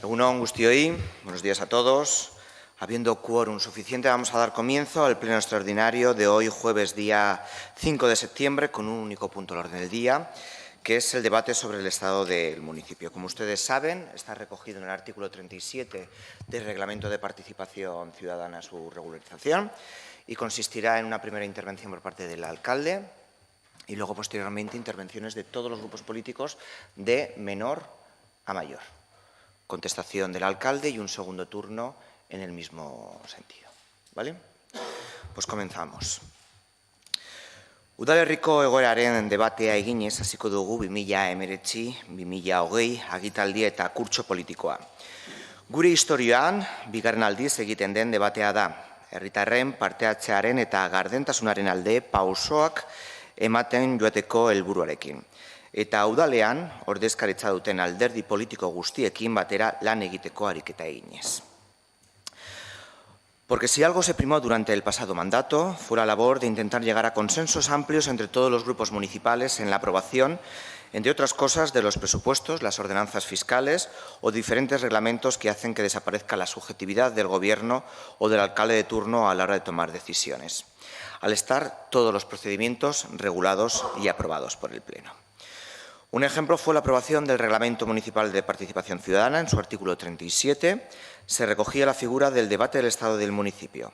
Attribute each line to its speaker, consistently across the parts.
Speaker 1: Egun on guztioi, buenos días a todos. Habiendo quórum suficiente, vamos a dar comienzo al pleno extraordinario de hoy, jueves día 5 de septiembre, con un único punto al orden del día, que es el debate sobre el estado del municipio. Como ustedes saben, está recogido en el artículo 37 del Reglamento de Participación Ciudadana su regularización y consistirá en una primera intervención por parte del alcalde y luego, posteriormente, intervenciones de todos los grupos políticos de menor a mayor. Contestación del alcalde y un segundo turno en el mismo sentido. ¿Vale? Pues comenzamos. Udalerriko egoeraren debatea eginez hasiko dugu 2019-2020 agitaldi eta kurtso politikoa. Gure historioan, bigarren aldiz egiten den debatea da. Herritarren parteatzearen eta gardentasunaren alde pausoak ematen joateko helburuarekin. Eta udalean, ordezkaritza duten alderdi politiko guztiekin batera lan egiteko ariketa eginez. Porque si algo se primó durante el pasado mandato, fue la labor de intentar llegar a consensos amplios entre todos los grupos municipales en la aprobación, entre otras cosas, de los presupuestos, las ordenanzas fiscales o diferentes reglamentos que hacen que desaparezca la subjetividad del Gobierno o del alcalde de turno a la hora de tomar decisiones, al estar todos los procedimientos regulados y aprobados por el Pleno. Un ejemplo fue la aprobación del Reglamento Municipal de Participación Ciudadana. En su artículo 37 se recogía la figura del debate del estado del municipio.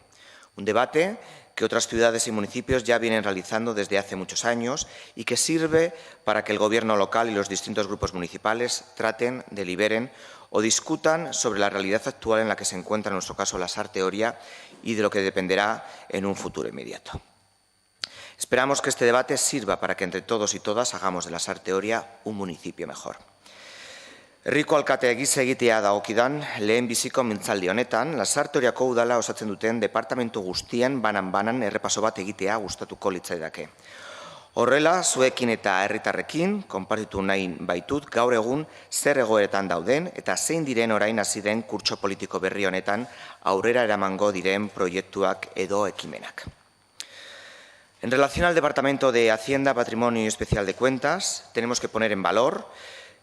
Speaker 1: Un debate que otras ciudades y municipios ya vienen realizando desde hace muchos años y que sirve para que el Gobierno local y los distintos grupos municipales traten, deliberen o discutan sobre la realidad actual en la que se encuentra, en nuestro caso, la Sarteoria y de lo que dependerá en un futuro inmediato. Esperamos que este debate sirva para que entre todos y todas hagamos de la Sarteoria un municipio mejor. Herriko alkate gisa egitea dagokidan, lehen biziko mintzaldi honetan, Lasarteoriako udala osatzen duten departamentu guztien banan-banan errepaso bat egitea gustatuko litzaidake. Horrela, zuekin eta herritarrekin, konpartitu nahi baitut gaur egun zer egoeretan dauden eta zein diren orain hasi den kurtso politiko berri honetan aurrera eramango diren proiektuak edo ekimenak. En relación al Departamento de Hacienda, Patrimonio y Especial de Cuentas, tenemos que poner en valor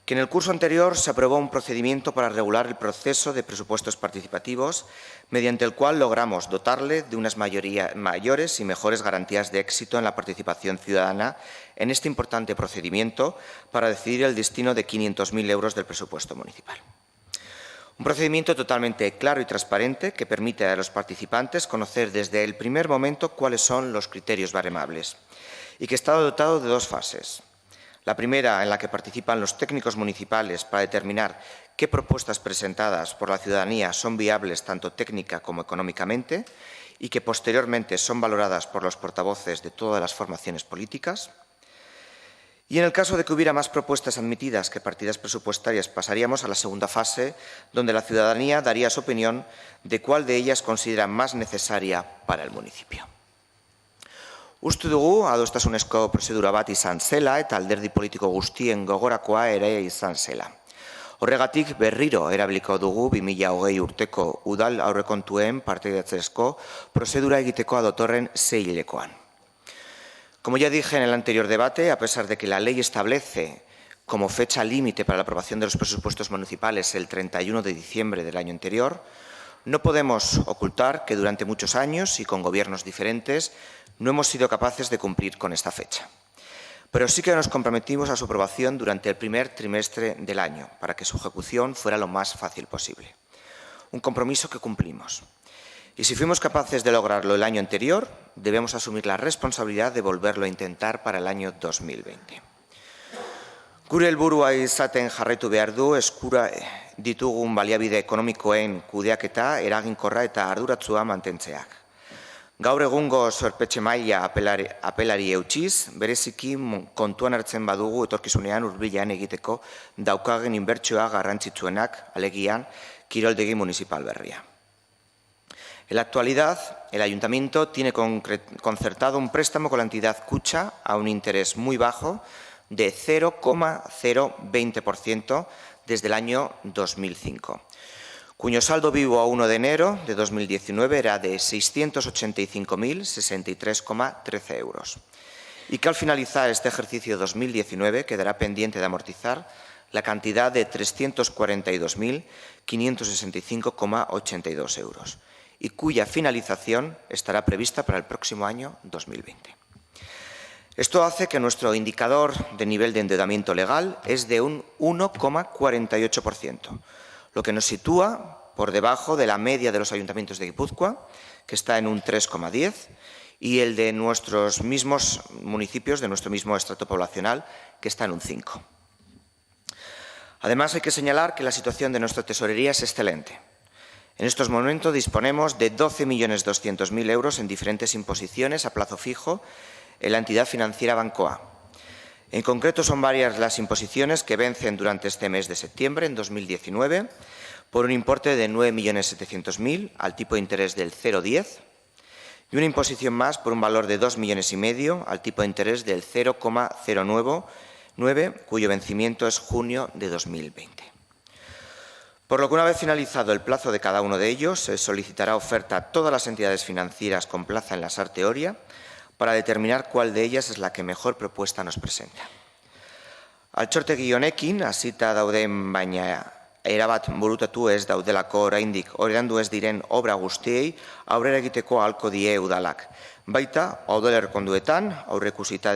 Speaker 1: que en el curso anterior se aprobó un procedimiento para regular el proceso de presupuestos participativos, mediante el cual logramos dotarle de unas mayores y mejores garantías de éxito en la participación ciudadana en este importante procedimiento para decidir el destino de 500.000 euros del presupuesto municipal. Un procedimiento totalmente claro y transparente que permite a los participantes conocer desde el primer momento cuáles son los criterios baremables y que está dotado de dos fases. La primera, en la que participan los técnicos municipales para determinar qué propuestas presentadas por la ciudadanía son viables tanto técnica como económicamente y que posteriormente son valoradas por los portavoces de todas las formaciones políticas. Y en el caso de que hubiera más propuestas admitidas que partidas presupuestarias, pasaríamos a la segunda fase, donde la ciudadanía daría su opinión de cuál de ellas considera más necesaria para el municipio. Uste dugu, adostasunezko prozedura bat izan zela eta alderdi politiko guztien gogorakoa ere izan zela. Horregatik berriro erabiliko dugu 2020 urteko udal aurrekontuen partaidatzezko prozedura egiteko datorren 6 hilekoan. Como ya dije en el anterior debate, a pesar de que la ley establece como fecha límite para la aprobación de los presupuestos municipales el 31 de diciembre del año anterior, no podemos ocultar que durante muchos años y con gobiernos diferentes no hemos sido capaces de cumplir con esta fecha. Pero sí que nos comprometimos a su aprobación durante el primer trimestre del año, para que su ejecución fuera lo más fácil posible. Un compromiso que cumplimos. Y si fuimos capaces de lograrlo el año anterior, debemos asumir la responsabilidad de volverlo a intentar para el año 2020. Gure helburua izaten jarraitu behar du eskura ditugun baliabide ekonomikoen kudeaketa eraginkorra eta arduratsua mantentzeak. Gaur egungo zorpetxe maila apelari eutsiz, bereziki kontuan hartzen badugu etorkizunean hurbilean egiteko daukagen inbertsioa garrantzitsuenak, alegian, kiroldegi municipal berria. En la actualidad, el Ayuntamiento tiene concertado un préstamo con la entidad Kutxa a un interés muy bajo de 0,020% desde el año 2005, cuyo saldo vivo a 1 de enero de 2019 era de 685.063,13 euros y que al finalizar este ejercicio 2019 quedará pendiente de amortizar la cantidad de 342.565,82 euros y cuya finalización estará prevista para el próximo año 2020. Esto hace que nuestro indicador de nivel de endeudamiento legal es de un 1,48%, lo que nos sitúa por debajo de la media de los ayuntamientos de Guipúzcoa, que está en un 3,10%, y el de nuestros mismos municipios, de nuestro mismo estrato poblacional, que está en un 5%. Además, hay que señalar que la situación de nuestra tesorería es excelente. En estos momentos disponemos de 12.200.000 euros en diferentes imposiciones a plazo fijo en la entidad financiera Bancoa. En concreto, son varias las imposiciones que vencen durante este mes de septiembre, en 2019, por un importe de 9.700.000 al tipo de interés del 0,10 y una imposición más por un valor de 2,5 millones al tipo de interés del 0,099, cuyo vencimiento es junio de 2020. Por lo que una vez finalizado el plazo de cada uno de ellos, se solicitará oferta a todas las entidades financieras con plaza en la SAR Teoria para determinar cuál de ellas es la que mejor propuesta nos presenta. Altxortegi honekin, hasita dauden baina erabat burutatu ez daudelako oraindik ordaindu ez diren obra guztiei aurrera egiteko ahalko die udalak. Baita, udalerrikonduetan aurreikusita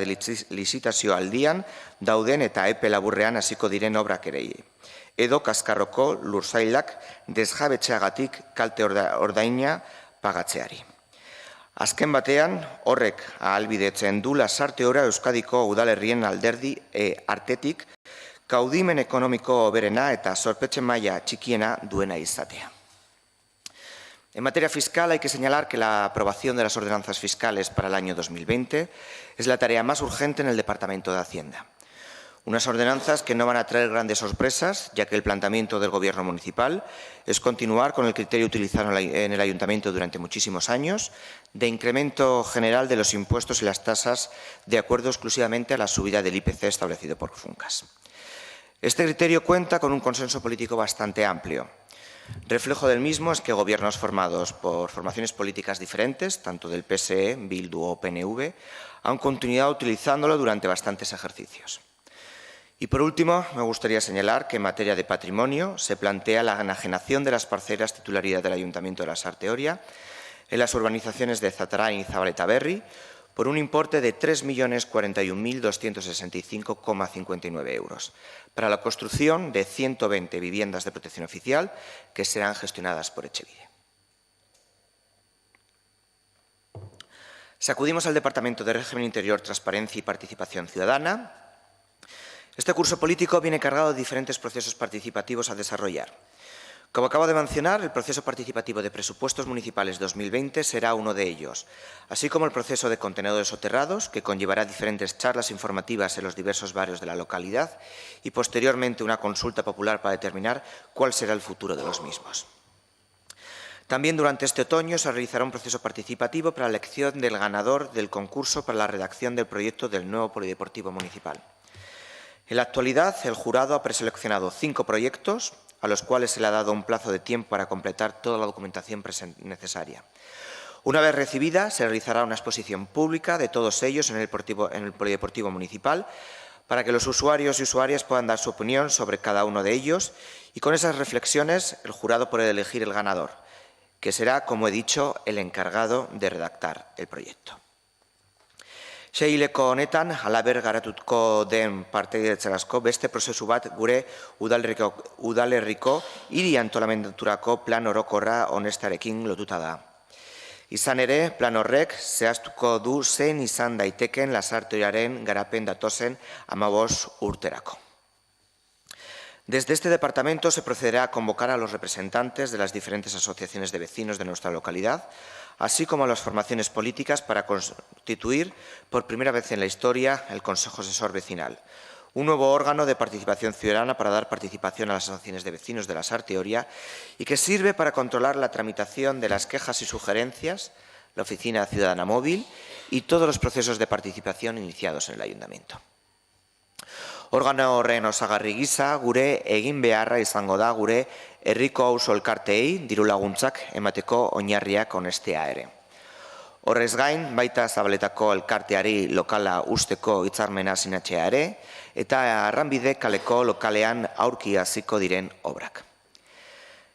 Speaker 1: lizitazio aldian dauden eta epe laburrean hasiko diren obrak ere. Edo Kaskarroko lursailak desjabetzeagatik kalte ordaina pagatzeari. Azken batean, horrek ahalbidetzen du SAR Teoria Euskadiko udalerrien alderdi artetik kaudimen ekonomiko hoberena eta zorpetze maila txikiena duena izatea. En materia fiscal hay que señalar que la aprobación de las ordenanzas fiscales para el año 2020 es la tarea más urgente en el Departamento de Hacienda. Unas ordenanzas que no van a traer grandes sorpresas, ya que el planteamiento del Gobierno municipal es continuar con el criterio utilizado en el Ayuntamiento durante muchísimos años de incremento general de los impuestos y las tasas de acuerdo exclusivamente a la subida del IPC establecido por Funcas. Este criterio cuenta con un consenso político bastante amplio. Reflejo del mismo es que gobiernos formados por formaciones políticas diferentes, tanto del PSE, Bildu o PNV, han continuado utilizándolo durante bastantes ejercicios. Y por último, me gustaría señalar que en materia de patrimonio se plantea la enajenación de las parcelas titularidad del Ayuntamiento de la SAR Teoria en las urbanizaciones de Zatarain y Zabaleta Berri por un importe de 3.041.265,59 euros para la construcción de 120 viviendas de protección oficial que serán gestionadas por Etxebide. Sacudimos al Departamento de Régimen Interior, Transparencia y Participación Ciudadana. Este curso político viene cargado de diferentes procesos participativos a desarrollar. Como acabo de mencionar, el proceso participativo de presupuestos municipales 2020 será uno de ellos, así como el proceso de contenedores soterrados, que conllevará diferentes charlas informativas en los diversos barrios de la localidad y posteriormente una consulta popular para determinar cuál será el futuro de los mismos. También durante este otoño se realizará un proceso participativo para la elección del ganador del concurso para la redacción del proyecto del nuevo polideportivo municipal. En la actualidad, el jurado ha preseleccionado 5 proyectos, a los cuales se le ha dado un plazo de tiempo para completar toda la documentación necesaria. Una vez recibida, se realizará una exposición pública de todos ellos en el polideportivo municipal para que los usuarios y usuarias puedan dar su opinión sobre cada uno de ellos y con esas reflexiones el jurado podrá elegir el ganador, que será, como he dicho, el encargado de redactar el proyecto. Seileko honetan, halaber garatuko den partaidetzarako beste prozesu bat gure udalerriko hiri antolamenturako plan orokorra honestarekin lotuta da. Izan ere, plan horrek zehaztuko du zein izan daiteken SAR Teoriaren garapen datozen 15 urterako. Desde este departamento se procederá a convocar a los representantes de las diferentes asociaciones de vecinos de nuestra localidad, así como a las formaciones políticas para constituir por primera vez en la historia el Consejo Asesor Vecinal, un nuevo órgano de participación ciudadana para dar participación a las asociaciones de vecinos de la SAR Teoria y que sirve para controlar la tramitación de las quejas y sugerencias, la Oficina Ciudadana Móvil y todos los procesos de participación iniciados en el Ayuntamiento. Organo horren osagarri gisa, gure egin beharra izango da gure herriko auzo elkarteei diru laguntzak emateko oinarriak onestea ere. Horrez gain, baita Zabaletako elkarteari lokala usteko hitzarmena sinatzea ere, eta Arranbide kaleko lokalean aurki hasiko diren obrak.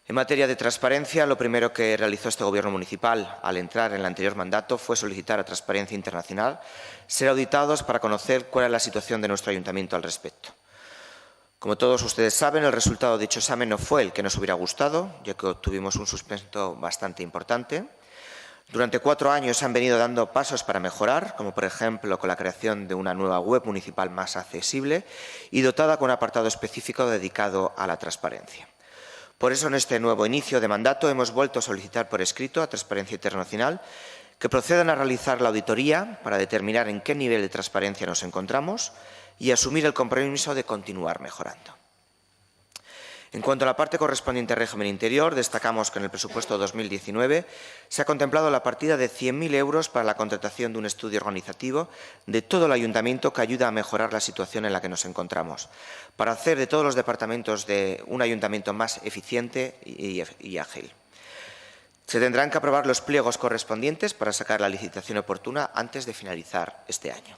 Speaker 1: En materia de transparencia, lo primero que realizó este Gobierno municipal al entrar en el anterior mandato fue solicitar a Transparencia Internacional ser auditados para conocer cuál es la situación de nuestro ayuntamiento al respecto. Como todos ustedes saben, el resultado de dicho examen no fue el que nos hubiera gustado, ya que obtuvimos un suspenso bastante importante. Durante 4 años se han venido dando pasos para mejorar, como por ejemplo con la creación de una nueva web municipal más accesible y dotada con un apartado específico dedicado a la transparencia. Por eso, en este nuevo inicio de mandato, hemos vuelto a solicitar por escrito a Transparencia Internacional que procedan a realizar la auditoría para determinar en qué nivel de transparencia nos encontramos y asumir el compromiso de continuar mejorando. En cuanto a la parte correspondiente al régimen interior, destacamos que en el presupuesto 2019 se ha contemplado la partida de 100.000 euros para la contratación de un estudio organizativo de todo el ayuntamiento que ayuda a mejorar la situación en la que nos encontramos, para hacer de todos los departamentos de un ayuntamiento más eficiente y ágil. Se tendrán que aprobar los pliegos correspondientes para sacar la licitación oportuna antes de finalizar este año.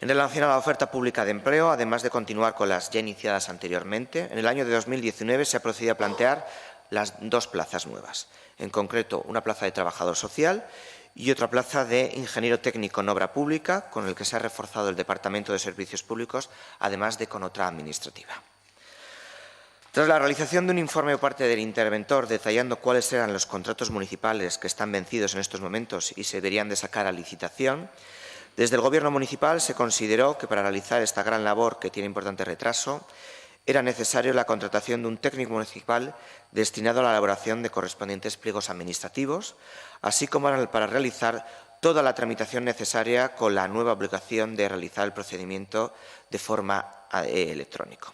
Speaker 1: En relación a la oferta pública de empleo, además de continuar con las ya iniciadas anteriormente, en el año de 2019 se ha procedido a plantear las 2 plazas nuevas. En concreto, una plaza de trabajador social y otra plaza de ingeniero técnico en obra pública, con el que se ha reforzado el Departamento de Servicios Públicos, además de con otra administrativa. Tras la realización de un informe por parte del interventor detallando cuáles eran los contratos municipales que están vencidos en estos momentos y se deberían de sacar a licitación, desde el Gobierno municipal se consideró que para realizar esta gran labor, que tiene importante retraso, era necesario la contratación de un técnico municipal destinado a la elaboración de correspondientes pliegos administrativos, así como para realizar toda la tramitación necesaria con la nueva obligación de realizar el procedimiento de forma electrónica.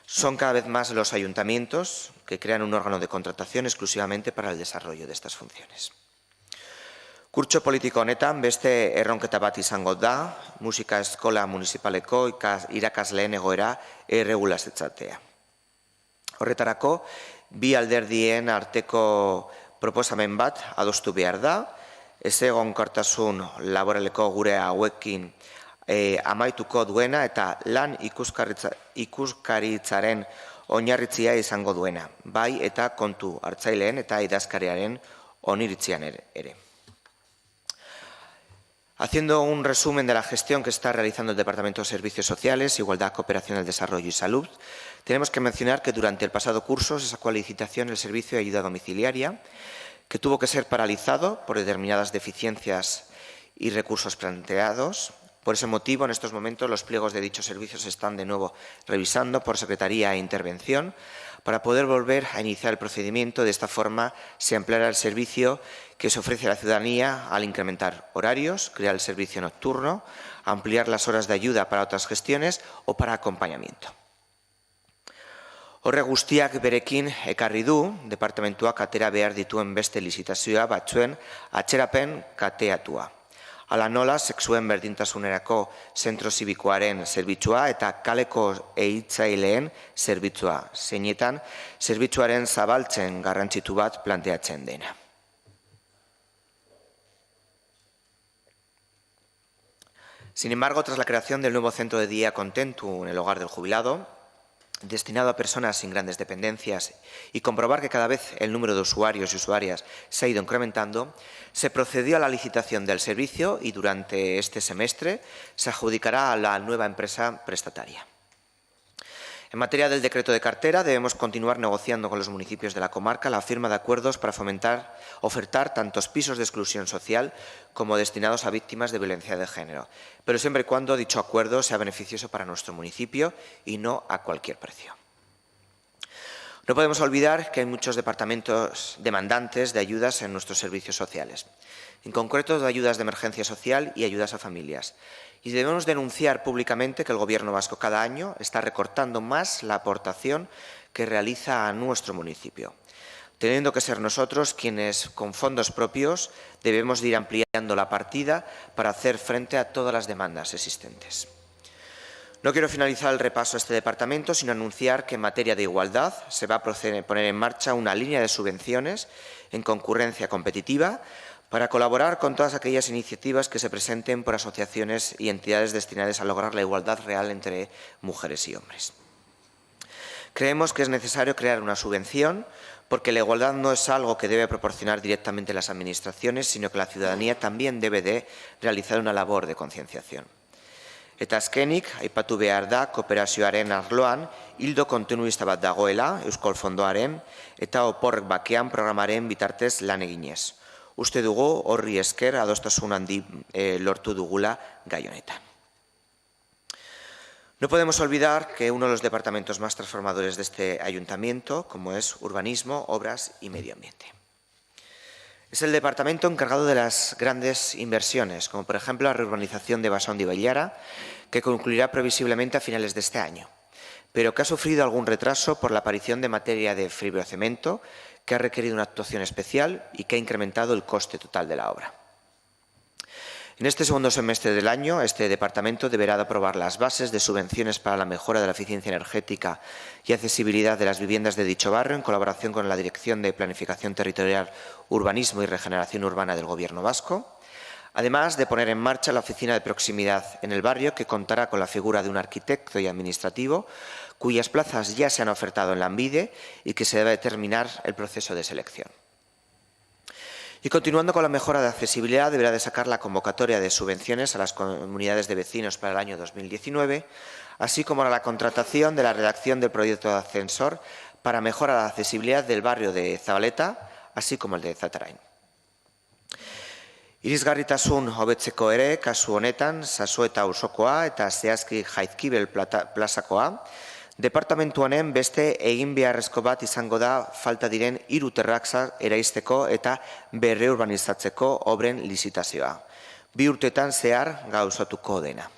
Speaker 1: Son cada vez más los ayuntamientos que crean un órgano de contratación exclusivamente para el desarrollo de estas funciones. Kurtso politiko honetan beste erronketa bat izango da, musika eskola municipaleko irakasleen egoera erregulazioa. Horretarako, bi alderdien arteko proposamen bat adostu behar da, ezegonkortasun laboraleko gure hauekin amaituko duena eta lan ikuskaritzaren oinarritzia izango duena, bai eta kontu hartzaileen eta idazkariaren oniritzian ere. Haciendo un resumen de la gestión que está realizando el Departamento de Servicios Sociales, Igualdad, Cooperación al Desarrollo y Salud, tenemos que mencionar que durante el pasado curso se sacó a licitación el servicio de ayuda domiciliaria, que tuvo que ser paralizado por determinadas deficiencias y recursos planteados. Por ese motivo, en estos momentos, los pliegos de dichos servicios se están de nuevo revisando por Secretaría e Intervención para poder volver a iniciar el procedimiento. De esta forma, se ampliará el servicio que se ofrece a la ciudadanía al incrementar horarios, crear el servicio nocturno, ampliar las horas de ayuda para otras gestiones o para acompañamiento. Horre guztiak berekin ekarri du, departamentuak atera behar dituen beste lizitazioa batzuen atzerapen kateatua. Hala nola, sexuen berdintasunerako zentro zibikoaren zerbitzua eta kaleko ehitzaileen zerbitzua, zeinetan zerbitzuaren zabaltzen garrantzitu bat planteatzen dena. Sin embargo, tras la creación del nuevo centro de día Contentu en el hogar del jubilado, destinado a personas sin grandes dependencias, y comprobar que cada vez el número de usuarios y usuarias se ha ido incrementando, se procedió a la licitación del servicio y durante este semestre se adjudicará a la nueva empresa prestataria. En materia del decreto de cartera, debemos continuar negociando con los municipios de la comarca la firma de acuerdos para ofertar tantos pisos de exclusión social como destinados a víctimas de violencia de género, pero siempre y cuando dicho acuerdo sea beneficioso para nuestro municipio y no a cualquier precio. No podemos olvidar que hay muchos departamentos demandantes de ayudas en nuestros servicios sociales, en concreto de ayudas de emergencia social y ayudas a familias. Y debemos denunciar públicamente que el Gobierno vasco cada año está recortando más la aportación que realiza a nuestro municipio, teniendo que ser nosotros quienes, con fondos propios, debemos de ir ampliando la partida para hacer frente a todas las demandas existentes. No quiero finalizar el repaso a este departamento sin anunciar que en materia de igualdad se va a poner en marcha una línea de subvenciones en concurrencia competitiva para colaborar con todas aquellas iniciativas que se presenten por asociaciones y entidades destinadas a lograr la igualdad real entre mujeres y hombres. Creemos que es necesario crear una subvención porque la igualdad no es algo que debe proporcionar directamente las administraciones, sino que la ciudadanía también debe de realizar una labor de concienciación. Eta azkenik, aipatu behar da kooperazioaren arloan, ildo kontinuista bat dagoela, Euskal Fondoaren, eta oporrek bakean programaren bitartez lan eginez. Uste dugu horri esker adostasun handi lortu dugula gai honetan. No podemos olvidar que uno de los departamentos más transformadores de este ayuntamiento, como es Urbanismo, Obras y Medio Ambiente. Es el departamento encargado de las grandes inversiones, como por ejemplo la reurbanización de Basón de Bailara, que concluirá previsiblemente a finales de este año, pero que ha sufrido algún retraso por la aparición de materia de fibrocemento, que ha requerido una actuación especial y que ha incrementado el coste total de la obra. En este segundo semestre del año, este departamento deberá de aprobar las bases de subvenciones para la mejora de la eficiencia energética y accesibilidad de las viviendas de dicho barrio, en colaboración con la Dirección de Planificación Territorial, Urbanismo y Regeneración Urbana del Gobierno vasco, además de poner en marcha la oficina de proximidad en el barrio, que contará con la figura de un arquitecto y administrativo, cuyas plazas ya se han ofertado en Lanbide y que se debe terminar el proceso de selección. Y continuando con la mejora de accesibilidad, deberá de sacar la convocatoria de subvenciones a las comunidades de vecinos para el año 2019, así como la contratación de la redacción del proyecto de ascensor para mejorar la accesibilidad del barrio de Zabaleta, así como el de Zatarain. Irisgarritasun hobetzeko ere, kasu honetan, Sasoeta auzokoa eta zehazki Jaizkibel plazakoa, departamentu honen beste egin beharrezko bat izango da falta diren 3 terrazak eraisteko eta berreurbanizatzeko obren lizitazioa. 2 urtetan zehar gauzatuko dena.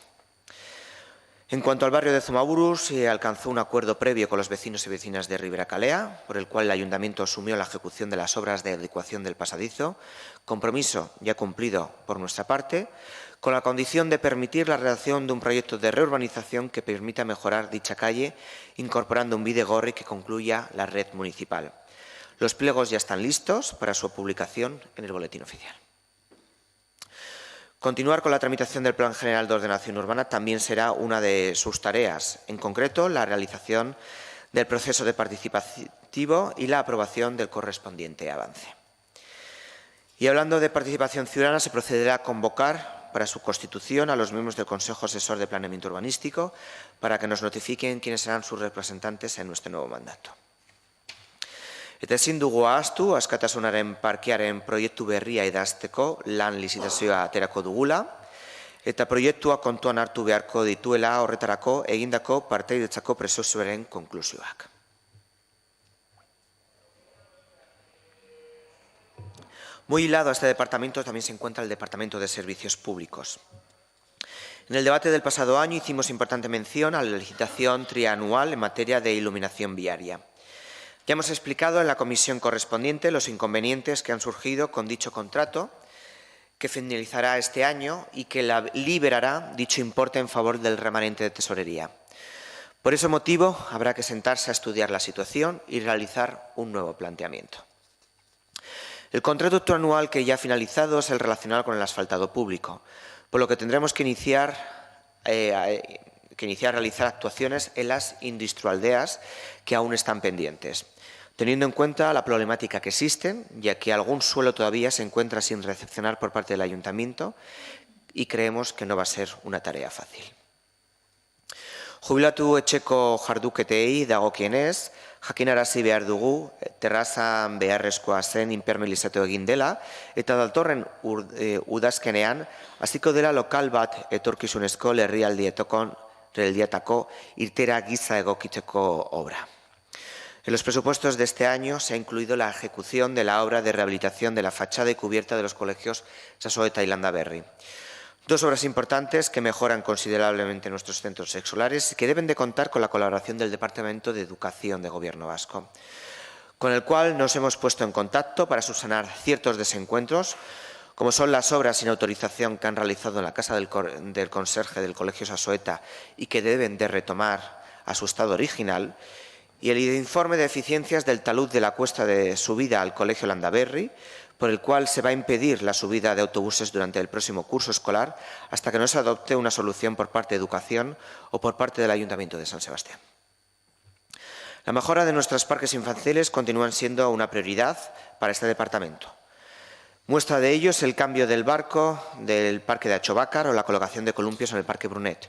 Speaker 1: En cuanto al barrio de Zumaburu, se alcanzó un acuerdo previo con los vecinos y vecinas de Ribera Calea, por el cual el Ayuntamiento asumió la ejecución de las obras de adecuación del pasadizo, compromiso ya cumplido por nuestra parte, con la condición de permitir la redacción de un proyecto de reurbanización que permita mejorar dicha calle, incorporando un bidegorri que concluya la red municipal. Los pliegos ya están listos para su publicación en el Boletín Oficial. Continuar con la tramitación del Plan General de Ordenación Urbana también será una de sus tareas, en concreto la realización del proceso de participativo y la aprobación del correspondiente avance. Y hablando de participación ciudadana, se procederá a convocar para su constitución a los miembros del Consejo Asesor de Planeamiento Urbanístico para que nos notifiquen quiénes serán sus representantes en nuestro nuevo mandato. Eta ezin dugu ahaztu, askatasunaren parkearen proiektu berria idazteko lan lizitazioa aterako dugula, eta proiektua kontuan hartu beharko dituela horretarako egindako partaidetzako prozesuen konklusioak. Muy hilado a este departamento también se encuentra el Departamento de Servicios Públicos. En el debate del pasado año hicimos importante mención a la licitación trianual en materia de iluminación viaria. Ya hemos explicado en la comisión correspondiente los inconvenientes que han surgido con dicho contrato, que finalizará este año y que liberará dicho importe en favor del remanente de tesorería. Por ese motivo, habrá que sentarse a estudiar la situación y realizar un nuevo planteamiento. El contrato anual que ya ha finalizado es el relacionado con el asfaltado público, por lo que tendremos que iniciar a realizar actuaciones en las industrialdeas que aún están pendientes, teniendo en cuenta la problemática que existen, ya que algún suelo todavía se encuentra sin recepcionar por parte del Ayuntamiento y creemos que no va a ser una tarea fácil. Jubilatu etxeko jarduketei dagokienez, jakinarazi behar dugu terrazan beharrezkoa zen impermeabilizatu egin dela eta datorren udazkenean hasiko dela lokal bat etorkizunezko herrialdietako irtera giza egokitzeko obra. En los presupuestos de este año se ha incluido la ejecución de la obra de rehabilitación de la fachada y cubierta de los colegios Sasoeta y Landaberri. 2 obras importantes que mejoran considerablemente nuestros centros escolares y que deben de contar con la colaboración del Departamento de Educación de Gobierno vasco, con el cual nos hemos puesto en contacto para subsanar ciertos desencuentros, como son las obras sin autorización que han realizado en la Casa del Conserje del Colegio Sasoeta y que deben de retomar a su estado original, y el informe de eficiencias del talud de la cuesta de subida al Colegio Landaberri, por el cual se va a impedir la subida de autobuses durante el próximo curso escolar hasta que no se adopte una solución por parte de Educación o por parte del Ayuntamiento de San Sebastián. La mejora de nuestros parques infantiles continúan siendo una prioridad para este departamento. Muestra de ello es el cambio del barco del Parque de Achovácar o la colocación de columpios en el Parque Brunet.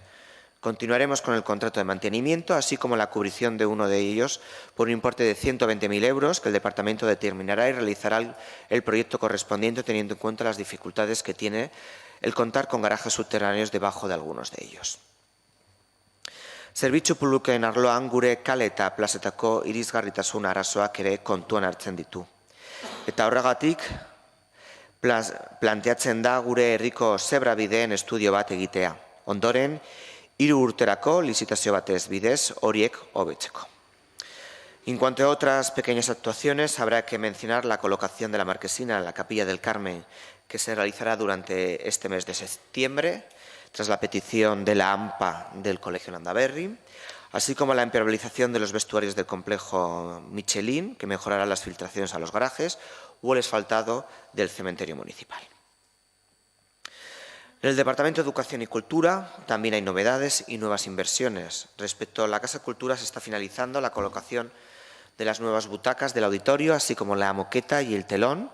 Speaker 1: Continuaremos con el contrato de mantenimiento, así como la cubrición de uno de ellos por un importe de 120.000 euros que el Departamento determinará y realizará el proyecto correspondiente teniendo en cuenta las dificultades que tiene el contar con garajes subterráneos debajo de algunos de ellos. Zerbitzu publikoen arloan gure kale eta plazetako irisgarritasun arazoak ere kontuan hartzen ditu. Eta horregatik, planteatzen da gure herriko zebrabideen estudio bat egitea. Ondoren, 3 urterako lizitazio batez bidez horiek hobetzeko. En cuanto a otras pequeñas actuaciones, habrá que mencionar la colocación de la marquesina en la Capilla del Carmen, que se realizará durante este mes de septiembre, tras la petición de la AMPA del Colegio Landaberri, así como la impermeabilización de los vestuarios del complejo Michelin, que mejorará las filtraciones a los garajes, o el asfaltado del cementerio municipal. En el Departamento de Educación y Cultura también hay novedades y nuevas inversiones. Respecto a la Casa Cultura, se está finalizando la colocación de las nuevas butacas del auditorio, así como la moqueta y el telón,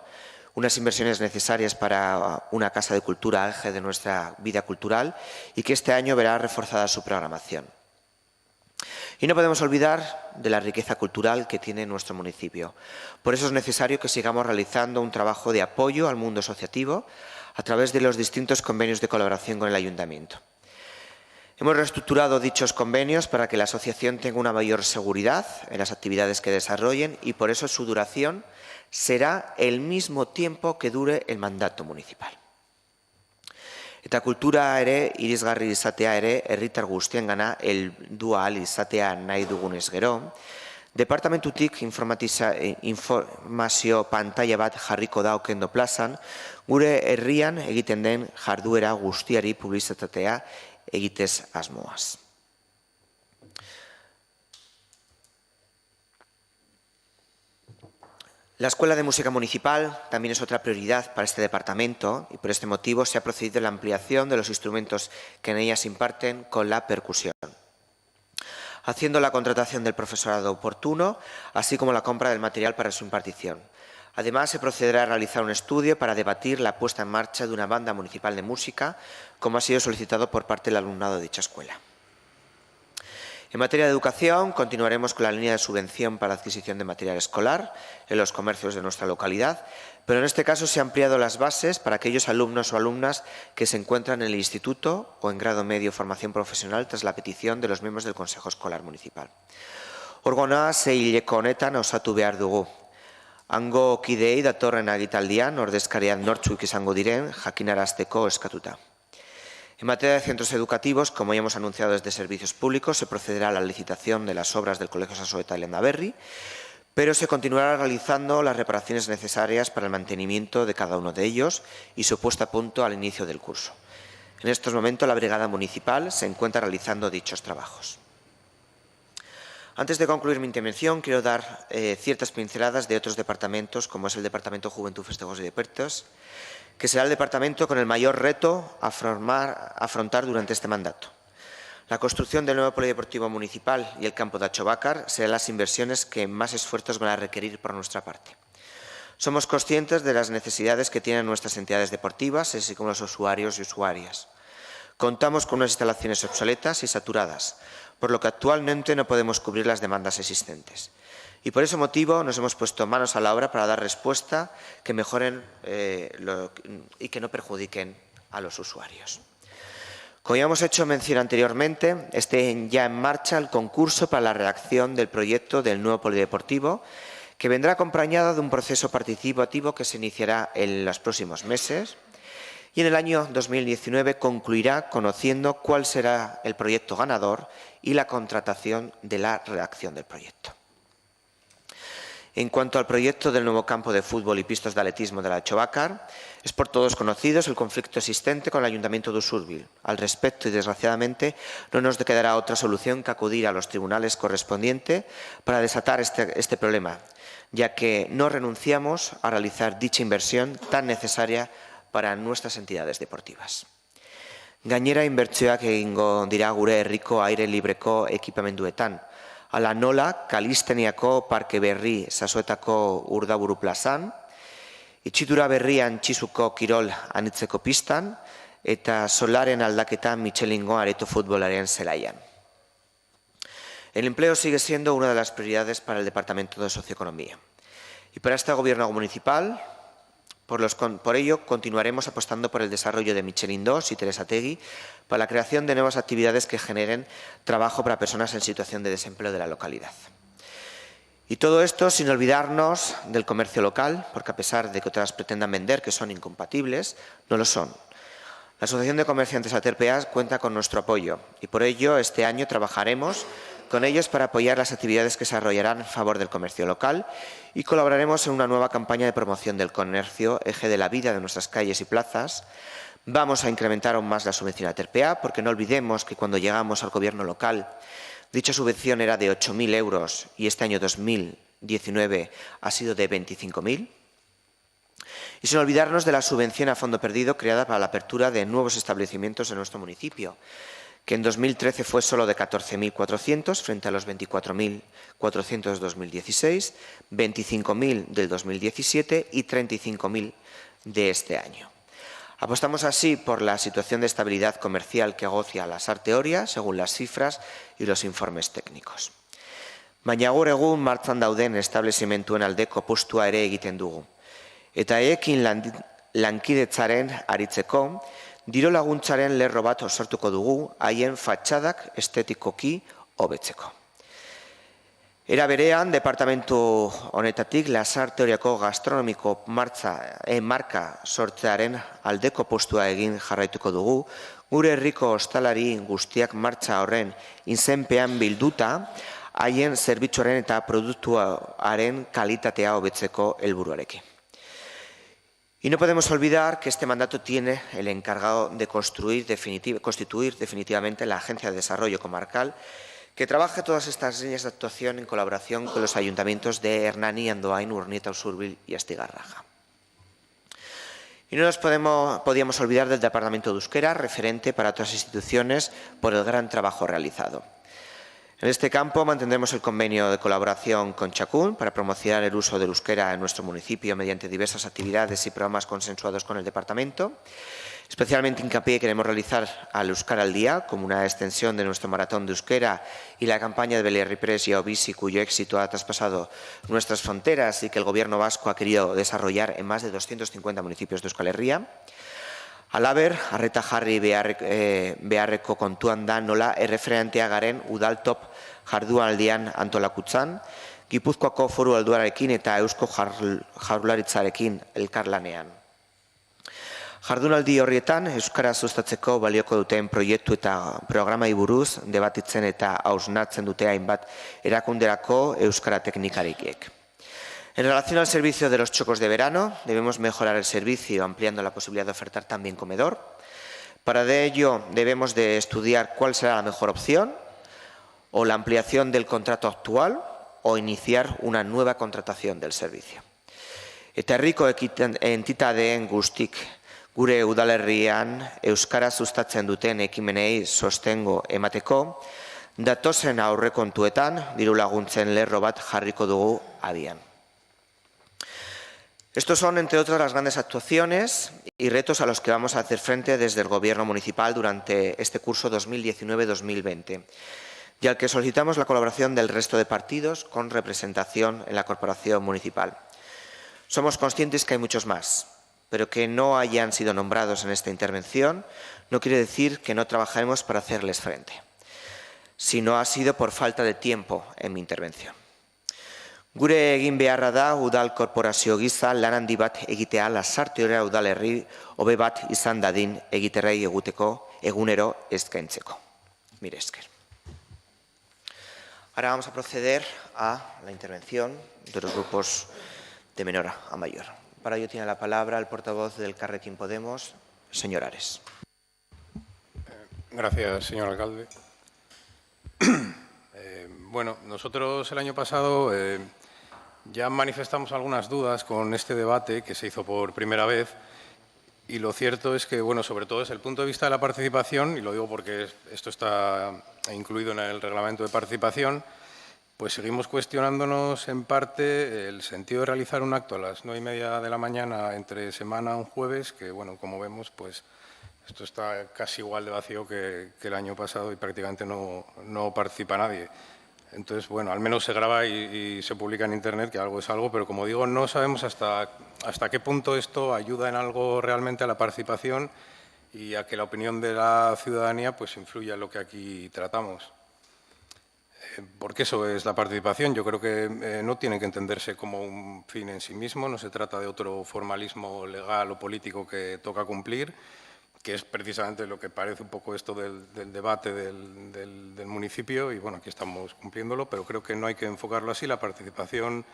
Speaker 1: unas inversiones necesarias para una casa de cultura eje de nuestra vida cultural y que este año verá reforzada su programación. Y no podemos olvidar de la riqueza cultural que tiene nuestro municipio. Por eso es necesario que sigamos realizando un trabajo de apoyo al mundo asociativo a través de los distintos convenios de colaboración con el Ayuntamiento. Hemos reestructurado dichos convenios para que la asociación tenga una mayor seguridad en las actividades que desarrollen y por eso su duración será el mismo tiempo que dure el mandato municipal. Eta kultura ere, irisgarri izatea ere, herritar guztiengana heldu ahal izatea nahi dugunez gero, departamentutik informazio pantaila bat jarriko da Okendo plazan, gure herrian egiten den jarduera guztiari publizitatea egitez asmoaz. La Escuela de Música Municipal también es otra prioridad para este departamento y por este motivo se ha procedido a la ampliación de los instrumentos que en ella se imparten con la percusión, haciendo la contratación del profesorado oportuno, así como la compra del material para su impartición. Además, se procederá a realizar un estudio para debatir la puesta en marcha de una banda municipal de música, como ha sido solicitado por parte del alumnado de dicha escuela. En materia de educación, continuaremos con la línea de subvención para la adquisición de material escolar en los comercios de nuestra localidad, pero en este caso se han ampliado las bases para aquellos alumnos o alumnas que se encuentran en el instituto o en grado medio formación profesional tras la petición de los miembros del Consejo Escolar Municipal. Organoa 6 hileko honetan osatu behar dugu. Hango kideei datorren agitaldian ordezkariak nortzuk izango diren jakinarazteko eskatuta. En materia de centros educativos, como ya hemos anunciado desde Servicios Públicos, se procederá a la licitación de las obras del Colegio Sasoeta y Landaberri, pero se continuará realizando las reparaciones necesarias para el mantenimiento de cada uno de ellos y su puesta a punto al inicio del curso. En estos momentos, la Brigada Municipal se encuentra realizando dichos trabajos. Antes de concluir mi intervención, quiero dar ciertas pinceladas de otros departamentos, como es el Departamento de Juventud, Festejos y Deportes, que será el departamento con el mayor reto a afrontar durante este mandato. La construcción del nuevo polideportivo municipal y el campo de Achovácar serán las inversiones que más esfuerzos van a requerir por nuestra parte. Somos conscientes de las necesidades que tienen nuestras entidades deportivas, así como los usuarios y usuarias. Contamos con unas instalaciones obsoletas y saturadas, por lo que actualmente no podemos cubrir las demandas existentes. Y por ese motivo nos hemos puesto manos a la obra para dar respuesta que mejoren y que no perjudiquen a los usuarios. Como ya hemos hecho mención anteriormente, está ya en marcha el concurso para la redacción del proyecto del nuevo polideportivo, que vendrá acompañado de un proceso participativo que se iniciará en los próximos meses y en el año 2019 concluirá conociendo cuál será el proyecto ganador y la contratación de la redacción del proyecto. En cuanto al proyecto del nuevo campo de fútbol y pistas de atletismo de la Achovácar, es por todos conocidos el conflicto existente con el Ayuntamiento de Usurbil. Al respecto, y desgraciadamente, no nos quedará otra solución que acudir a los tribunales correspondientes para desatar este problema, ya que no renunciamos a realizar dicha inversión tan necesaria para nuestras entidades deportivas. Gainera inbertsioak egingo dira gure herriko aire libreko ekipamenduetan. Hala nola, Kalisteniako parke berri Sasoetako Urdaburu plazan, itxitura berrian Txizuko kirol anitzeko pistan, eta solaren aldaketa Michelingo areto futbolaren zelaian. El empleo sigue siendo una de las prioridades para el Departamento de Socioeconomía. Y para este Gobierno municipal, por ello, continuaremos apostando por el desarrollo de Michelin 2 y Teresategui para la creación de nuevas actividades que generen trabajo para personas en situación de desempleo de la localidad. Y todo esto sin olvidarnos del comercio local, porque a pesar de que otras pretendan vender que son incompatibles, no lo son. La Asociación de Comerciantes Aterpeas cuenta con nuestro apoyo y por ello este año trabajaremos con ellos para apoyar las actividades que se desarrollarán en favor del comercio local y colaboraremos en una nueva campaña de promoción del comercio, eje de la vida de nuestras calles y plazas. Vamos a incrementar aún más la subvención a Terpea, porque no olvidemos que cuando llegamos al gobierno local, dicha subvención era de 8.000 euros y este año 2019 ha sido de 25.000. Y sin olvidarnos de la subvención a fondo perdido creada para la apertura de nuevos establecimientos en nuestro municipio, que en 2013 fue solo de 14.400 frente a los 24.400 de 2016, 25.000 del 2017 y 35.000 de este año. Apostamos así por la situación de estabilidad comercial que goza la Sarteoria, según las cifras y los informes técnicos. Baina gaur egun martxan dauden establezimentuen aldeko postua ere egiten dugu. Eta ekin lankidetzaren aritzeko, diru laguntzaren lerro bat sortuko dugu haien fatxadak estetikoki hobetzeko. Era berean, departamentu honetatik Lasarteoriako gastronomiko marka sortzearen aldeko postua egin jarraituko dugu, gure herriko ostalari guztiak martxa horren izenpean bilduta, haien zerbitzuaren eta produktuaren kalitatea hobetzeko helburuarekin. Y no podemos olvidar que este mandato tiene el encargado de constituir definitivamente la Agencia de Desarrollo Comarcal, que trabaja todas estas líneas de actuación en colaboración con los ayuntamientos de Hernani, Andoain, Urnieta, Usurbil y Astigarraga. Y no nos podíamos olvidar del Departamento de Euskera, referente para otras instituciones, por el gran trabajo realizado. En este campo mantendremos el convenio de colaboración con Chacún para promocionar el uso del euskera en nuestro municipio mediante diversas actividades y programas consensuados con el departamento. Especialmente hincapié queremos realizar al Euskara al Día como una extensión de nuestro maratón de euskera y la campaña de Belerri Press y Obisi, cuyo éxito ha traspasado nuestras fronteras y que el Gobierno vasco ha querido desarrollar en más de 250 municipios de Euskal Herria. Halaber, arreta jarri beharreko kontuan da nola erreferentea garen udaltop jardunaldian antolakutzan, Gipuzkoako Foru Aldundiarekin eta Eusko Jaurlaritzarekin elkarlanean. Jardunaldi horrietan, euskara sustatzeko balioko duten proiektu eta programai buruz debatitzen eta hausnartzen dute hainbat erakunderako euskara teknikariek. En relación al servicio de los chocos de verano, debemos mejorar el servicio ampliando la posibilidad de ofertar también comedor. Para ello debemos de estudiar cuál será la mejor opción, o la ampliación del contrato actual, o iniciar una nueva contratación del servicio. Eta herriko entitateen guztik gure udalerrian euskara sustatzen duten ekimenei sostengo emateko, datozen aurrekontuetan diru laguntzen lerro bat jarriko dugu abian. Estos son, entre otras, las grandes actuaciones y retos a los que vamos a hacer frente desde el Gobierno municipal durante este curso 2019-2020 y al que solicitamos la colaboración del resto de partidos con representación en la corporación municipal. Somos conscientes que hay muchos más, pero que no hayan sido nombrados en esta intervención no quiere decir que no trabajaremos para hacerles frente, sino ha sido por falta de tiempo en mi intervención. Gure egin beharra da udal korporazio gisa lan handi bat egitea Lasarteoria udalerri hobe bat izan dadin egiterrei eguteko egunero eskaintzeko. Mire esker. Ahora vamos a proceder a la intervención de los grupos de menor a mayor. Para ello tiene la palabra el portavoz del Carrequín Podemos, señor Ares.
Speaker 2: Gracias, señor alcalde. Bueno, nosotros el año pasado Ya manifestamos algunas dudas con este debate que se hizo por primera vez y lo cierto es que, bueno, sobre todo desde el punto de vista de la participación, y lo digo porque esto está incluido en el reglamento de participación, pues seguimos cuestionándonos en parte el sentido de realizar un acto a las 9:30 de la mañana entre semana un jueves, que, bueno, como vemos, pues esto está casi igual de vacío que el año pasado y prácticamente no participa nadie. Entonces, bueno, al menos se graba y se publica en Internet, que algo es algo, pero como digo, no sabemos hasta qué punto esto ayuda en algo realmente a la participación y a que la opinión de la ciudadanía pues influya en lo que aquí tratamos. Porque eso es la participación. Yo creo que no tiene que entenderse como un fin en sí mismo, no se trata de otro formalismo legal o político que toca cumplir, que es precisamente lo que parece un poco esto del debate del municipio y, bueno, aquí estamos cumpliéndolo, pero creo que no hay que enfocarlo así. La participación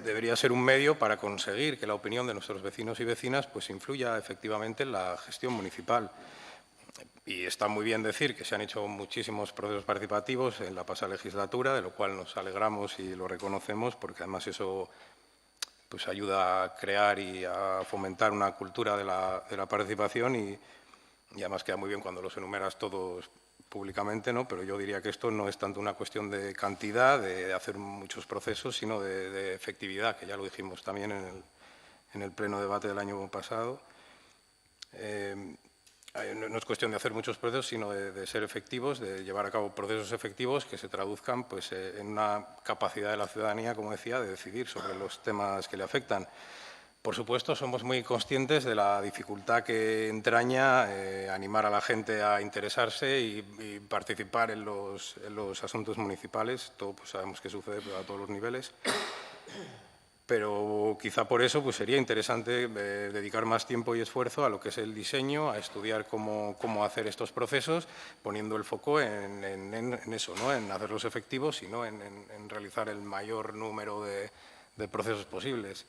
Speaker 2: debería ser un medio para conseguir que la opinión de nuestros vecinos y vecinas pues influya efectivamente en la gestión municipal. Y está muy bien decir que se han hecho muchísimos procesos participativos en la pasada legislatura, de lo cual nos alegramos y lo reconocemos, porque además eso pues ayuda a crear y a fomentar una cultura de la participación y además queda muy bien cuando los enumeras todos públicamente, ¿no? Pero yo diría que esto no es tanto una cuestión de cantidad, de hacer muchos procesos, sino de efectividad, que ya lo dijimos también en el pleno debate del año pasado. No es cuestión de hacer muchos procesos, sino de ser efectivos, de llevar a cabo procesos efectivos que se traduzcan pues, en una capacidad de la ciudadanía, como decía, de decidir sobre los temas que le afectan. Por supuesto, somos muy conscientes de la dificultad que entraña animar a la gente a interesarse y participar en los asuntos municipales. Todo pues, sabemos que sucede a todos los niveles. Pero quizá por eso pues, sería interesante dedicar más tiempo y esfuerzo a lo que es el diseño, a estudiar cómo hacer estos procesos, poniendo el foco en eso, ¿no? En hacerlos efectivos y no en realizar el mayor número de procesos posibles.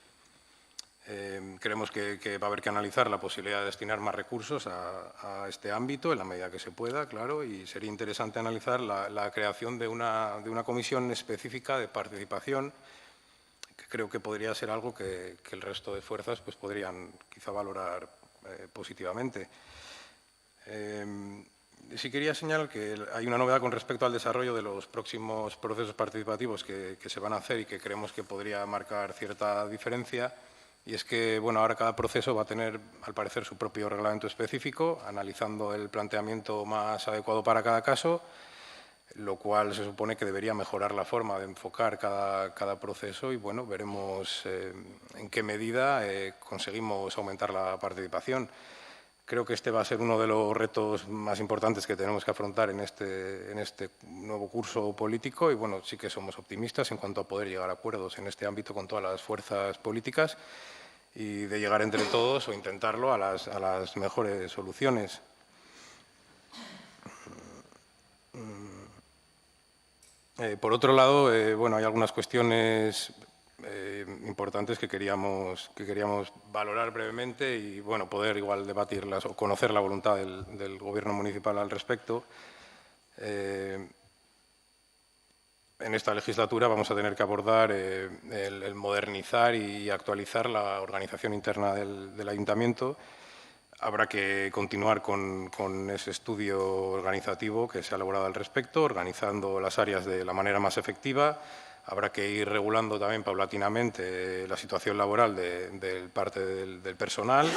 Speaker 2: Creemos que va a haber que analizar la posibilidad de destinar más recursos a este ámbito en la medida que se pueda, claro, y sería interesante analizar la creación de una comisión específica de participación, que creo que podría ser algo que el resto de fuerzas pues, podrían quizá valorar positivamente. Sí quería señalar que hay una novedad con respecto al desarrollo de los próximos procesos participativos que se van a hacer y que creemos que podría marcar cierta diferencia. Y es que, bueno, ahora cada proceso va a tener, al parecer, su propio reglamento específico, analizando el planteamiento más adecuado para cada caso, lo cual se supone que debería mejorar la forma de enfocar cada proceso y, bueno, veremos en qué medida conseguimos aumentar la participación. Creo que este va a ser uno de los retos más importantes que tenemos que afrontar en este nuevo curso político y, bueno, sí que somos optimistas en cuanto a poder llegar a acuerdos en este ámbito con todas las fuerzas políticas y de llegar entre todos o intentarlo a las mejores soluciones. Por otro lado, bueno, hay algunas cuestiones importantes que queríamos valorar brevemente y, bueno, poder igual debatirlas o conocer la voluntad del Gobierno municipal al respecto. En esta legislatura vamos a tener que abordar el modernizar y actualizar la organización interna del Ayuntamiento. Habrá que continuar con ese estudio organizativo que se ha elaborado al respecto, organizando las áreas de la manera más efectiva. Habrá que ir regulando también paulatinamente la situación laboral de parte del personal,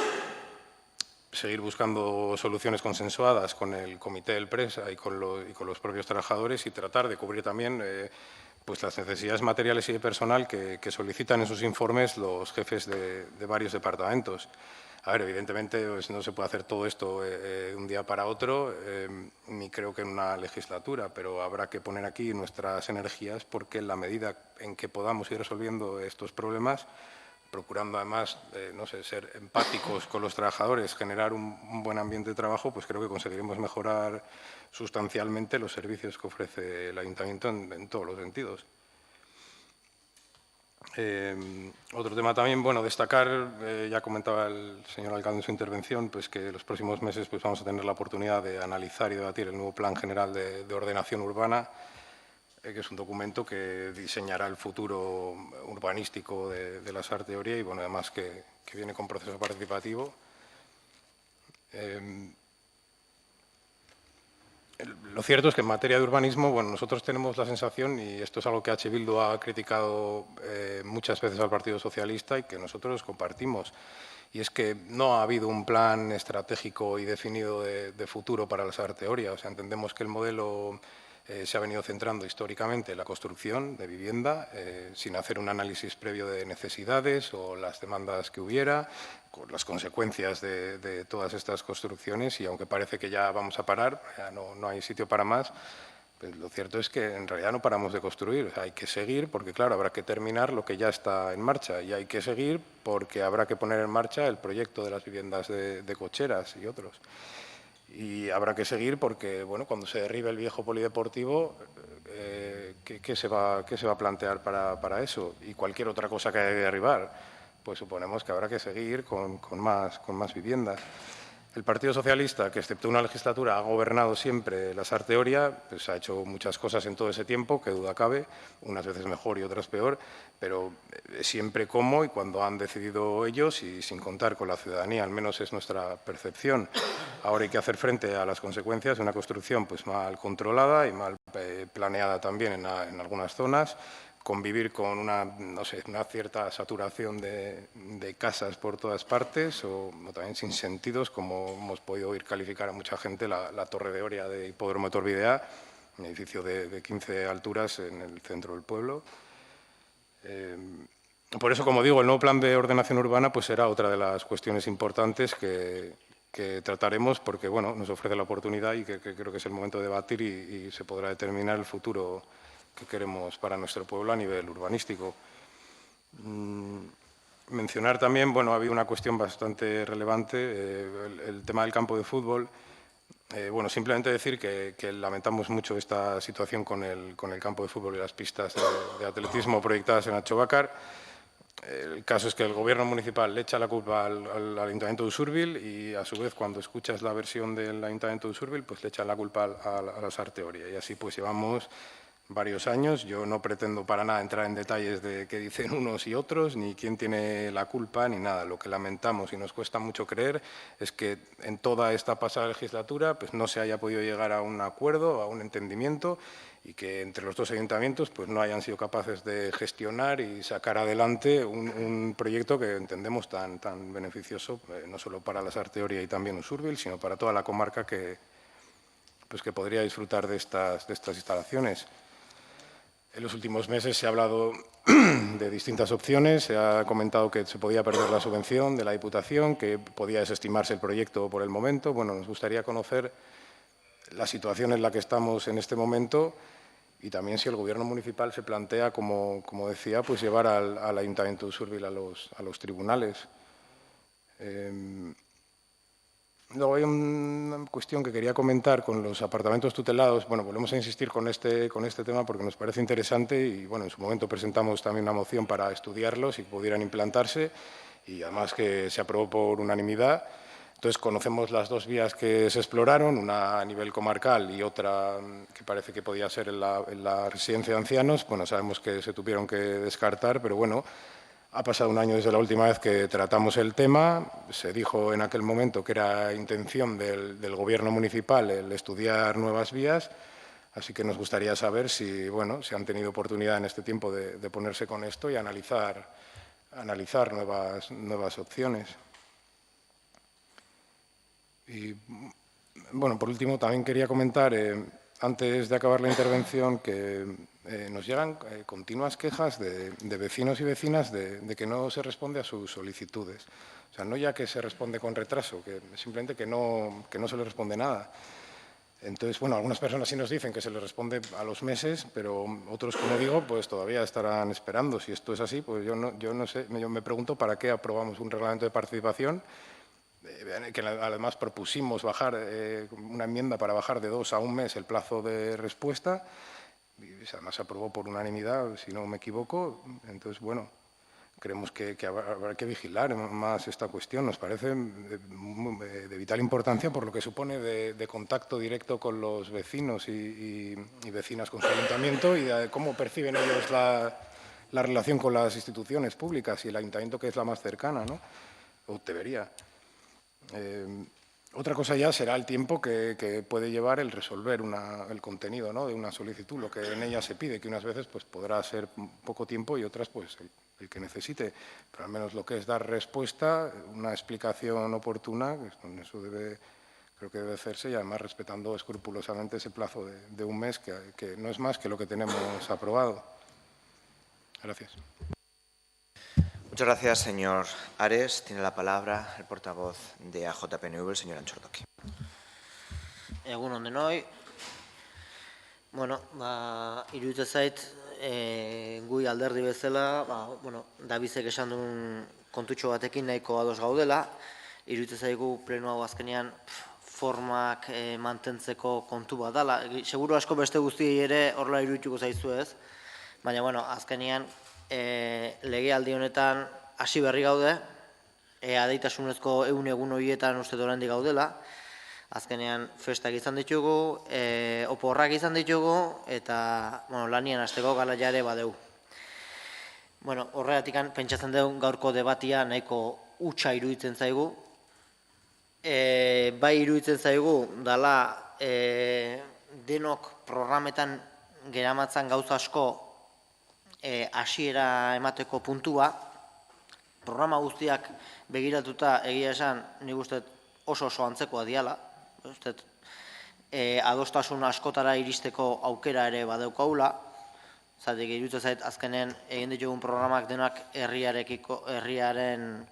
Speaker 2: seguir buscando soluciones consensuadas con el comité de empresa y con los propios trabajadores y tratar de cubrir también pues las necesidades materiales y de personal que solicitan en sus informes los jefes de varios departamentos. A ver, evidentemente pues, no se puede hacer todo esto de un día para otro, ni creo que en una legislatura, pero habrá que poner aquí nuestras energías porque en la medida en que podamos ir resolviendo estos problemas, procurando además, no sé, ser empáticos con los trabajadores, generar un buen ambiente de trabajo, pues creo que conseguiremos mejorar sustancialmente los servicios que ofrece el Ayuntamiento en todos los sentidos. Otro tema también, bueno, destacar, ya comentaba el señor alcalde en su intervención, pues que los próximos meses pues, vamos a tener la oportunidad de analizar y debatir el nuevo Plan General de Ordenación Urbana. que es un documento que diseñará el futuro urbanístico de la Sarteoria y, bueno, además que viene con proceso participativo. Lo cierto es que en materia de urbanismo, bueno, nosotros tenemos la sensación, y esto es algo que H. Bildu ha criticado muchas veces al Partido Socialista y que nosotros compartimos, y es que no ha habido un plan estratégico y definido de futuro para la Sarteoria. O sea, entendemos que el modelo se ha venido centrando históricamente en la construcción de vivienda, sin hacer un análisis previo de necesidades o las demandas que hubiera, con las consecuencias de todas estas construcciones, y aunque parece que ya vamos a parar, ya no hay sitio para más, pues lo cierto es que en realidad no paramos de construir. O sea, hay que seguir porque, claro, habrá que terminar lo que ya está en marcha, y hay que seguir porque habrá que poner en marcha el proyecto de las viviendas de cocheras y otros. Y habrá que seguir porque, bueno, cuando se derribe el viejo polideportivo, ¿qué se va a plantear para eso? Y cualquier otra cosa que haya que derribar, pues suponemos que habrá que seguir con más viviendas. El Partido Socialista, que excepto una legislatura ha gobernado siempre la Sarteoria, pues ha hecho muchas cosas en todo ese tiempo, que duda cabe, unas veces mejor y otras peor, pero siempre como y cuando han decidido ellos y sin contar con la ciudadanía, al menos es nuestra percepción. Ahora hay que hacer frente a las consecuencias de una construcción pues mal controlada y mal planeada también en algunas zonas, convivir con una cierta saturación de casas por todas partes o también sin sentidos, como hemos podido oír calificar a mucha gente la Torre de Oria de Hipódromo de Torvidea, un edificio de 15 alturas en el centro del pueblo. Por eso, como digo, el nuevo plan de ordenación urbana pues será otra de las cuestiones importantes que trataremos, porque bueno, nos ofrece la oportunidad y que creo que es el momento de debatir y se podrá determinar el futuro que queremos para nuestro pueblo a nivel urbanístico. Mencionar también, bueno, ha habido una cuestión bastante relevante, el tema del campo de fútbol. Bueno, simplemente decir que lamentamos mucho esta situación con el campo de fútbol y las pistas de atletismo proyectadas en Achóvar. El caso es que el Gobierno municipal le echa la culpa al Ayuntamiento de Usurbil y, a su vez, cuando escuchas la versión del Ayuntamiento de Usurbil, pues le echan la culpa a la Sarteoria. Y así pues llevamos varios años. Yo no pretendo para nada entrar en detalles de qué dicen unos y otros, ni quién tiene la culpa, ni nada. Lo que lamentamos y nos cuesta mucho creer es que en toda esta pasada legislatura pues no se haya podido llegar a un acuerdo, a un entendimiento, y que entre los dos ayuntamientos pues no hayan sido capaces de gestionar y sacar adelante un proyecto que entendemos tan beneficioso, no solo para la Sarteoria y también Usurbil, sino para toda la comarca que podría disfrutar de estas instalaciones. En los últimos meses se ha hablado de distintas opciones, se ha comentado que se podía perder la subvención de la Diputación, que podía desestimarse el proyecto por el momento. Bueno, nos gustaría conocer la situación en la que estamos en este momento y también si el Gobierno municipal se plantea, como decía, pues llevar al Ayuntamiento de Usurbil a los tribunales. Luego hay una cuestión que quería comentar con los apartamentos tutelados. Bueno, volvemos a insistir con este tema porque nos parece interesante y, bueno, en su momento presentamos también una moción para estudiarlos y que pudieran implantarse, y además que se aprobó por unanimidad. Entonces, conocemos las dos vías que se exploraron, una a nivel comarcal y otra que parece que podía ser en la residencia de ancianos. Bueno, sabemos que se tuvieron que descartar, pero bueno, ha pasado un año desde la última vez que tratamos el tema. Se dijo en aquel momento que era intención del Gobierno municipal el estudiar nuevas vías, así que nos gustaría saber si, bueno, si han tenido oportunidad en este tiempo de ponerse con esto y analizar nuevas opciones. Y, bueno, por último, también quería comentar, antes de acabar la intervención, que nos llegan continuas quejas de vecinos y vecinas de que no se responde a sus solicitudes. O sea, no ya que se responde con retraso, que simplemente que no se les responde nada. Entonces, bueno, algunas personas sí nos dicen que se les responde a los meses, pero otros, como digo, pues todavía estarán esperando. Si esto es así, pues yo no sé, yo me pregunto para qué aprobamos un reglamento de participación, que además propusimos bajar una enmienda para bajar de 2 a 1 mes el plazo de respuesta, y además se aprobó por unanimidad, si no me equivoco. Entonces, bueno, creemos que habrá que vigilar más esta cuestión. Nos parece de vital importancia por lo que supone de contacto directo con los vecinos y vecinas con su ayuntamiento y de cómo perciben ellos la relación con las instituciones públicas y el ayuntamiento, que es la más cercana, ¿no? O debería. Otra cosa ya será el tiempo que puede llevar el resolver el contenido, ¿no?, de una solicitud, lo que en ella se pide, que unas veces pues, podrá ser poco tiempo y otras pues, el que necesite. Pero al menos lo que es dar respuesta, una explicación oportuna, eso creo que debe hacerse y además respetando escrupulosamente ese plazo de un mes, que no es más que lo que tenemos aprobado. Gracias.
Speaker 1: Muchas gracias, señor Ares. Tiene la palabra el portavoz de AJPNV, el señor Antxordoki.
Speaker 3: Egun on denoi. Bueno, iruditzen zait, gui alderdi bezala, Dabizek esan duen kontutxo batekin nahiko ados gaudela. Iruditzen zaigu pleno hau azkenean formak mantentzeko kontu bat dela. Seguru asko beste guztiei ere horrela irudituko zaizu ez. Baina, azkenean legealdi honetan hasi berri gaude, adeitasunezko egun horietan uste oraindik gaudela. Azkenean festak izan ditugu, oporrak izan ditugu, eta lanian hasteko garaia ere badeu. Horregatik pentsatzen dugu gaurko debatia nahiko hutsa iruditzen zaigu. Bai iruditzen zaigu dela denok programetan geramatzan gauza asko hasiera emateko puntua. Programa guztiak begiratuta egia esan nik uste oso antzekoa diala. Adostasun askotara iristeko aukera ere badaukaula. Zatik iruditzen zait azkenen egin ditugun programak denak herriaren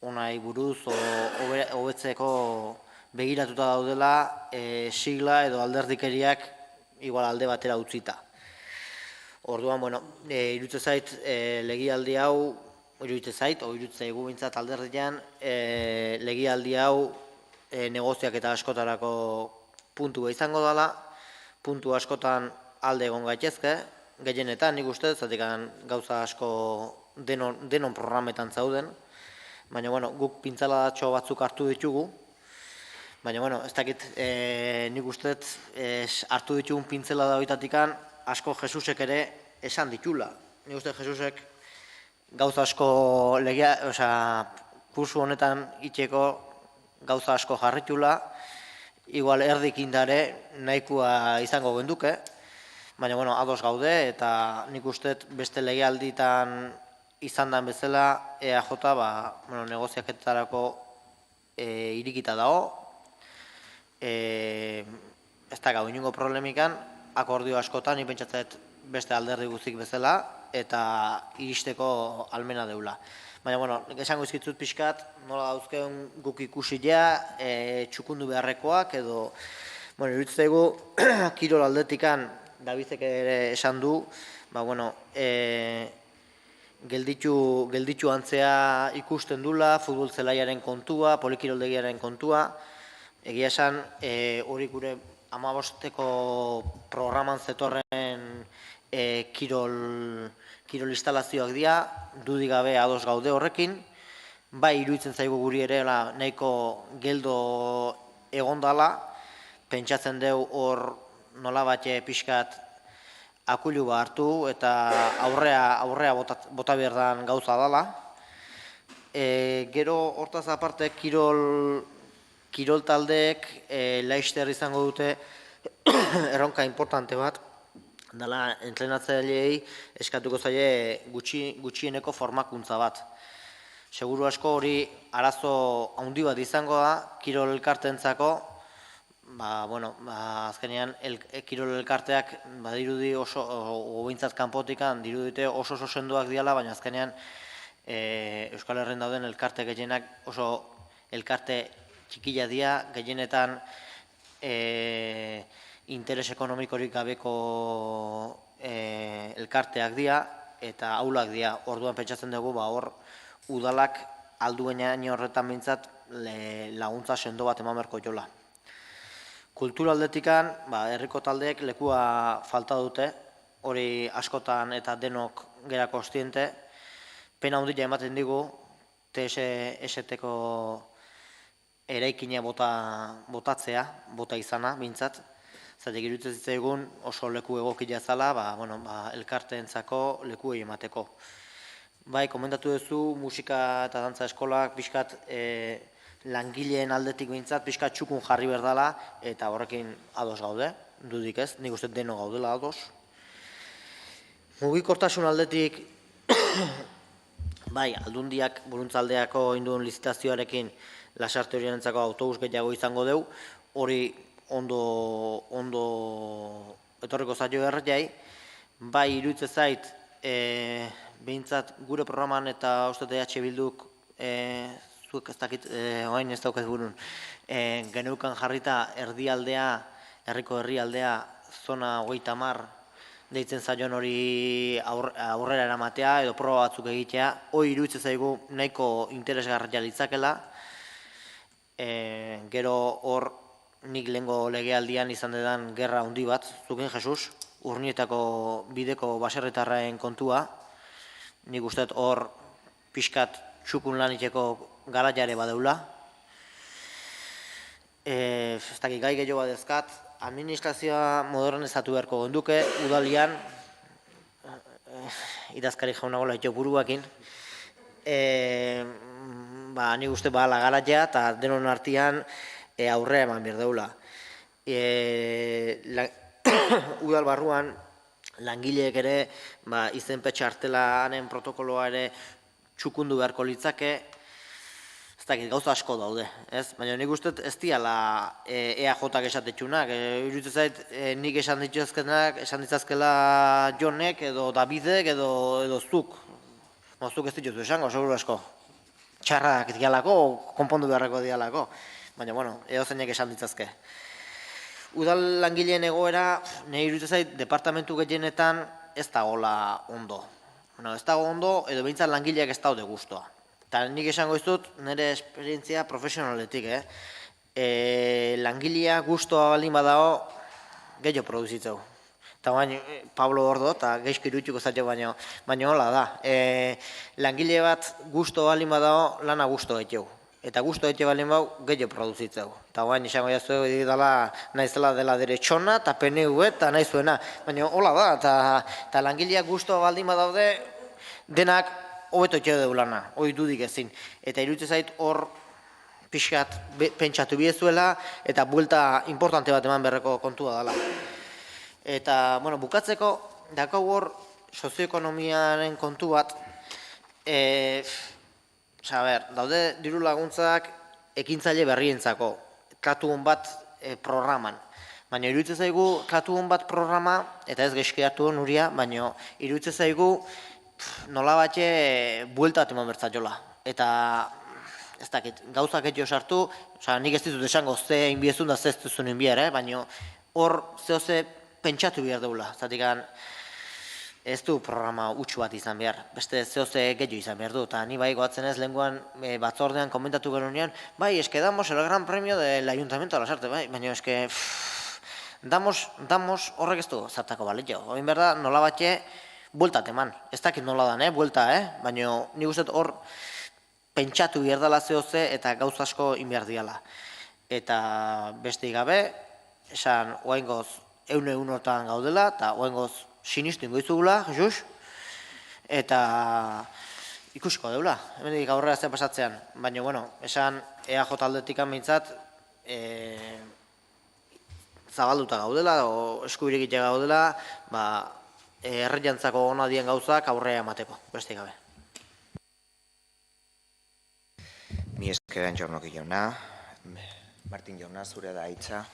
Speaker 3: onai buruz hobetzeko begiratuta daudela, sigla edo alderdikeriak igual alde batera utzita. Orduan, iruditzen zait legialdi hau, iruditzen zaigu bintzat alderdian, legialdi hau negoziak eta askotarako puntua izango dela, puntu askotan alde egon gaitezke, gehienetan nik uste, zatik gauza asko denon programetan zauden, baina guk pintzaladatxo batzuk hartu ditugu, baina ez dakit nik uste hartu ditugun pintzela da horitatik asko Jesusek ere esan ditula. Nik uste Jesusek gauza asko kursu honetan itxeko gauza asko jarritula, igual erdik indare nahikoa izango genduke, baina ados gaude eta nik uste beste legealditan izan den bezala EAJ negoziaketarako irikita dago, ez da gau inungo problemikan, akordio askotan, ni pentsatzet beste alderdi guztik bezala, eta iristeko almena deula. Baina, esango izkitzut pixkat, nola dauzkeun guk ikusia, txukundu beharrekoak, edo, iruditzen zaigu, kirol aldetikan, Dabizek ere esan du, gelditu antzea ikusten dula, futbol zelaiaren kontua, polikiroldegiaren kontua, egia esan, hori gure 15-eko programan zetorren kirol instalazioak dira, dudik gabe ados gaude horrekin, bai iruditzen zaigu guri ere nahiko geldo egondala, pentsatzen dugu hor nola batxe pixkat akulu bat hartu eta aurrea bota behar gauza dela. Gero hortaz aparte kirol taldeek laizter izango dute erronka importante bat, dela entrenatzaileei eskatuko zaie gutxieneko formakuntza bat. Seguru asko hori arazo handi bat izango da, kirol elkartentzako, azkenean kirol elkarteak badirudi oso, gobintzat kanpotikan dirudite oso sendoak diala, baina azkenean Euskal Herren dauden elkarte gehienak oso elkarte txikila dira, gehienetan interes ekonomikorik gabeko elkarteak dira eta aulak dira. Orduan pentsatzen dugu hor udalak alduenean horretan bintzat laguntza sendo bat eman beharko jola. Kultura aldetikan, herriko taldeek lekua falta dute, hori askotan eta denok gera kontziente, pena handia ematen digu TSS-teko eraikina botatzea, bota izana, bintzat. Zatek iruditzen zitzaigun oso leku egokia zala, elkarteentzako lekuei emateko. Bai, komentatu duzu musika eta dantza eskolak pixkat langileen aldetik bintzat, pixkat txukun jarri berdala, eta horrekin ados gaude, dudik ez, nik uste deno gaudela ados. Mugikortasun aldetik, bai, aldundiak buruntzaldeako induen lizitazioarekin Lasarte Horienentzako autobus gehiago izango deu, hori ondo etorriko zaio erretiai, bai, iruditzen zait, behintzat gure programan eta uste EH Bilduk zuek ez dakit, oain ez daukaz burun, geneukan jarrita herriko herrialdea, zona 30 deitzen zaion hori aurrera eramatea edo proba batzuk egitea, hori iruditzen zaigu nahiko interesgarria litzakela, gero hor nik lehengo legealdian izan dedan gerra handi bat, zuken Jesus, Urnietako bideko baserritarraen kontua, nik usteet hor pixkat txukun laniteko garaiare badeula. Ez dakit gai gehiago badezkat, administrazioa modernizatu beharko genduke, udalian, idazkari jaunagola ito buruakin, nik uste garaia eta denon artean aurrea eman behar deula. Udal barruan, langileek ere izenpetxe artelanen protokoloa ere txukundu beharko litzake, ez dakit, gauza asko daude, ez? Baina nik uste ez diala EAJ-ak esatetxunak, iruditzen zait nik esan ditzazkela Jonek edo Davidek edo zuk. Zuk ez dituzu esango, seguru asko. Txarrak dialako, konpondu beharreko dialako. Baina, edozeinek esan ditzazke. Udal langileen egoera, nahi iruditzen zait, departamentu gehienetan ez dagoela ondo. Ez dago ondo, edo behintzat langileak ez daude guztua. Eta nik esango izut, nire esperientzia profesionaletik, langilea guztua baldin badago, gehiago produzitzeu. Eta baina, Pablo Ordo, eta geizko irutxuko zatio baina hola da. Langile bat guztua baldin badago, lana guztua etxeu. Eta guztua etxe baldin bau, gehiago produzitzeu. Eta baina, esango jaztu naizela dela derechona, eta PNV, eta nahi zuena. Baina hola da, eta langileak guztua baldin badaude, denak hobeto etxe dugu lana, hori dudik ezin. Eta iruditzen zait hor pixkat pentsatu biezuela, eta buelta importante bat eman berreko kontua dela. Eta, bukatzeko, dakau hor sozioekonomiaren kontu bat, daude diru laguntzak ekintzaile berrientzako, tratu hon bat programan. Baina iruditzen zaigu tratu hon bat programa, eta ez geskiatu Nuria, baina iruditzen zaigu nola batxe buelta eman bertzatxola. Eta ez dakit, gauzak etxo sartu, nik ez ditut esango ze inbiezun da ze ez duzun inbier, baina hor zehose pentsatu behar deula. Zatikan ez du programa utxu bat izan behar, beste zehose gehiago izan behar du. Eta ni bai goatzen ez lehenguan batzordean komentatu genunean, bai, eske damos el gran premio del Ayuntamiento de Lasarte, bai, baina eske damos horrek ez du zartako baletio. Oin behar da, nola batxe, bueltat eman. Ez dakit nola dan, buelta, baina nik uste hor pentsatu behar dela zehose eta gauz asko inbehar diala. Eta beste gabe, esan oaingoz egun-egunotan gaudela, eta oaingoz sinistu ingoizugula, Jesus, eta ikusiko deula, hemendik aurrera zer pasatzean. Baina, esan EAJ aldetik amintzat, zabalduta gaudela, eskubirekite gaudela, herriantzako ona dien gauzak aurrea emateko, beste gabe.
Speaker 1: Mi eskeran Jornoki jauna, Martin jauna, zure da hitza,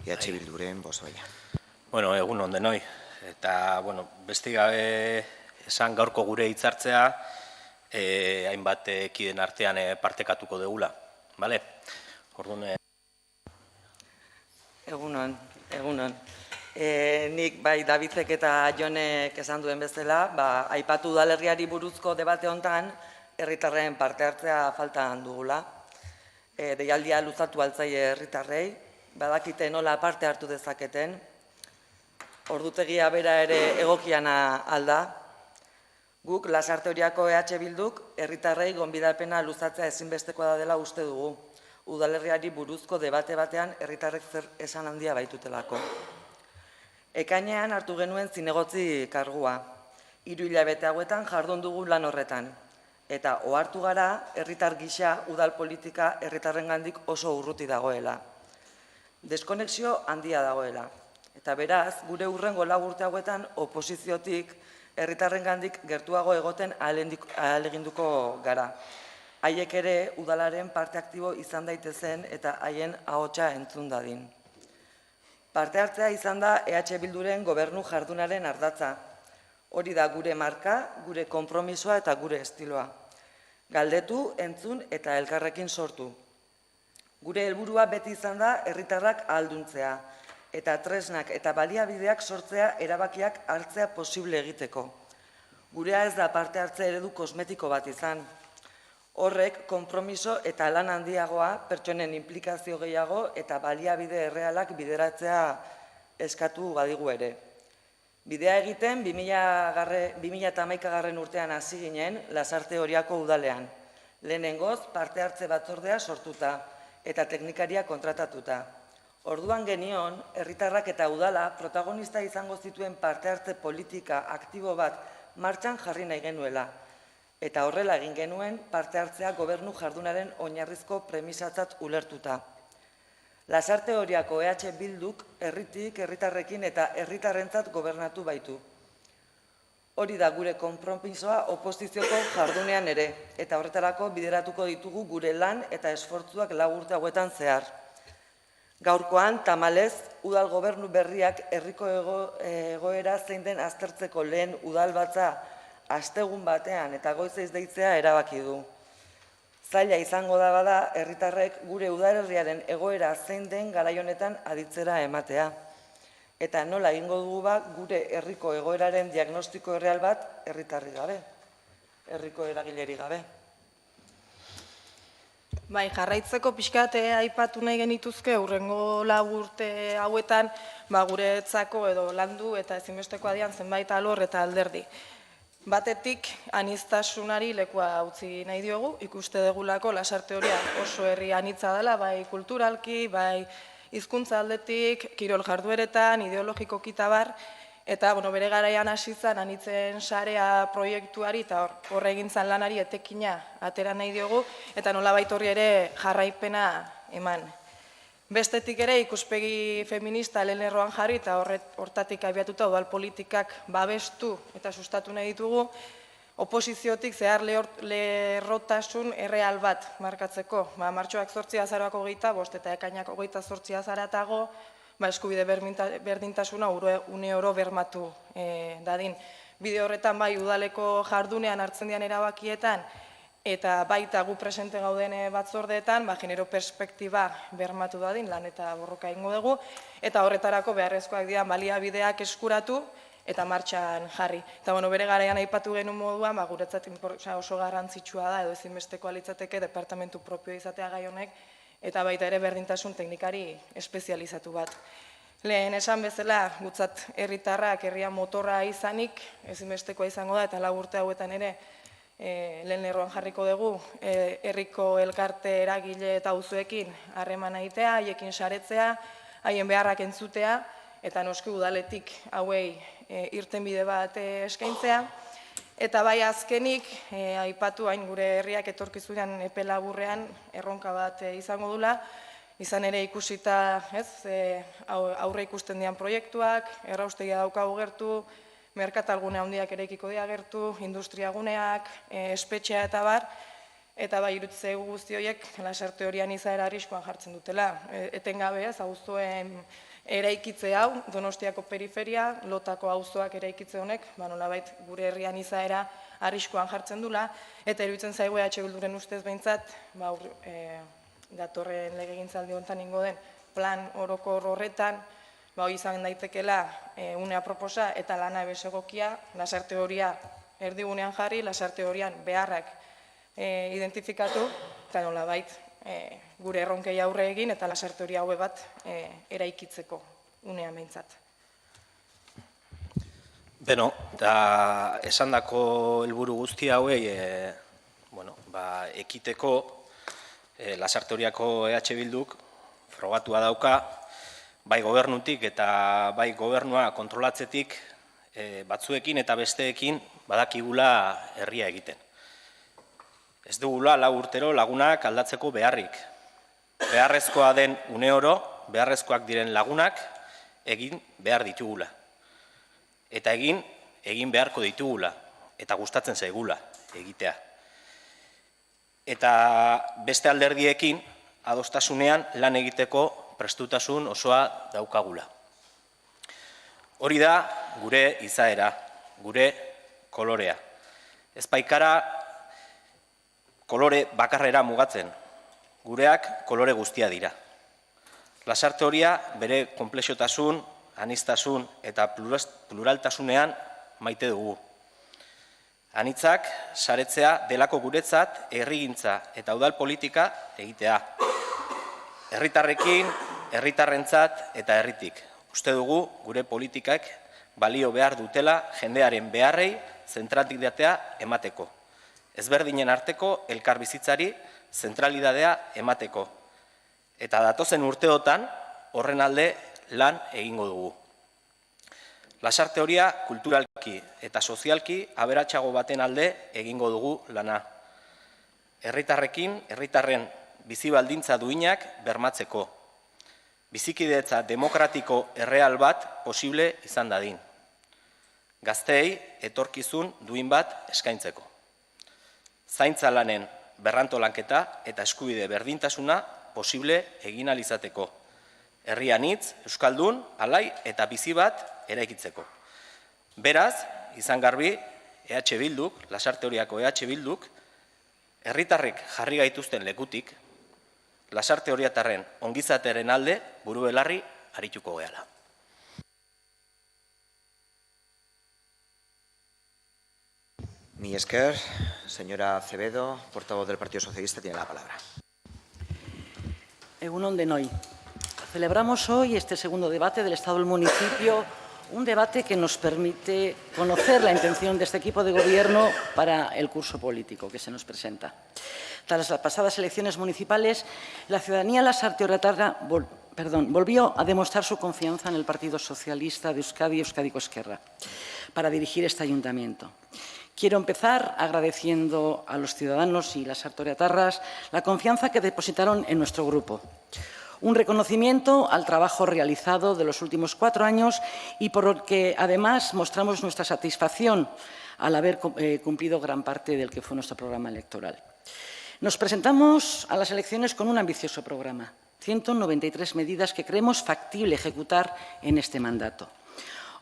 Speaker 1: EH Bilduren bozoia.
Speaker 4: Egun on denoi, eta beste gabe esan gaurko gure hitzartzea hainbat kiden artean partekatuko degula, bale?
Speaker 5: Egunon. Nik bai Davidek eta Jonek esan duen bezala, aipatu udalerriari buruzko debate hontan, herritarren parte hartzea faltan dugula. Deialdia luzatu altzaile herritarrei, badakite nola parte hartu dezaketen, ordutegia bera ere egokiana alda, Guk Lasarte Oriako EH Bilduk herritarrei gonbidapena luzatzea ezinbestekoa da dela uste dugu. Udalerriari buruzko debate batean herritarrek zer esan handia baitutelako. Ekainean hartu genuen zinegotzi kargua. 3 hilabete hauetan jardun dugu lan horretan. Eta ohartu gara herritar gisa udal politika herritarrengandik oso urruti dagoela. Deskonexio handia dagoela. Eta beraz, gure hurrengo 4 urte hauetan oposiziotik herritarrengandik gertuago egoten ahaleginduko gara. Haiek ere udalaren parte aktibo izan daitezen eta haien ahotsa entzun dadin. Parte hartzea izan da EH Bilduren gobernu jardunaren ardatza. Hori da gure marka, gure konpromisoa eta gure estiloa. Galdetu, entzun eta elkarrekin sortu. Gure helburua beti izan da herritarrak ahalduntzea eta tresnak eta baliabideak sortzea erabakiak hartzea posible egiteko. Gurea ez da parte hartze eredu kosmetiko bat izan. Horrek konpromiso eta lan handiagoa, pertsonen inplikazio gehiago eta baliabide errealak bideratzea eskatu badigu ere. Bidea egiten 2011 urtean hasi ginen Lasarte Oriako udalean. Lehenengoz parte hartze batzordea sortuta eta teknikaria kontratatuta. Orduan genion, herritarrak eta udala protagonista izango zituen parte hartze politika aktibo bat martxan jarri nahi genuela. Eta horrela egin genuen parte hartzea gobernu jardunaren oinarrizko premisatzat ulertuta. Lasarte Oriako EH Bilduk herritik, herritarrekin eta herritarrentzat gobernatu baitu. Hori da gure konpromisoa oposizioko jardunean ere, eta horretarako bideratuko ditugu gure lan eta esfortzuak 4 urte hauetan zehar. Gaurkoan, tamalez, udal gobernu berriak herriko egoera zein den aztertzeko lehen udalbatza astegun batean eta goizez deitzea erabaki du. Zaila izango da bada herritarrek gure udalerriaren egoera zein den garai honetan aditzera ematea. Eta nola egingo dugu gure herriko egoeraren diagnostiko erreal bat herritarri gabe, herriko eragileri gabe.
Speaker 6: Bai, jarraitzeko pixkat aipatu nahi genituzke hurrengo 4 urte hauetan guretzako edo landu eta ezinbestekoa dian zenbait alor eta alderdi. Batetik, aniztasunari lekua utzi nahi diogu, ikuste degulako Lasarte Oria oso herri anitza dela, bai kulturalki, bai hizkuntza aldetik, kirol jardueretan, ideologikoki eta bar, eta bere garaian hasi zen anitzen sarea proiektuari eta horre egin zen lanari etekina atera nahi diogu, eta nolabait horri ere jarraipena eman. Bestetik ere ikuspegi feminista lehen erroan jarri eta hortatik abiatuta udal politikak babestu eta sustatu nahi ditugu, oposiziotik zehar lerrotasun erreal bat markatzeko. Martxoak 8 azaroak 25 eta ekainak 28 azaratago eskubide berdintasuna une oro bermatu dadin. Bide horretan bai udaleko jardunean hartzen dian erabakietan eta baita gu presente gauden batzordeetan, genero perspektiba bermatu dadin, lan eta borroka ingo dugu, eta horretarako beharrezkoak dian baliabideak eskuratu eta martxan jarri. Eta bere garaian aipatu genuen moduan, guretzat oso garrantzitsua da, edo ezinbestekoa litzateke departamentu propio izatea gai honek, eta baita ere berdintasun teknikari espezializatu bat. Lehen esan bezala, gutzat herritarrak herria motorra izanik, ezinbestekoa izango da, eta 4 urte hauetan ere, lehen lerroan jarriko dugu, herriko elkarte eragile eta auzoekin harremana egitea, haiekin saretzea, haien beharrak entzutea, eta noski udaletik hauei irtenbide bat eskaintzea. Eta bai azkenik, aipatu hain gure herriak etorkizunean epe laburrean erronka bat izango dula, izan ere ikusita aurre ikusten dian proiektuak, erraustegia daukagu gertu, merkatalgune handiak eraikiko dira gertu, industriaguneak, espetxea eta bar, eta bai irutze guzti horiek Lasarte Orian izaera arriskuan jartzen dutela. Etengabe ez, auzoen eraikitze hau, Donostiako periferia, Lotako auzoak eraikitze honek, nolabait gure herrian izaera arriskuan jartzen dula, eta iruditzen zaigu EH Bilduren ustez behintzat, datorren legegintzaldi honetan ingo den plan orokor horretan, izan daitekela unea proposa eta lana ebesegokia, Lasarte Oria erdigunean jarri, Lasarte Orian beharrak identifikatu, eta nolabait gure erronkei aurre egin eta Lasarte Oria hobe bat eraikitzeko unean behintzat.
Speaker 4: Beno, eta esandako helburu guzti hauei ekiteko Lasarte Oriako EH Bilduk frogatua dauka, bai gobernutik eta bai gobernua kontrolatzetik batzuekin eta besteekin badakigula herria egiten. Ez dugula 4 urtero lagunak aldatzeko beharrik. Beharrezkoa den une oro, beharrezkoak diren lagunak egin behar ditugula. Eta egin beharko ditugula, eta gustatzen zaigula egitea. Eta beste alderdiekin adostasunean lan egiteko prestutasun osoa daukagula. Hori da gure izaera, gure kolorea. Ez baikara kolore bakarrera mugatzen, gureak kolore guztia dira. Lasarte Oria bere konplexotasun, anistasun eta pluraltasunean maite dugu. Anitzak saretzea delako guretzat herrigintza eta udal politika egitea. Herritarrekin, herritarrentzat eta herritik. Uste dugu gure politikak balio behar dutela jendearen beharrei zentralitatea emateko. Ezberdinen arteko elkarbizitzari zentralitatea emateko. Eta datozen urteotan horren alde lan egingo dugu. Lasarte Oria kulturalki eta sozialki aberatsago baten alde egingo dugu lana. Herritarrekin, herritarren bizi baldintza duinak bermatzeko. Bizikidetza demokratiko erreal bat posible izan dadin. Gazteei etorkizun duin bat eskaintzeko. Zaintza lanen berrantolanketa eta eskubide berdintasuna posible egin ahal izateko. Herri anitz, euskaldun, alai eta bizi bat eraikitzeko. Beraz, izan garbi, EH Bilduk, Lasarte Oriako EH Bilduk, herritarrek jarri gaituzten lekutik, Lasarte Oriatarren ongizateren alde buru belarri arituko gehala.
Speaker 1: Mi esker, señora Acevedo, portavoz del Partido Socialista, tiene la palabra.
Speaker 7: Egunon denoi. Celebramos hoy este segundo debate del Estado del Municipio, un debate que nos permite conocer la intención de este equipo de gobierno para el curso político que se nos presenta. Tras las pasadas elecciones municipales, la ciudadanía lasarteorratarra volvió a demostrar su confianza en el Partido Socialista de Euskadi, Euskadiko Ezkerra, para dirigir este ayuntamiento. Quiero empezar agradeciendo a los ciudadanos y las lasarteorratarras la confianza que depositaron en nuestro grupo. Un reconocimiento al trabajo realizado de los últimos 4 años y por el que además mostramos nuestra satisfacción al haber cumplido gran parte del que fue nuestro programa electoral. Nos presentamos a las elecciones con un ambicioso programa, 193 medidas que creemos factible ejecutar en este mandato.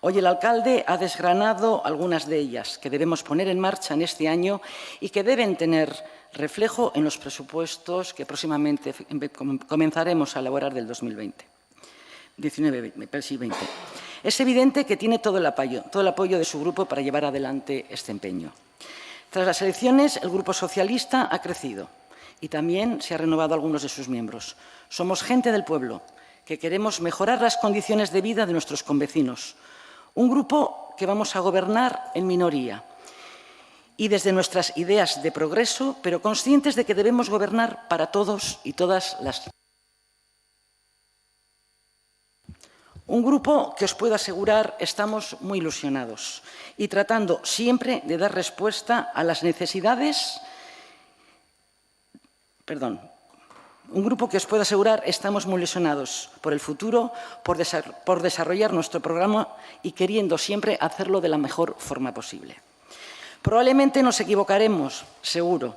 Speaker 7: Hoy el alcalde ha desgranado algunas de ellas que debemos poner en marcha en este año y que deben tener reflejo en los presupuestos que próximamente comenzaremos a elaborar del 2020. Es evidente que tiene todo el apoyo de su grupo para llevar adelante este empeño. Tras las elecciones, el Grupo Socialista ha crecido y también se ha renovado algunos de sus miembros. Somos gente del pueblo que queremos mejorar las condiciones de vida de nuestros convecinos. Un grupo que vamos a gobernar en minoría y desde nuestras ideas de progreso, pero conscientes de que debemos gobernar para todos y todas las. Un grupo que os puedo asegurar estamos muy ilusionados y tratando siempre de dar respuesta a las necesidades. Un grupo que os puedo asegurar estamos muy ilusionados por el futuro, por desarrollar nuestro programa y queriendo siempre hacerlo de la mejor forma posible. Probablemente nos equivocaremos, seguro,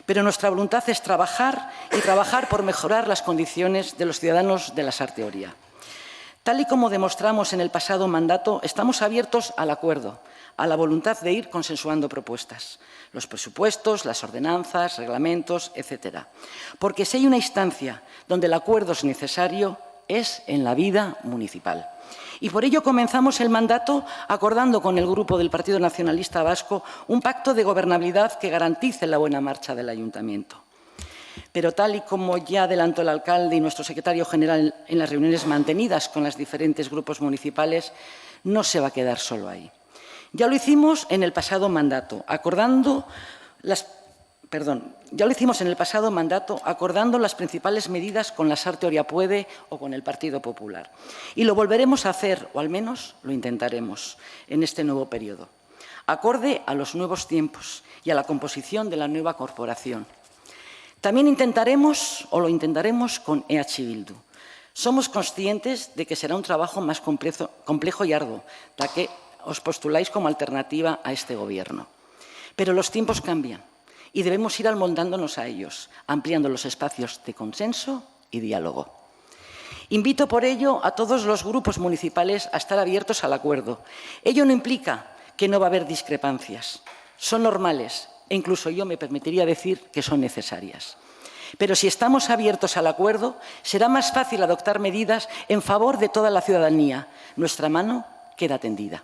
Speaker 7: pero nuestra voluntad es trabajar y trabajar por mejorar las condiciones de los ciudadanos de Lasarte Oria. Tal y como demostramos en el pasado mandato, estamos abiertos al acuerdo, a la voluntad de ir consensuando propuestas, los presupuestos, las ordenanzas, reglamentos, etcétera. Porque si hay una instancia donde el acuerdo es necesario, es en la vida municipal. Y por ello comenzamos el mandato acordando con el Grupo del Partido Nacionalista Vasco un pacto de gobernabilidad que garantice la buena marcha del Ayuntamiento. Pero tal y como ya adelantó el alcalde y nuestro secretario general en las reuniones mantenidas con los diferentes grupos municipales, no se va a quedar solo ahí. Ya lo hicimos en el pasado mandato, acordando las principales medidas con la Sarte Oriapuede o con el Partido Popular. Y lo volveremos a hacer, o al menos lo intentaremos, en este nuevo periodo, acorde a los nuevos tiempos y a la composición de la nueva corporación. También lo intentaremos con EH Bildu. Somos conscientes de que será un trabajo más complejo y arduo, ya que os postuláis como alternativa a este Gobierno. Pero los tiempos cambian y debemos ir amoldándonos a ellos, ampliando los espacios de consenso y diálogo. Invito por ello a todos los grupos municipales a estar abiertos al acuerdo. Ello no implica que no va a haber discrepancias. Son normales e incluso yo me permitiría decir que son necesarias. Pero si estamos abiertos al acuerdo, será más fácil adoptar medidas en favor de toda la ciudadanía. Nuestra mano queda tendida.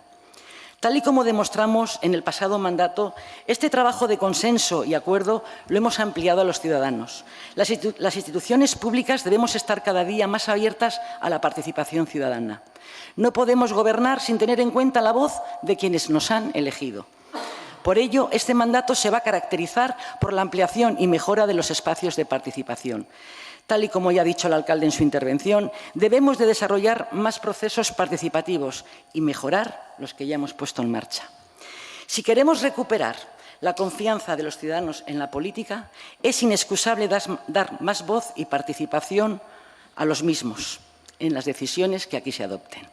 Speaker 7: Tal y como demostramos en el pasado mandato, este trabajo de consenso y acuerdo lo hemos ampliado a los ciudadanos. Las instituciones públicas debemos estar cada día más abiertas a la participación ciudadana. No podemos gobernar sin tener en cuenta la voz de quienes nos han elegido. Por ello, este mandato se va a caracterizar por la ampliación y mejora de los espacios de participación. Tal y como ya ha dicho el alcalde en su intervención, debemos de desarrollar más procesos participativos y mejorar los que ya hemos puesto en marcha. Si queremos recuperar la confianza de los ciudadanos en la política, es inexcusable dar más voz y participación a los mismos en las decisiones que aquí se adopten.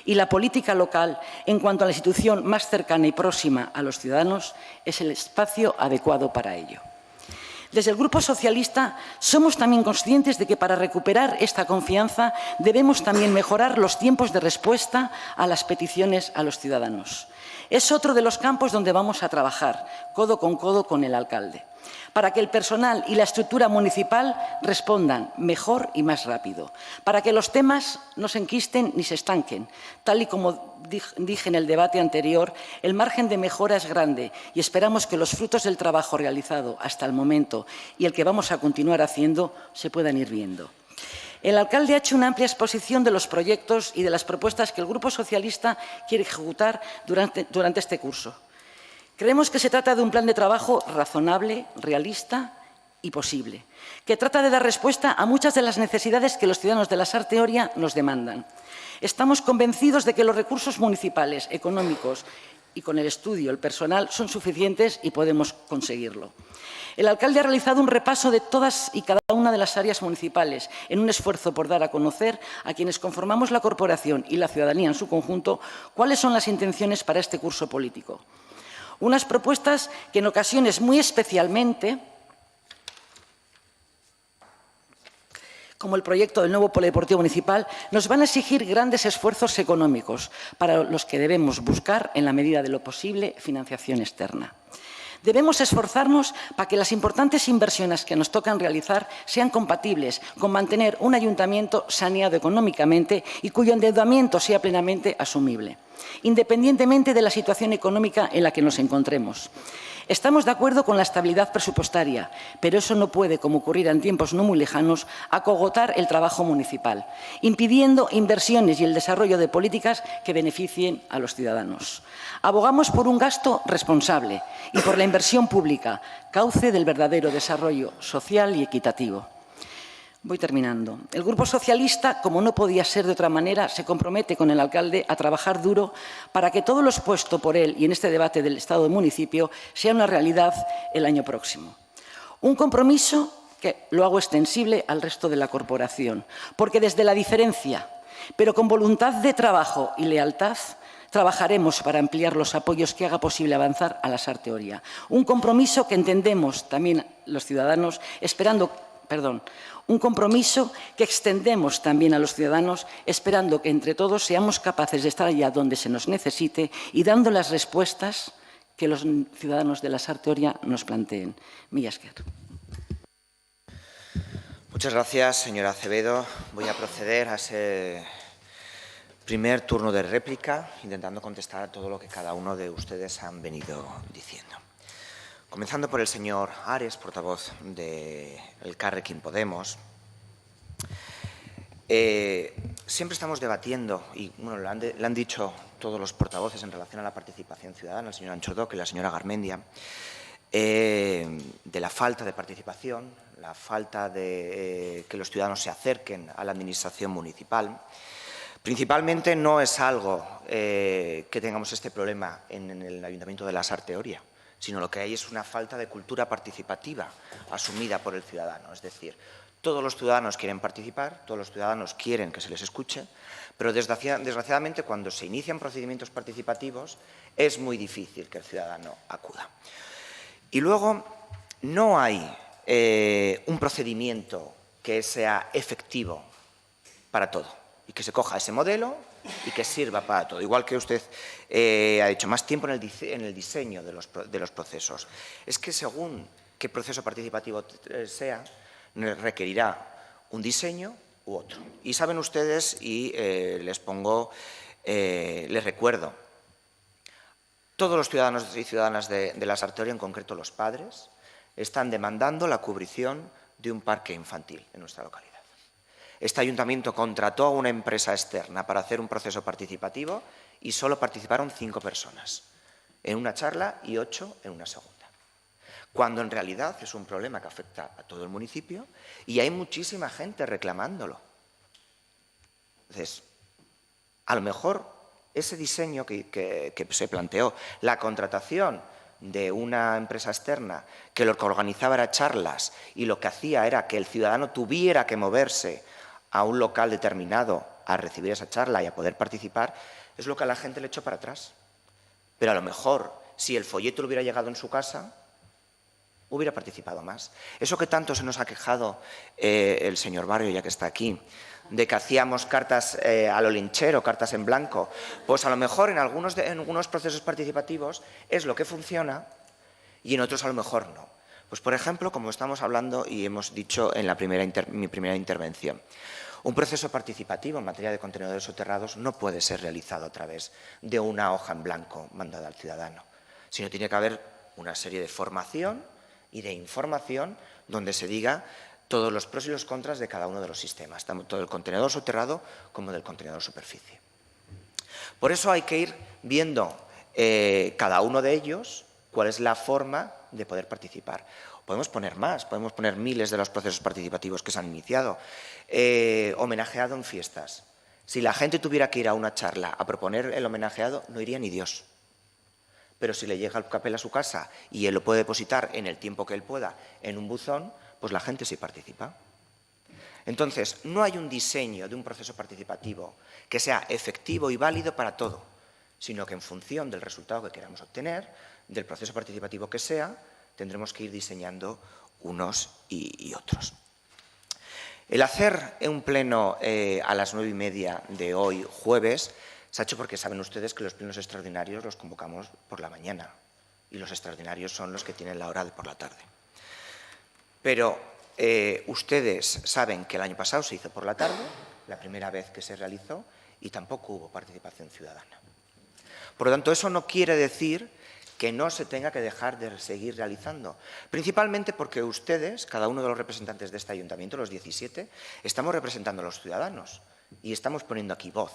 Speaker 7: Y la política local, en cuanto a la institución más cercana y próxima a los ciudadanos, es el espacio adecuado para ello. Desde el Grupo Socialista somos también conscientes de que para recuperar esta confianza debemos también mejorar los tiempos de respuesta a las peticiones a los ciudadanos. Es otro de los campos donde vamos a trabajar, codo con el alcalde, para que el personal y la estructura municipal respondan mejor y más rápido, para que los temas no se enquisten ni se estanquen. Tal y como dije en el debate anterior, el margen de mejora es grande y esperamos que los frutos del trabajo realizado hasta el momento y el que vamos a continuar haciendo se puedan ir viendo. El alcalde ha hecho una amplia exposición de los proyectos y de las propuestas que el Grupo Socialista quiere ejecutar durante este curso. Creemos que se trata de un plan de trabajo razonable, realista y posible, que trata de dar respuesta a muchas de las necesidades que los ciudadanos de la Sarte Oria nos demandan. Estamos convencidos de que los recursos municipales, económicos y con el estudio, el personal, son suficientes y podemos conseguirlo. El alcalde ha realizado un repaso de todas y cada una de las áreas municipales en un esfuerzo por dar a conocer a quienes conformamos la corporación y la ciudadanía en su conjunto cuáles son las intenciones para este curso político. Unas propuestas que en ocasiones muy especialmente, como el proyecto del nuevo polideportivo municipal, nos van a exigir grandes esfuerzos económicos para los que debemos buscar, en la medida de lo posible, financiación externa. Debemos esforzarnos para que las importantes inversiones que nos tocan realizar sean compatibles con mantener un ayuntamiento saneado económicamente y cuyo endeudamiento sea plenamente asumible, independientemente de la situación económica en la que nos encontremos. Estamos de acuerdo con la estabilidad presupuestaria, pero eso no puede, como ocurrirá en tiempos no muy lejanos, acogotar el trabajo municipal, impidiendo inversiones y el desarrollo de políticas que beneficien a los ciudadanos. Abogamos por un gasto responsable y por la inversión pública, cauce del verdadero desarrollo social y equitativo. Voy terminando. El Grupo Socialista, como no podía ser de otra manera, se compromete con el alcalde a trabajar duro para que todo lo expuesto por él y en este debate del Estado del municipio sea una realidad el año próximo. Un compromiso que lo hago extensible al resto de la corporación, porque desde la diferencia, pero con voluntad de trabajo y lealtad, trabajaremos para ampliar los apoyos que haga posible avanzar a la Sarte Oria. Un compromiso que entendemos también los ciudadanos un compromiso que extendemos también a los ciudadanos, esperando que entre todos seamos capaces de estar allá donde se nos necesite y dando las respuestas que los ciudadanos de la Sarte Oria nos planteen. Mila esker.
Speaker 1: Muchas gracias, señora Acevedo. Voy a proceder a ese primer turno de réplica, intentando contestar a todo lo que cada uno de ustedes han venido diciendo. Comenzando por el señor Ares, portavoz de Elkarrekin Podemos. Siempre estamos debatiendo, y bueno, lo han dicho todos los portavoces en relación a la participación ciudadana, el señor Anchordoc y la señora Garmendia, de la falta de participación, la falta de que los ciudadanos se acerquen a la administración municipal. Principalmente no es algo que tengamos este problema en el Ayuntamiento de la Sarthe Oria, sino lo que hay es una falta de cultura participativa asumida por el ciudadano. Es decir, todos los ciudadanos quieren participar, todos los ciudadanos quieren que se les escuche, pero desgraciadamente cuando se inician procedimientos participativos es muy difícil que el ciudadano acuda. Y luego no hay un procedimiento que sea efectivo para todo y que se coja ese modelo y que sirva para todo. Igual que usted ha hecho más tiempo en el diseño de los procesos. Es que según qué proceso participativo sea, requerirá un diseño u otro. Y saben ustedes, y les recuerdo, todos los ciudadanos y ciudadanas de la Sarthe Oria, en concreto los padres, están demandando la cubrición de un parque infantil en nuestra localidad. Este ayuntamiento contrató a una empresa externa para hacer un proceso participativo y solo participaron 5 personas en una charla y 8 en una segunda. Cuando en realidad es un problema que afecta a todo el municipio y hay muchísima gente reclamándolo. Entonces, a lo mejor ese diseño que se planteó, la contratación de una empresa externa que lo que organizaba era charlas y lo que hacía era que el ciudadano tuviera que moverse a un local determinado a recibir esa charla y a poder participar, es lo que a la gente le echó para atrás. Pero a lo mejor, si el folleto le hubiera llegado en su casa, hubiera participado más. Eso que tanto se nos ha quejado el señor Barrio, ya que está aquí, de que hacíamos cartas a lo linchero, cartas en blanco, pues a lo mejor en algunos procesos participativos es lo que funciona y en otros a lo mejor no. Pues por ejemplo, como estamos hablando y hemos dicho en mi primera intervención, un proceso participativo en materia de contenedores soterrados no puede ser realizado a través de una hoja en blanco mandada al ciudadano, sino tiene que haber una serie de formación y de información donde se diga todos los pros y los contras de cada uno de los sistemas, tanto del contenedor soterrado como del contenedor superficie. Por eso hay que ir viendo cada uno de ellos cuál es la forma de poder participar. Podemos poner más, podemos poner miles de los procesos participativos que se han iniciado. Homenajeado en fiestas. Si la gente tuviera que ir a una charla a proponer el homenajeado, no iría ni Dios. Pero si le llega el papel a su casa y él lo puede depositar en el tiempo que él pueda en un buzón, pues la gente sí participa. Entonces, no hay un diseño de un proceso participativo que sea efectivo y válido para todo, sino que en función del resultado que queramos obtener, del proceso participativo que sea, tendremos que ir diseñando unos y otros. El hacer un pleno a las 9:30 de hoy, jueves, se ha hecho porque saben ustedes que los plenos extraordinarios los convocamos por la mañana y los extraordinarios son los que tienen la hora de por la tarde. Pero ustedes saben que el año pasado se hizo por la tarde, la primera vez que se realizó, y tampoco hubo participación ciudadana. Por lo tanto, eso no quiere decir que no se tenga que dejar de seguir realizando. Principalmente porque ustedes, cada uno de los representantes de este ayuntamiento, los 17, estamos representando a los ciudadanos y estamos poniendo aquí voz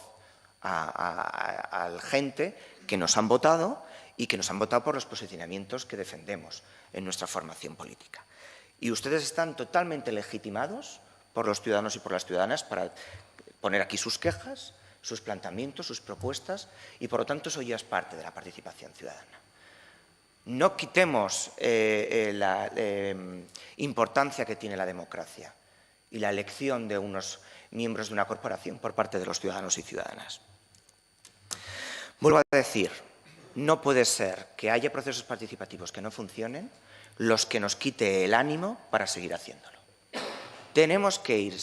Speaker 1: a la gente que nos han votado y que nos han votado por los posicionamientos que defendemos en nuestra formación política. Y ustedes están totalmente legitimados por los ciudadanos y por las ciudadanas para poner aquí sus quejas, sus planteamientos, sus propuestas y, por lo tanto, eso ya es parte de la participación ciudadana. No quitemos la importancia que tiene la democracia y la elección de unos miembros de una corporación por parte de los ciudadanos y ciudadanas. Vuelvo a decir, no puede ser que haya procesos participativos que no funcionen los que nos quite el ánimo para seguir haciéndolo. Tenemos que ir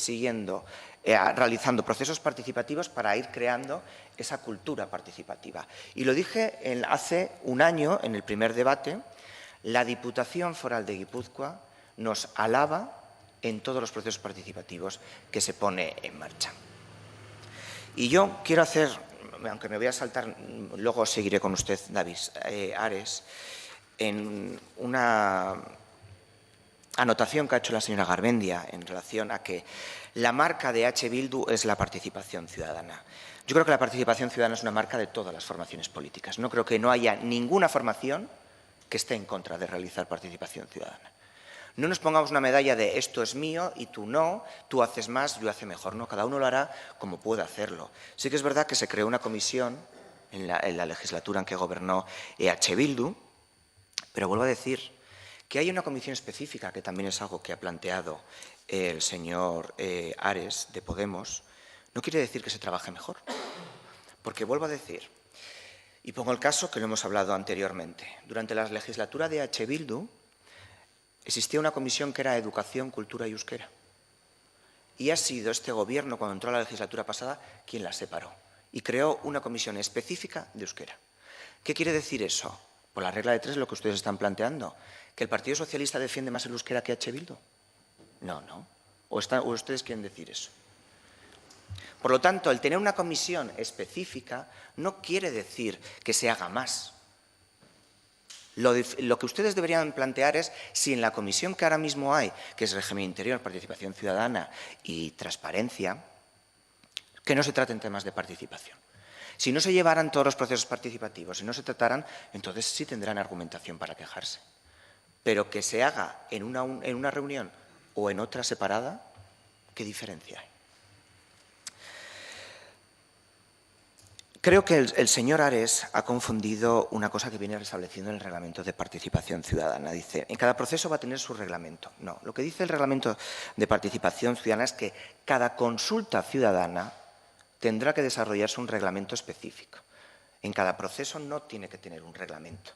Speaker 1: realizando procesos participativos para ir creando esa cultura participativa. Y lo dije hace un año, en el primer debate, la Diputación Foral de Guipúzcoa nos alaba en todos los procesos participativos que se pone en marcha. Y yo quiero hacer, aunque me voy a saltar, luego seguiré con usted, David Ares, en una anotación que ha hecho la señora Garmendia en relación a que la marca de H. Bildu es la participación ciudadana. Yo creo que la participación ciudadana es una marca de todas las formaciones políticas. No creo que no haya ninguna formación que esté en contra de realizar participación ciudadana. No nos pongamos una medalla de esto es mío y tú no, tú haces más, yo hace mejor. No, cada uno lo hará como pueda hacerlo. Sí que es verdad que se creó una comisión en la legislatura en que gobernó EH Bildu, pero vuelvo a decir que hay una comisión específica, que también es algo que ha planteado el señor Ares de Podemos, no quiere decir que se trabaje mejor. Porque vuelvo a decir, y pongo el caso que lo hemos hablado anteriormente, durante la legislatura de EH Bildu existía una comisión que era Educación, Cultura y Euskera. Y ha sido este gobierno, cuando entró a la legislatura pasada, quien la separó y creó una comisión específica de euskera. ¿Qué quiere decir eso? Por la regla de tres, lo que ustedes están planteando. ¿Que el Partido Socialista defiende más el euskera que EH Bildu? No, no. ¿O ustedes quieren decir eso? Por lo tanto, el tener una comisión específica no quiere decir que se haga más. Lo que ustedes deberían plantear es si en la comisión que ahora mismo hay, que es régimen interior, participación ciudadana y transparencia, que no se traten temas de participación. Si no se llevaran todos los procesos participativos, si no se trataran, entonces sí tendrán argumentación para quejarse. Pero que se haga en una reunión o en otra separada, ¿qué diferencia hay? Creo que el señor Ares ha confundido una cosa que viene estableciendo en el reglamento de participación ciudadana. Dice, en cada proceso va a tener su reglamento. No, lo que dice el reglamento de participación ciudadana es que cada consulta ciudadana tendrá que desarrollarse un reglamento específico. En cada proceso no tiene que tener un reglamento,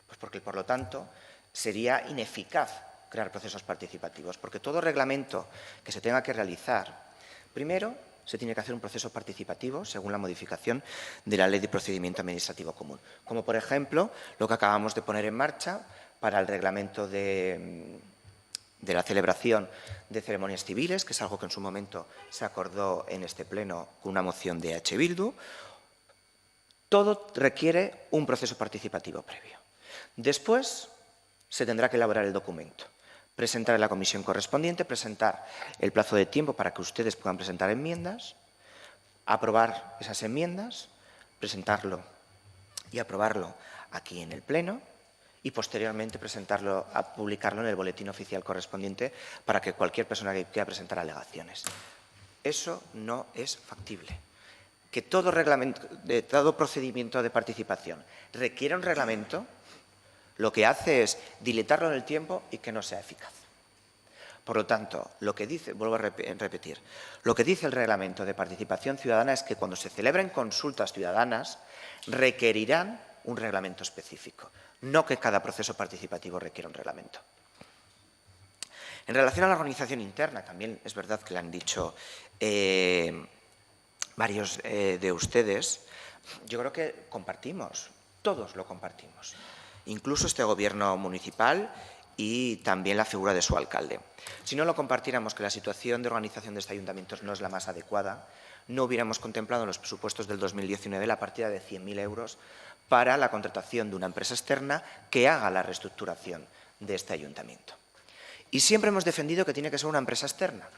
Speaker 1: pues porque, por lo tanto, sería ineficaz crear procesos participativos, porque todo reglamento que se tenga que realizar, primero, se tiene que hacer un proceso participativo según la modificación de la Ley de Procedimiento Administrativo Común. Como, por ejemplo, lo que acabamos de poner en marcha para el reglamento de la celebración de ceremonias civiles, que es algo que en su momento se acordó en este pleno con una moción de EH Bildu. Todo requiere un proceso participativo previo. Después se tendrá que elaborar el documento, presentar en la comisión correspondiente, presentar el plazo de tiempo para que ustedes puedan presentar enmiendas, aprobar esas enmiendas, presentarlo y aprobarlo aquí en el Pleno y posteriormente publicarlo en el boletín oficial correspondiente para que cualquier persona que quiera presentar alegaciones. Eso no es factible. Que todo procedimiento de participación requiera un reglamento, lo que hace es dilatarlo en el tiempo y que no sea eficaz. Por lo tanto, lo que dice, vuelvo a repetir, lo que dice el reglamento de participación ciudadana es que cuando se celebren consultas ciudadanas requerirán un reglamento específico, no que cada proceso participativo requiera un reglamento. En relación a la organización interna, también es verdad que le han dicho varios de ustedes, yo creo que compartimos, todos lo compartimos. Incluso este gobierno municipal y también la figura de su alcalde. Si no lo compartiéramos, que la situación de organización de este ayuntamiento no es la más adecuada, no hubiéramos contemplado en los presupuestos del 2019 la partida de 100.000 euros para la contratación de una empresa externa que haga la reestructuración de este ayuntamiento. Y siempre hemos defendido que tiene que ser una empresa externa,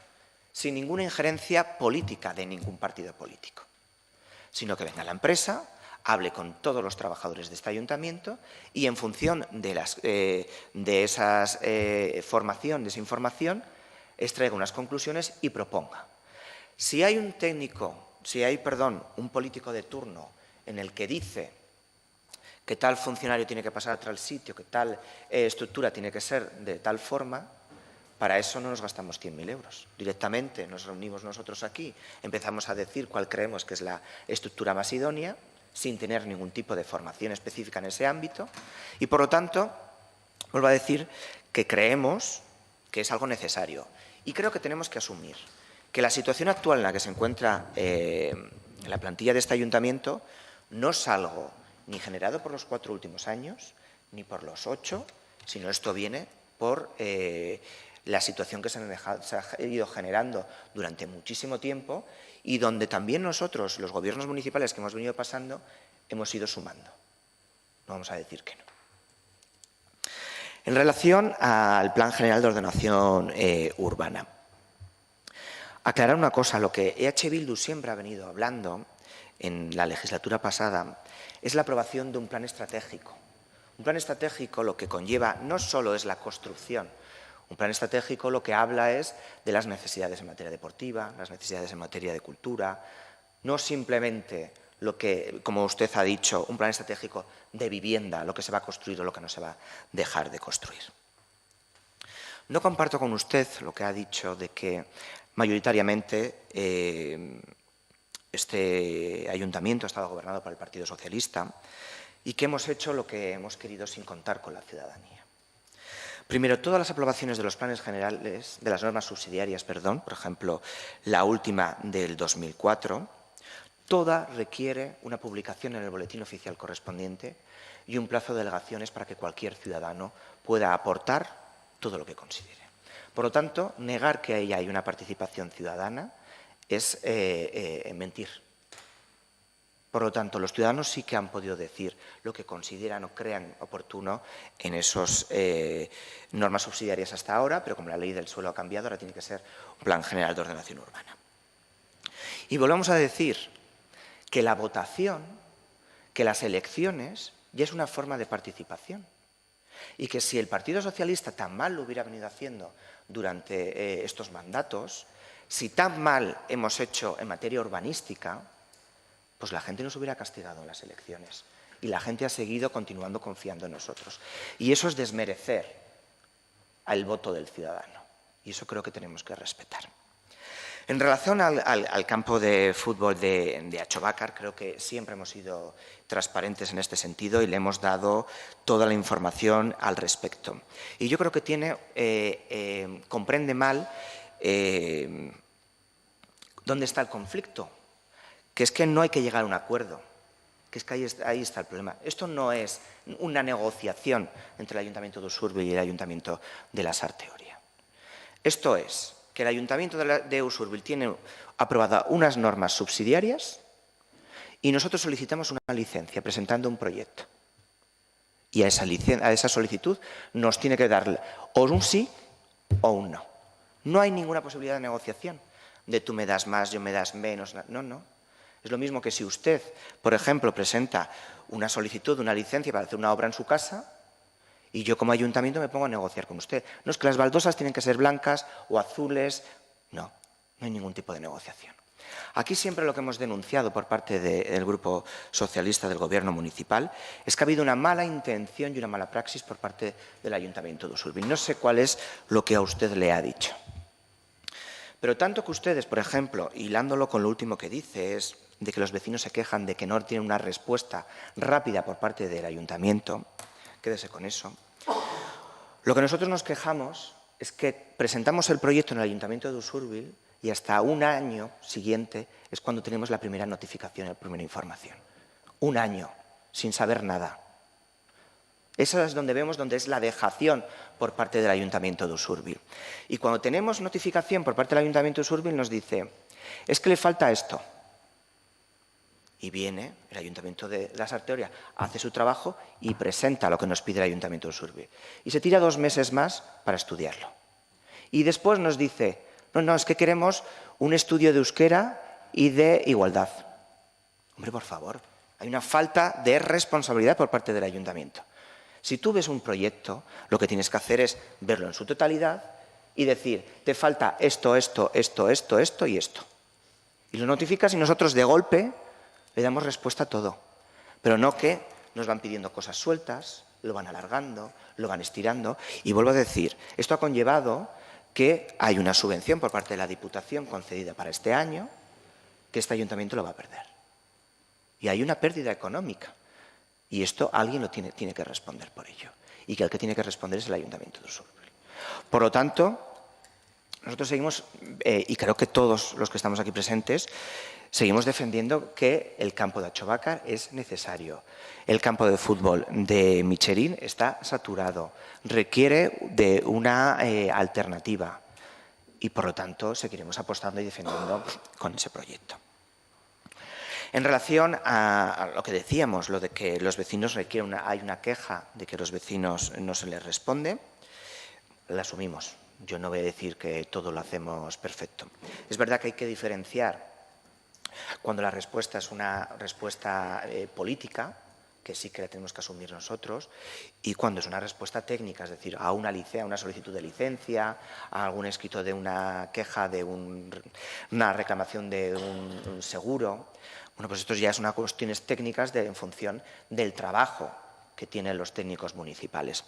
Speaker 1: sin ninguna injerencia política de ningún partido político, sino que venga la empresa, hable con todos los trabajadores de este ayuntamiento y en función de esa información, extraiga unas conclusiones y proponga. Si hay un político de turno en el que dice que tal funcionario tiene que pasar a tal sitio, que tal estructura tiene que ser de tal forma, para eso no nos gastamos 100.000 euros. Directamente nos reunimos nosotros aquí, empezamos a decir cuál creemos que es la estructura más idónea, sin tener ningún tipo de formación específica en ese ámbito y, por lo tanto, vuelvo a decir que creemos que es algo necesario y creo que tenemos que asumir que la situación actual en la que se encuentra la plantilla de este ayuntamiento no es algo ni generado por los 4 últimos años ni por los 8, sino esto viene por la situación que se ha ido generando durante muchísimo tiempo y donde también nosotros, los gobiernos municipales que hemos venido pasando, hemos ido sumando. No vamos a decir que no. En relación al Plan General de Ordenación Urbana, aclarar una cosa, lo que EH Bildu siempre ha venido hablando en la legislatura pasada es la aprobación de un plan estratégico. Un plan estratégico lo que conlleva no solo es la construcción. Un plan estratégico lo que habla es de las necesidades en materia deportiva, las necesidades en materia de cultura, no simplemente lo que, como usted ha dicho, un plan estratégico de vivienda, lo que se va a construir o lo que no se va a dejar de construir. No comparto con usted lo que ha dicho de que mayoritariamente este ayuntamiento ha estado gobernado por el Partido Socialista y que hemos hecho lo que hemos querido sin contar con la ciudadanía. Primero, todas las aprobaciones de los planes generales, de las normas subsidiarias, perdón, por ejemplo, la última del 2004, toda requiere una publicación en el boletín oficial correspondiente y un plazo de alegaciones para que cualquier ciudadano pueda aportar todo lo que considere. Por lo tanto, negar que ahí hay una participación ciudadana es mentir. Por lo tanto, los ciudadanos sí que han podido decir lo que consideran o crean oportuno en esas normas subsidiarias hasta ahora, pero como la ley del suelo ha cambiado, ahora tiene que ser un plan general de ordenación urbana. Y volvemos a decir que la votación, que las elecciones, ya es una forma de participación. Y que si el Partido Socialista tan mal lo hubiera venido haciendo durante estos mandatos, si tan mal hemos hecho en materia urbanística, pues la gente nos hubiera castigado en las elecciones y la gente ha seguido continuando confiando en nosotros. Y eso es desmerecer al voto del ciudadano y eso creo que tenemos que respetar. En relación al campo de fútbol de Achobacar, creo que siempre hemos sido transparentes en este sentido y le hemos dado toda la información al respecto. Y yo creo que comprende mal dónde está el conflicto. Que es que no hay que llegar a un acuerdo, que es que ahí está el problema. Esto no es una negociación entre el Ayuntamiento de Usurbil y el Ayuntamiento de la Sarteoria. Esto es que el Ayuntamiento de Usurbil tiene aprobada unas normas subsidiarias y nosotros solicitamos una licencia presentando un proyecto. Y a esa solicitud nos tiene que dar o un sí o un no. No hay ninguna posibilidad de negociación, de tú me das más, yo me das menos. No, no. Es lo mismo que si usted, por ejemplo, presenta una solicitud, una licencia para hacer una obra en su casa y yo como ayuntamiento me pongo a negociar con usted. No es que las baldosas tienen que ser blancas o azules. No, no hay ningún tipo de negociación. Aquí siempre lo que hemos denunciado por parte del Grupo Socialista del Gobierno municipal es que ha habido una mala intención y una mala praxis por parte del Ayuntamiento de Usurbil. No sé cuál es lo que a usted le ha dicho. Pero tanto que ustedes, por ejemplo, hilándolo con lo último que dice, es de que los vecinos se quejan de que no tienen una respuesta rápida por parte del ayuntamiento, quédese con eso. Lo que nosotros nos quejamos es que presentamos el proyecto en el Ayuntamiento de Usurbil y hasta un año siguiente es cuando tenemos la primera notificación, la primera información. Un año, sin saber nada. Esa es donde vemos donde es la dejación por parte del Ayuntamiento de Usurbil. Y cuando tenemos notificación por parte del Ayuntamiento de Usurbil nos dice, es que le falta esto. Y viene el Ayuntamiento de la Sarteoria, hace su trabajo y presenta lo que nos pide el Ayuntamiento de Usurbil. Y se tira 2 meses más para estudiarlo. Y después nos dice, no, es que queremos un estudio de euskera y de igualdad. Hombre, por favor, hay una falta de responsabilidad por parte del Ayuntamiento. Si tú ves un proyecto, lo que tienes que hacer es verlo en su totalidad y decir, te falta esto, esto, esto, esto, esto y esto. Y lo notificas y nosotros de golpe le damos respuesta a todo. Pero no que nos van pidiendo cosas sueltas, lo van alargando, lo van estirando. Y vuelvo a decir, esto ha conllevado que hay una subvención por parte de la Diputación concedida para este año, que este ayuntamiento lo va a perder. Y hay una pérdida económica. Y esto alguien lo tiene que responder por ello. Y que el que tiene que responder es el Ayuntamiento de Usurbil. Por lo tanto, nosotros seguimos, y creo que todos los que estamos aquí presentes, seguimos defendiendo que el campo de Achobacar es necesario. El campo de fútbol de Micherín está saturado, requiere de una alternativa. Y por lo tanto, seguiremos apostando y defendiendo con ese proyecto. En relación a lo que decíamos, lo de que los vecinos requieren, hay una queja de que los vecinos no se les responde, la asumimos. Yo no voy a decir que todo lo hacemos perfecto. Es verdad que hay que diferenciar Cuando la respuesta es una respuesta política, que sí que la tenemos que asumir nosotros, y cuando es una respuesta técnica, es decir, a una solicitud de licencia, a algún escrito de una queja, de una reclamación de un seguro. Bueno, pues esto ya es unas cuestiones técnicas en función del trabajo que tienen los técnicos municipales.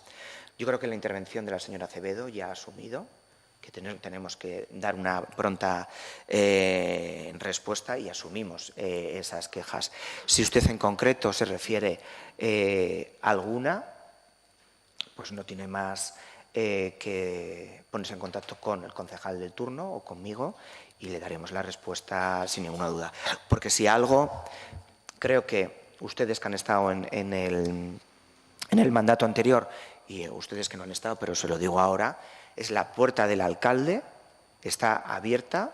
Speaker 1: Yo creo que la intervención de la señora Acevedo ya ha asumido que tenemos que dar una pronta respuesta y asumimos esas quejas. Si usted en concreto se refiere a alguna, pues no tiene más que ponerse en contacto con el concejal del turno o conmigo y le daremos la respuesta sin ninguna duda. Porque si algo, creo que ustedes que han estado en el mandato anterior y ustedes que no han estado, pero se lo digo ahora, es la puerta del alcalde, está abierta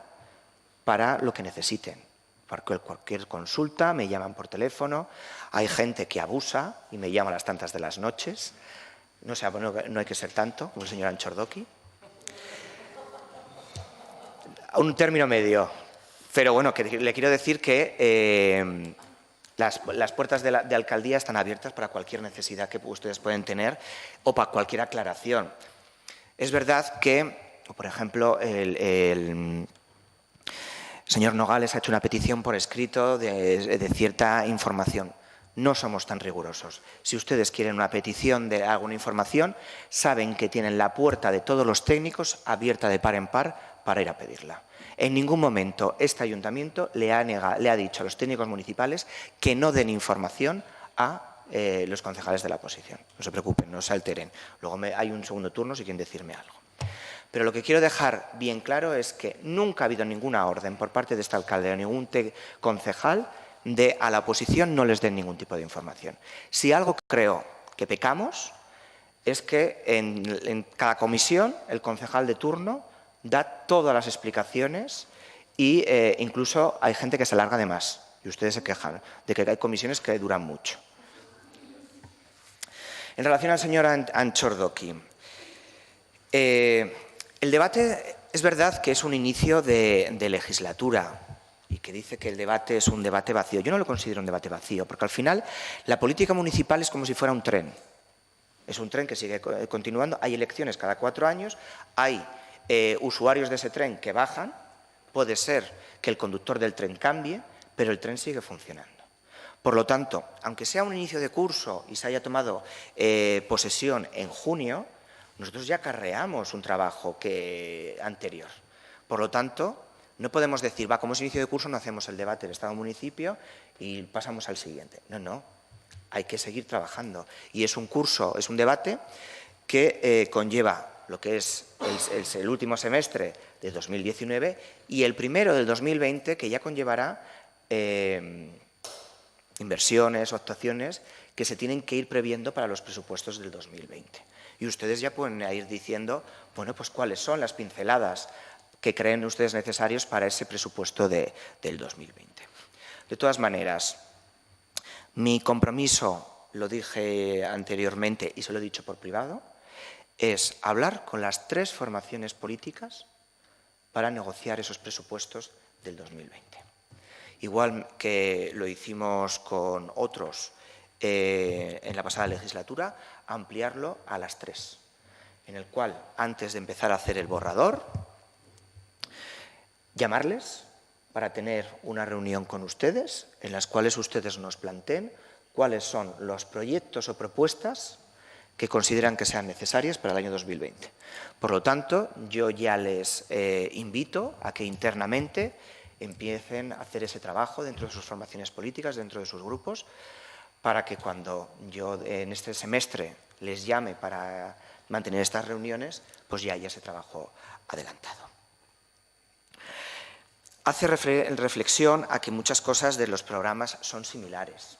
Speaker 1: para lo que necesiten. Para cualquier consulta, me llaman por teléfono, hay gente que abusa y me llama a las tantas de las noches, no hay que ser tanto, como el señor Anchordoki. Un término medio, pero bueno, que le quiero decir que las puertas de alcaldía están abiertas para cualquier necesidad que ustedes pueden tener o para cualquier aclaración. Es verdad que, por ejemplo, el señor Nogales ha hecho una petición por escrito de cierta información. No somos tan rigurosos. Si ustedes quieren una petición de alguna información, saben que tienen la puerta de todos los técnicos abierta de par en par para ir a pedirla. En ningún momento este ayuntamiento le ha dicho a los técnicos municipales que no den información a los concejales de la oposición. No se preocupen, no se alteren. Luego hay un segundo turno si quieren decirme algo. Pero lo que quiero dejar bien claro es que nunca ha habido ninguna orden por parte de este alcalde o ningún concejal de a la oposición no les den ningún tipo de información. Si algo creo que pecamos es que en cada comisión el concejal de turno da todas las explicaciones e incluso hay gente que se alarga de más y ustedes se quejan de que hay comisiones que duran mucho. En relación al señor Anchordoki, el debate es verdad que es un inicio de legislatura y que dice que el debate es un debate vacío. Yo no lo considero un debate vacío, porque al final la política municipal es como si fuera un tren. Es un tren que sigue continuando, hay elecciones cada 4 años, hay usuarios de ese tren que bajan, puede ser que el conductor del tren cambie, pero el tren sigue funcionando. Por lo tanto, aunque sea un inicio de curso y se haya tomado posesión en junio, nosotros ya acarreamos un trabajo anterior. Por lo tanto, no podemos decir, como es inicio de curso no hacemos el debate del Estado-municipio y pasamos al siguiente. No, no, hay que seguir trabajando. Y es un curso, es un debate que conlleva lo que es el último semestre de 2019 y el primero del 2020, que ya conllevará inversiones o actuaciones que se tienen que ir previendo para los presupuestos del 2020. Y ustedes ya pueden ir diciendo, bueno, pues cuáles son las pinceladas que creen ustedes necesarios para ese presupuesto del 2020. De todas maneras, mi compromiso, lo dije anteriormente y se lo he dicho por privado, es hablar con las 3 formaciones políticas para negociar esos presupuestos del 2020. Igual que lo hicimos con otros en la pasada legislatura, ampliarlo a las 3, en el cual, antes de empezar a hacer el borrador, llamarles para tener una reunión con ustedes, en las cuales ustedes nos planteen cuáles son los proyectos o propuestas que consideran que sean necesarias para el año 2020. Por lo tanto, yo ya les invito a que internamente empiecen a hacer ese trabajo dentro de sus formaciones políticas, dentro de sus grupos, para que cuando yo en este semestre les llame para mantener estas reuniones, pues ya haya ese trabajo adelantado. Hace reflexión a que muchas cosas de los programas son similares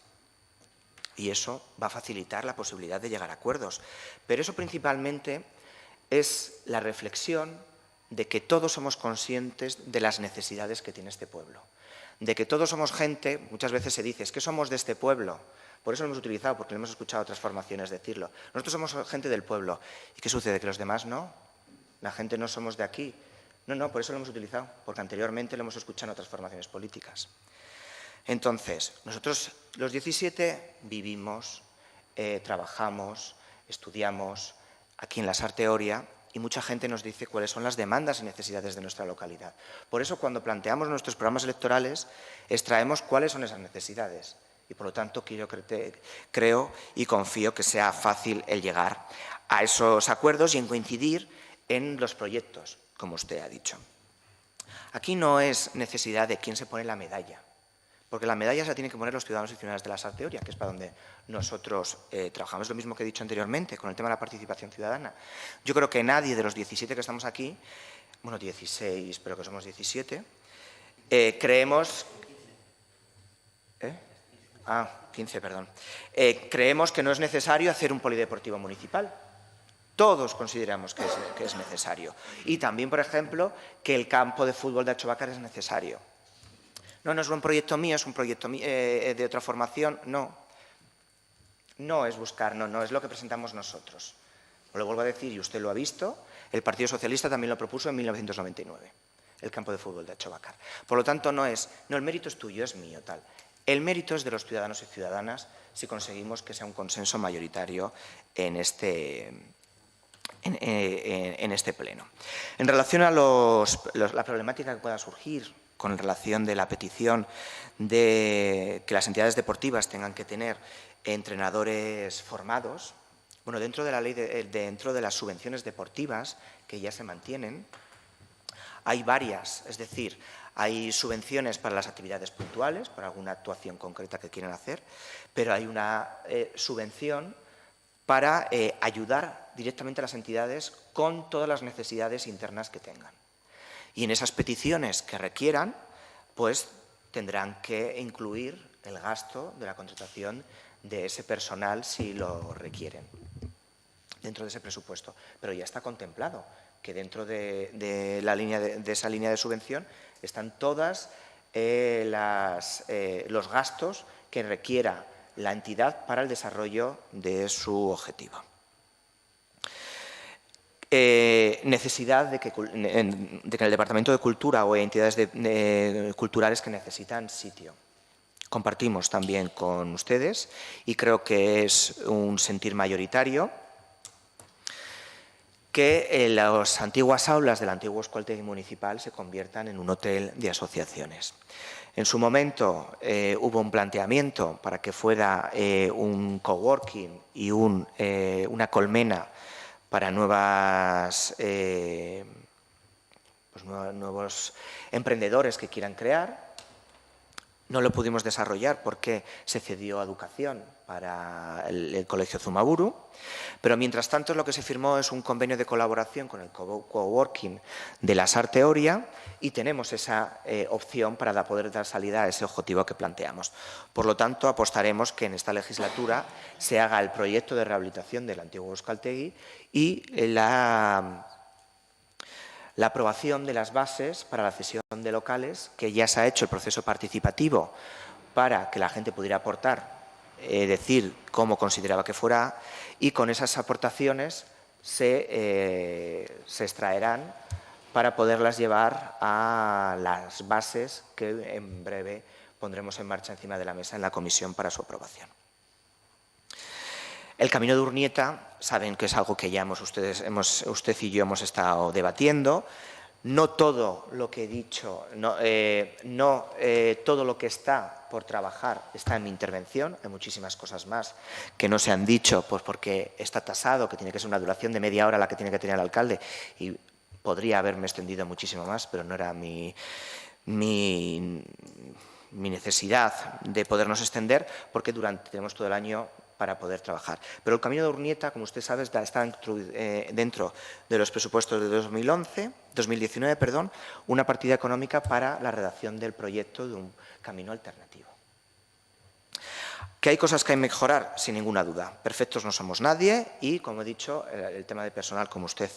Speaker 1: y eso va a facilitar la posibilidad de llegar a acuerdos. Pero eso principalmente es la reflexión de que todos somos conscientes de las necesidades que tiene este pueblo, de que todos somos gente, muchas veces se dice, es que somos de este pueblo, por eso lo hemos utilizado, porque lo hemos escuchado a otras formaciones decirlo. Nosotros somos gente del pueblo. ¿Y qué sucede? ¿Que los demás no? La gente no somos de aquí. No, por eso lo hemos utilizado, porque anteriormente lo hemos escuchado en otras formaciones políticas. Entonces, nosotros los 17 vivimos, trabajamos, estudiamos aquí en la Sarteoria y mucha gente nos dice cuáles son las demandas y necesidades de nuestra localidad. Por eso, cuando planteamos nuestros programas electorales, extraemos cuáles son esas necesidades. Y, por lo tanto, creo y confío que sea fácil el llegar a esos acuerdos y en coincidir en los proyectos, como usted ha dicho. Aquí no es necesidad de quién se pone la medalla, porque la medalla se la tienen que poner los ciudadanos y ciudadanas de la Sarteoria, que es para donde nosotros trabajamos. Lo mismo que he dicho anteriormente con el tema de la participación ciudadana. Yo creo que nadie de los 17 que estamos aquí, bueno, 16, pero que somos 17, creemos... 15, perdón. Creemos que no es necesario hacer un polideportivo municipal. Todos consideramos que es necesario. Y también, por ejemplo, que el campo de fútbol de Achobacar es necesario. No es un proyecto mío, es un proyecto de otra formación. No es buscar, no es lo que presentamos nosotros. Os lo vuelvo a decir, y usted lo ha visto, el Partido Socialista también lo propuso en 1999, el campo de fútbol de Achobacar. Por lo tanto, no, el mérito es tuyo, es mío, tal. El mérito es de los ciudadanos y ciudadanas si conseguimos que sea un consenso mayoritario en este pleno. En relación a la problemática que pueda surgir con relación de la petición de que las entidades deportivas tengan que tener entrenadores formados, bueno, dentro de la ley, dentro de las subvenciones deportivas que ya se mantienen, hay varias, es decir, hay subvenciones para las actividades puntuales, para alguna actuación concreta que quieren hacer, pero hay una subvención para ayudar directamente a las entidades con todas las necesidades internas que tengan. Y en esas peticiones que requieran, pues tendrán que incluir el gasto de la contratación de ese personal si lo requieren, dentro de ese presupuesto. Pero ya está contemplado que dentro de esa línea de subvención están todos los gastos que requiera la entidad para el desarrollo de su objetivo. Necesidad de que en el Departamento de Cultura o entidades culturales que necesitan sitio. Compartimos también con ustedes y creo que es un sentir mayoritario que las antiguas aulas del antiguo Euskaltegi municipal se conviertan en un hotel de asociaciones. En su momento hubo un planteamiento para que fuera un coworking y una colmena para nuevos emprendedores que quieran crear. No lo pudimos desarrollar porque se cedió a Educación para el Colegio Zumaburu, pero mientras tanto lo que se firmó es un convenio de colaboración con el coworking de la Sarteoria y tenemos esa opción para poder dar salida a ese objetivo que planteamos. Por lo tanto, apostaremos que en esta legislatura se haga el proyecto de rehabilitación del antiguo Euskaltegi y la aprobación de las bases para la cesión de locales, que ya se ha hecho el proceso participativo para que la gente pudiera aportar, decir cómo consideraba que fuera, y con esas aportaciones se extraerán para poderlas llevar a las bases que en breve pondremos en marcha encima de la mesa en la comisión para su aprobación. El Camino de Urnieta, saben que es algo que ya usted y yo hemos estado debatiendo. No todo lo que he dicho, todo lo que está por trabajar está en mi intervención. Hay muchísimas cosas más que no se han dicho, pues porque está tasado, que tiene que ser una duración de media hora la que tiene que tener el alcalde. Y podría haberme extendido muchísimo más, pero no era mi necesidad de podernos extender, porque tenemos todo el año para poder trabajar. Pero el Camino de Urnieta, como usted sabe, está dentro de los presupuestos de 2019, una partida económica para la redacción del proyecto de un camino alternativo. ¿Que hay cosas que hay que mejorar? Sin ninguna duda. Perfectos no somos nadie y, como he dicho, el tema de personal, como usted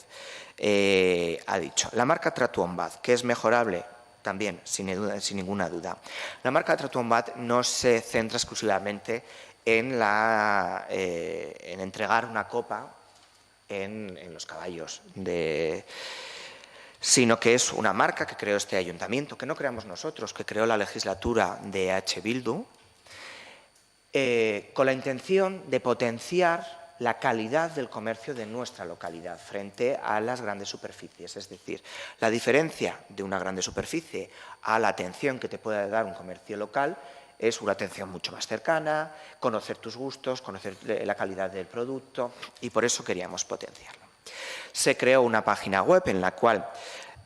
Speaker 1: ha dicho. La marca Tratuombad, que es mejorable, también, sin ninguna duda. La marca Tratuombad no se centra exclusivamente en entregar una copa en los caballos, sino que es una marca que creó este ayuntamiento, que no creamos nosotros, que creó la legislatura de EH Bildu, con la intención de potenciar la calidad del comercio de nuestra localidad frente a las grandes superficies. Es decir, la diferencia de una grande superficie a la atención que te puede dar un comercio local es una atención mucho más cercana, conocer tus gustos, conocer la calidad del producto, y por eso queríamos potenciarlo. Se creó una página web en la cual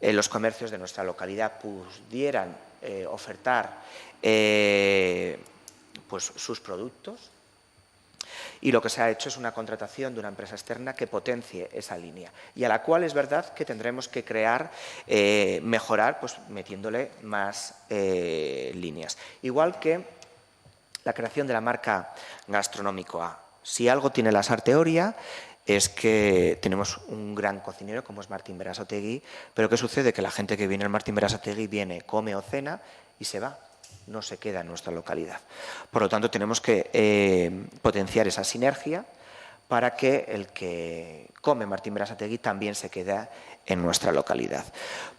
Speaker 1: los comercios de nuestra localidad pudieran ofertar pues, sus productos, y lo que se ha hecho es una contratación de una empresa externa que potencie esa línea y a la cual es verdad que tendremos que crear, mejorar, pues metiéndole más líneas. Igual que la creación de la marca Gastronómico A. Si algo tiene la Sarteoria es que tenemos un gran cocinero como es Martín Berasategui, pero ¿qué sucede? Que la gente que viene al Martín Berasategui viene, come o cena y se va. No se queda en nuestra localidad. Por lo tanto, tenemos que potenciar esa sinergia para que el que come Martín Berasategui también se quede en nuestra localidad.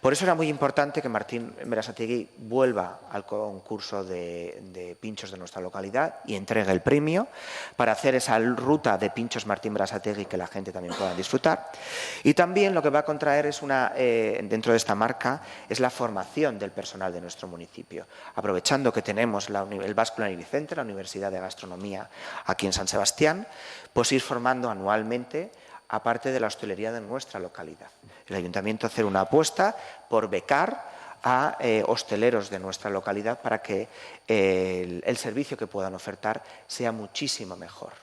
Speaker 1: Por eso era muy importante que Martín Berasategui vuelva al concurso de pinchos de nuestra localidad y entregue el premio para hacer esa ruta de pinchos Martín Berasategui que la gente también pueda disfrutar. Y también lo que va a contraer es dentro de esta marca es la formación del personal de nuestro municipio. Aprovechando que tenemos el Basque Culinary Center, la Universidad de Gastronomía aquí en San Sebastián, pues ir formando anualmente aparte de la hostelería de nuestra localidad. El ayuntamiento hacer una apuesta por becar a hosteleros de nuestra localidad para que el servicio que puedan ofertar sea muchísimo mejor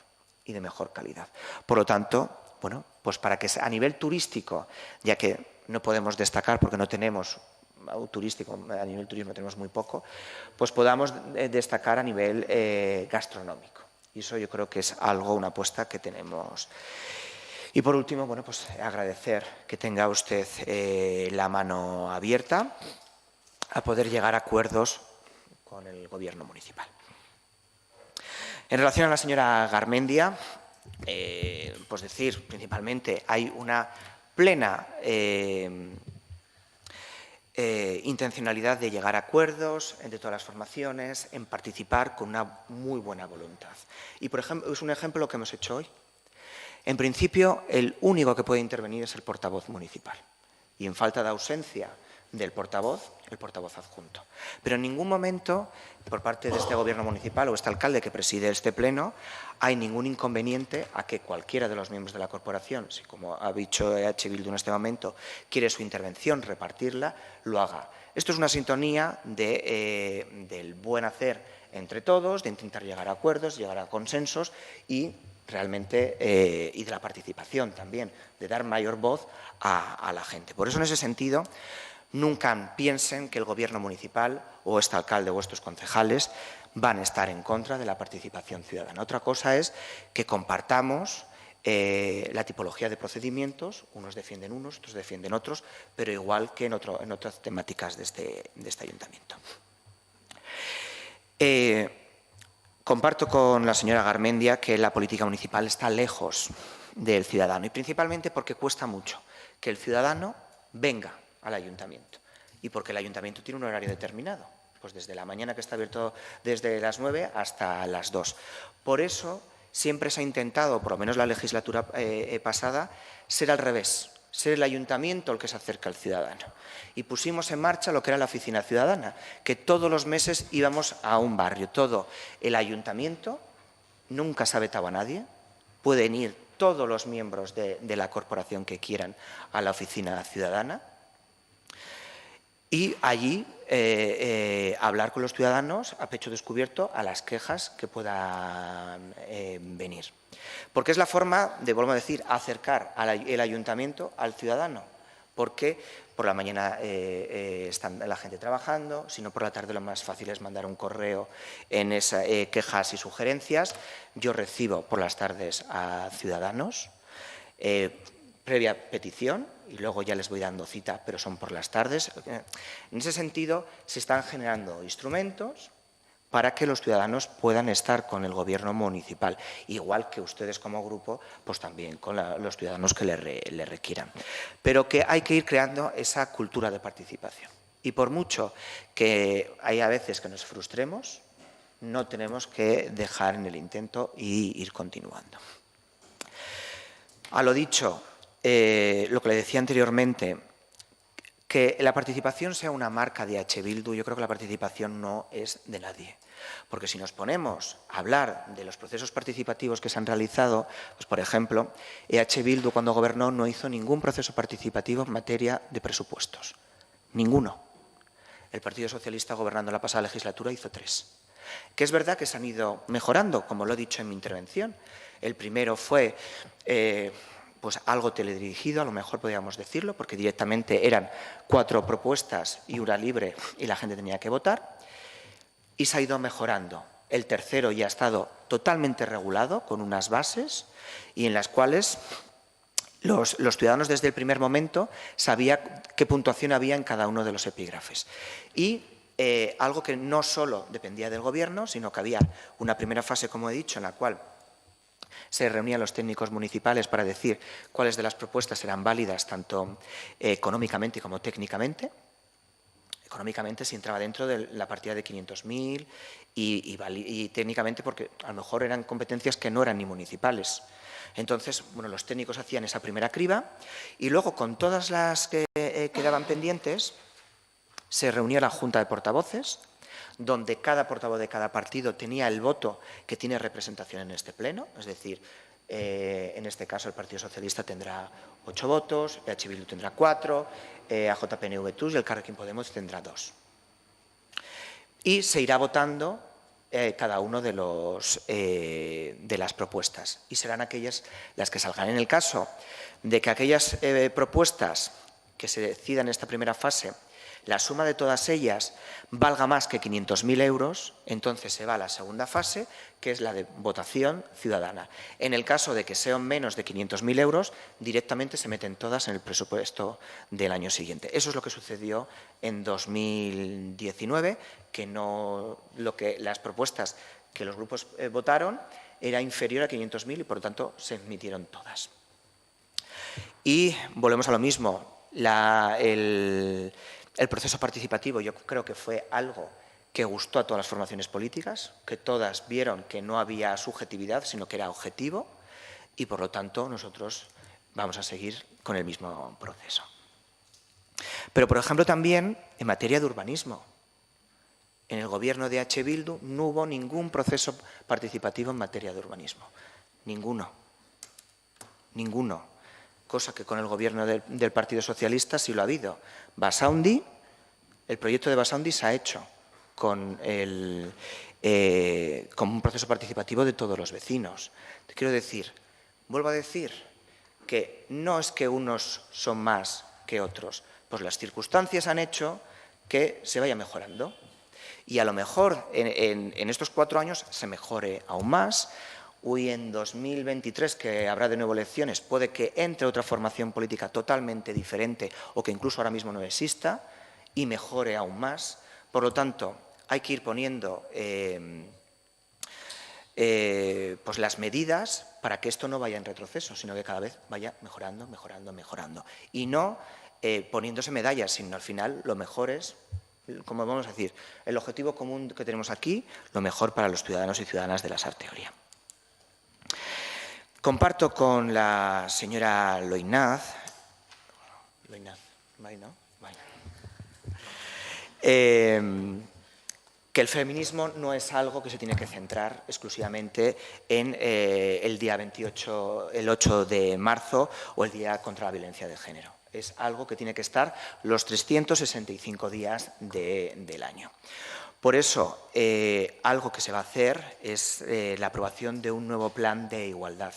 Speaker 1: y de mejor calidad. Por lo tanto, bueno, pues para que a nivel turístico, ya que no podemos destacar porque no tenemos turístico, a nivel turismo tenemos muy poco, pues podamos destacar a nivel gastronómico. Y eso yo creo que es una apuesta que tenemos. Y por último, bueno, pues agradecer que tenga usted la mano abierta a poder llegar a acuerdos con el Gobierno municipal. En relación a la señora Garmendia, pues decir principalmente hay una plena intencionalidad de llegar a acuerdos entre todas las formaciones, en participar con una muy buena voluntad. Y, por ejemplo, es un ejemplo lo que hemos hecho hoy. En principio, el único que puede intervenir es el portavoz municipal. Y en falta de ausencia del portavoz, el portavoz adjunto. Pero en ningún momento, por parte de este Gobierno municipal o este alcalde que preside este pleno, hay ningún inconveniente a que cualquiera de los miembros de la corporación, si como ha dicho EH Bildu en este momento, quiere su intervención, repartirla, lo haga. Esto es una sintonía del buen hacer entre todos, de intentar llegar a acuerdos, llegar a consensos y realmente, y de la participación también, de dar mayor voz a la gente. Por eso, en ese sentido, nunca piensen que el Gobierno municipal o este alcalde o estos concejales van a estar en contra de la participación ciudadana. Otra cosa es que compartamos la tipología de procedimientos, unos defienden unos, otros defienden otros, pero igual que en otras temáticas de este ayuntamiento. Comparto con la señora Garmendia que la política municipal está lejos del ciudadano y principalmente porque cuesta mucho que el ciudadano venga al ayuntamiento y porque el ayuntamiento tiene un horario determinado, pues desde la mañana que está abierto desde las 9 hasta las 2. Por eso siempre se ha intentado, por lo menos la legislatura pasada, ser al revés, ser el ayuntamiento el que se acerca al ciudadano. Y pusimos en marcha lo que era la oficina ciudadana, que todos los meses íbamos a un barrio, todo el ayuntamiento, nunca se ha vetado a nadie, pueden ir todos los miembros de la corporación que quieran a la oficina ciudadana y allí hablar con los ciudadanos a pecho descubierto a las quejas que puedan venir. Porque es la forma de, vuelvo a decir, acercar el ayuntamiento al ciudadano. Porque por la mañana está la gente trabajando, si no por la tarde lo más fácil es mandar un correo en esas quejas y sugerencias. Yo recibo por las tardes a ciudadanos, previa petición, y luego ya les voy dando cita, pero son por las tardes. En ese sentido, se están generando instrumentos para que los ciudadanos puedan estar con el gobierno municipal, igual que ustedes como grupo, pues también con los ciudadanos que le requieran. Pero que hay que ir creando esa cultura de participación. Y por mucho que hay a veces que nos frustremos, no tenemos que dejar en el intento y ir continuando. A lo dicho, lo que le decía anteriormente, que la participación sea una marca de EH Bildu, yo creo que la participación no es de nadie. Porque si nos ponemos a hablar de los procesos participativos que se han realizado, pues por ejemplo, EH Bildu cuando gobernó no hizo ningún proceso participativo en materia de presupuestos. Ninguno. El Partido Socialista, gobernando la pasada legislatura, hizo 3. Que es verdad que se han ido mejorando, como lo he dicho en mi intervención. El primero fue pues algo teledirigido, a lo mejor podríamos decirlo, porque directamente eran 4 propuestas y una libre y la gente tenía que votar. Y se ha ido mejorando. El tercero ya ha estado totalmente regulado, con unas bases, y en las cuales los ciudadanos desde el primer momento sabían qué puntuación había en cada uno de los epígrafes. Y algo que no solo dependía del Gobierno, sino que había una primera fase, como he dicho, en la cual se reunían los técnicos municipales para decir cuáles de las propuestas eran válidas, tanto económicamente como técnicamente. Económicamente se entraba dentro de la partida de 500.000 y técnicamente porque a lo mejor eran competencias que no eran ni municipales. Entonces, bueno, los técnicos hacían esa primera criba y luego con todas las que quedaban pendientes se reunía la Junta de Portavoces, donde cada portavoz de cada partido tenía el voto que tiene representación en este pleno, es decir, en este caso el Partido Socialista tendrá 8 votos, EH Bildu tendrá 4, AJPNV-TUS y el Carrequín Podemos tendrá 2. Y se irá votando cada uno de las propuestas y serán aquellas las que salgan. En el caso de que aquellas propuestas que se decidan en esta primera fase, la suma de todas ellas valga más que 500.000 euros, entonces se va a la segunda fase, que es la de votación ciudadana. En el caso de que sean menos de 500.000 euros, directamente se meten todas en el presupuesto del año siguiente. Eso es lo que sucedió en 2019, que las propuestas que los grupos votaron era inferior a 500.000 y, por lo tanto, se emitieron todas. Y volvemos a lo mismo. El proceso participativo yo creo que fue algo que gustó a todas las formaciones políticas, que todas vieron que no había subjetividad, sino que era objetivo y, por lo tanto, nosotros vamos a seguir con el mismo proceso. Pero, por ejemplo, también en materia de urbanismo. En el gobierno de EH Bildu no hubo ningún proceso participativo en materia de urbanismo. Ninguno. Ninguno. Cosa que con el gobierno del Partido Socialista sí lo ha habido. Basaundi, el proyecto de Basaundi se ha hecho con un proceso participativo de todos los vecinos. Te quiero decir, vuelvo a decir, que no es que unos son más que otros, pues las circunstancias han hecho que se vaya mejorando. Y a lo mejor en estos 4 años se mejore aún más. Hoy en 2023, que habrá de nuevo elecciones, puede que entre otra formación política totalmente diferente o que incluso ahora mismo no exista y mejore aún más. Por lo tanto, hay que ir poniendo pues las medidas para que esto no vaya en retroceso, sino que cada vez vaya mejorando, mejorando, mejorando. Y no poniéndose medallas, sino al final lo mejor es, como vamos a decir, el objetivo común que tenemos aquí, lo mejor para los ciudadanos y ciudadanas de la Sarteoria. Comparto con la señora Loinaz, que el feminismo no es algo que se tiene que centrar exclusivamente en el día 28, el 8 de marzo o el Día contra la Violencia de Género. Es algo que tiene que estar los 365 días del año. Por eso, algo que se va a hacer es la aprobación de un nuevo plan de igualdad.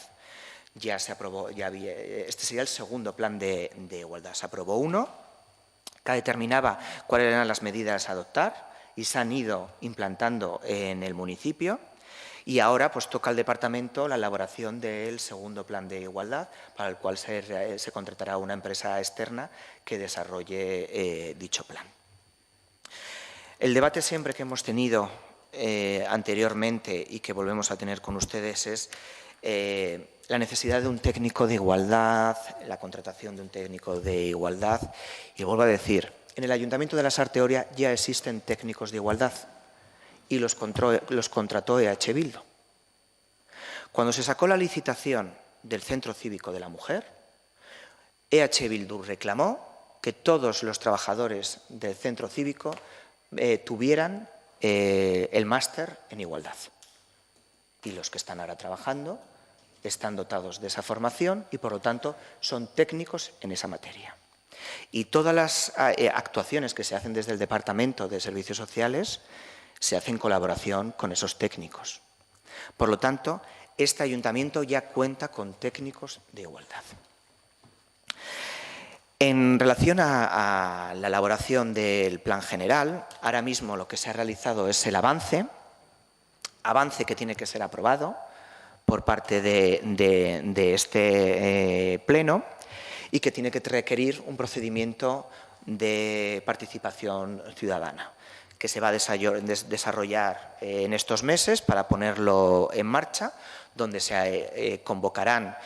Speaker 1: Ya se aprobó, este sería el segundo plan de igualdad. Se aprobó uno que determinaba cuáles eran las medidas a adoptar y se han ido implantando en el municipio. Y ahora pues toca al departamento la elaboración del segundo plan de igualdad, para el cual se contratará una empresa externa que desarrolle dicho plan. El debate siempre que hemos tenido anteriormente y que volvemos a tener con ustedes es la necesidad de un técnico de igualdad, la contratación de un técnico de igualdad. Y vuelvo a decir, en el Ayuntamiento de la Sarteoria ya existen técnicos de igualdad y los contrató EH Bildu. Cuando se sacó la licitación del Centro Cívico de la Mujer, EH Bildu reclamó que todos los trabajadores del Centro Cívico tuvieran el máster en igualdad. Y los que están ahora trabajando están dotados de esa formación y, por lo tanto, son técnicos en esa materia. Y todas las actuaciones que se hacen desde el Departamento de Servicios Sociales se hacen en colaboración con esos técnicos. Por lo tanto, este ayuntamiento ya cuenta con técnicos de igualdad. En relación a la elaboración del plan general, ahora mismo lo que se ha realizado es el avance que tiene que ser aprobado por parte de este Pleno y que tiene que requerir un procedimiento de participación ciudadana que se va a desarrollar en estos meses para ponerlo en marcha, donde se convocarán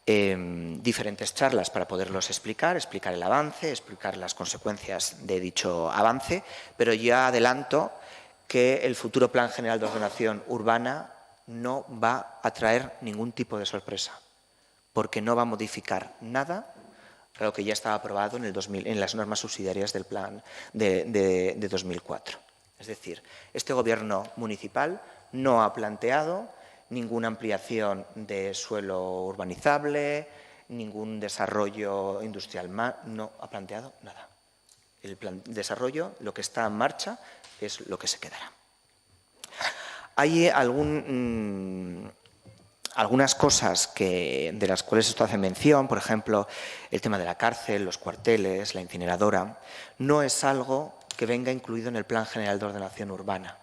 Speaker 1: diferentes charlas para poderlos explicar el avance, explicar las consecuencias de dicho avance, pero ya adelanto que el futuro Plan General de Ordenación Urbana no va a traer ningún tipo de sorpresa, porque no va a modificar nada a lo que ya estaba aprobado en las normas subsidiarias del plan de 2004. Es decir, este Gobierno municipal no ha planteado ninguna ampliación de suelo urbanizable, ningún desarrollo industrial más, no ha planteado nada. El plan de desarrollo, lo que está en marcha, es lo que se quedará. Hay algunas cosas de las cuales esto hace mención, por ejemplo, el tema de la cárcel, los cuarteles, la incineradora, no es algo que venga incluido en el Plan General de Ordenación Urbana,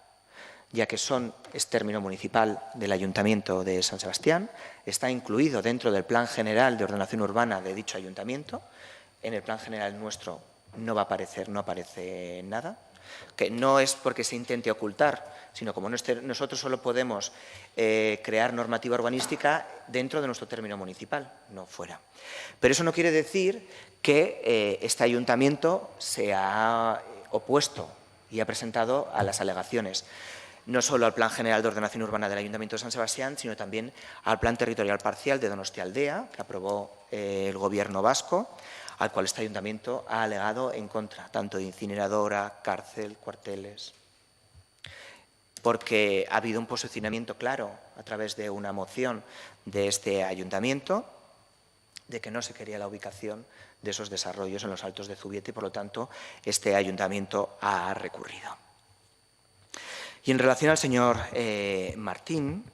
Speaker 1: ya que es término municipal del Ayuntamiento de San Sebastián, está incluido dentro del Plan General de Ordenación Urbana de dicho Ayuntamiento. En el Plan General nuestro no aparece nada, que no es porque se intente ocultar, sino como nosotros solo podemos crear normativa urbanística dentro de nuestro término municipal, no fuera. Pero eso no quiere decir que este Ayuntamiento se ha opuesto y ha presentado a las alegaciones, no solo al Plan General de Ordenación Urbana del Ayuntamiento de San Sebastián, sino también al Plan Territorial Parcial de Donostialdea, que aprobó el Gobierno vasco, al cual este Ayuntamiento ha alegado en contra, tanto de incineradora, cárcel, cuarteles, porque ha habido un posicionamiento claro a través de una moción de este Ayuntamiento de que no se quería la ubicación de esos desarrollos en los Altos de Zubieta y, por lo tanto, este Ayuntamiento ha recurrido. Y en relación al señor Martín,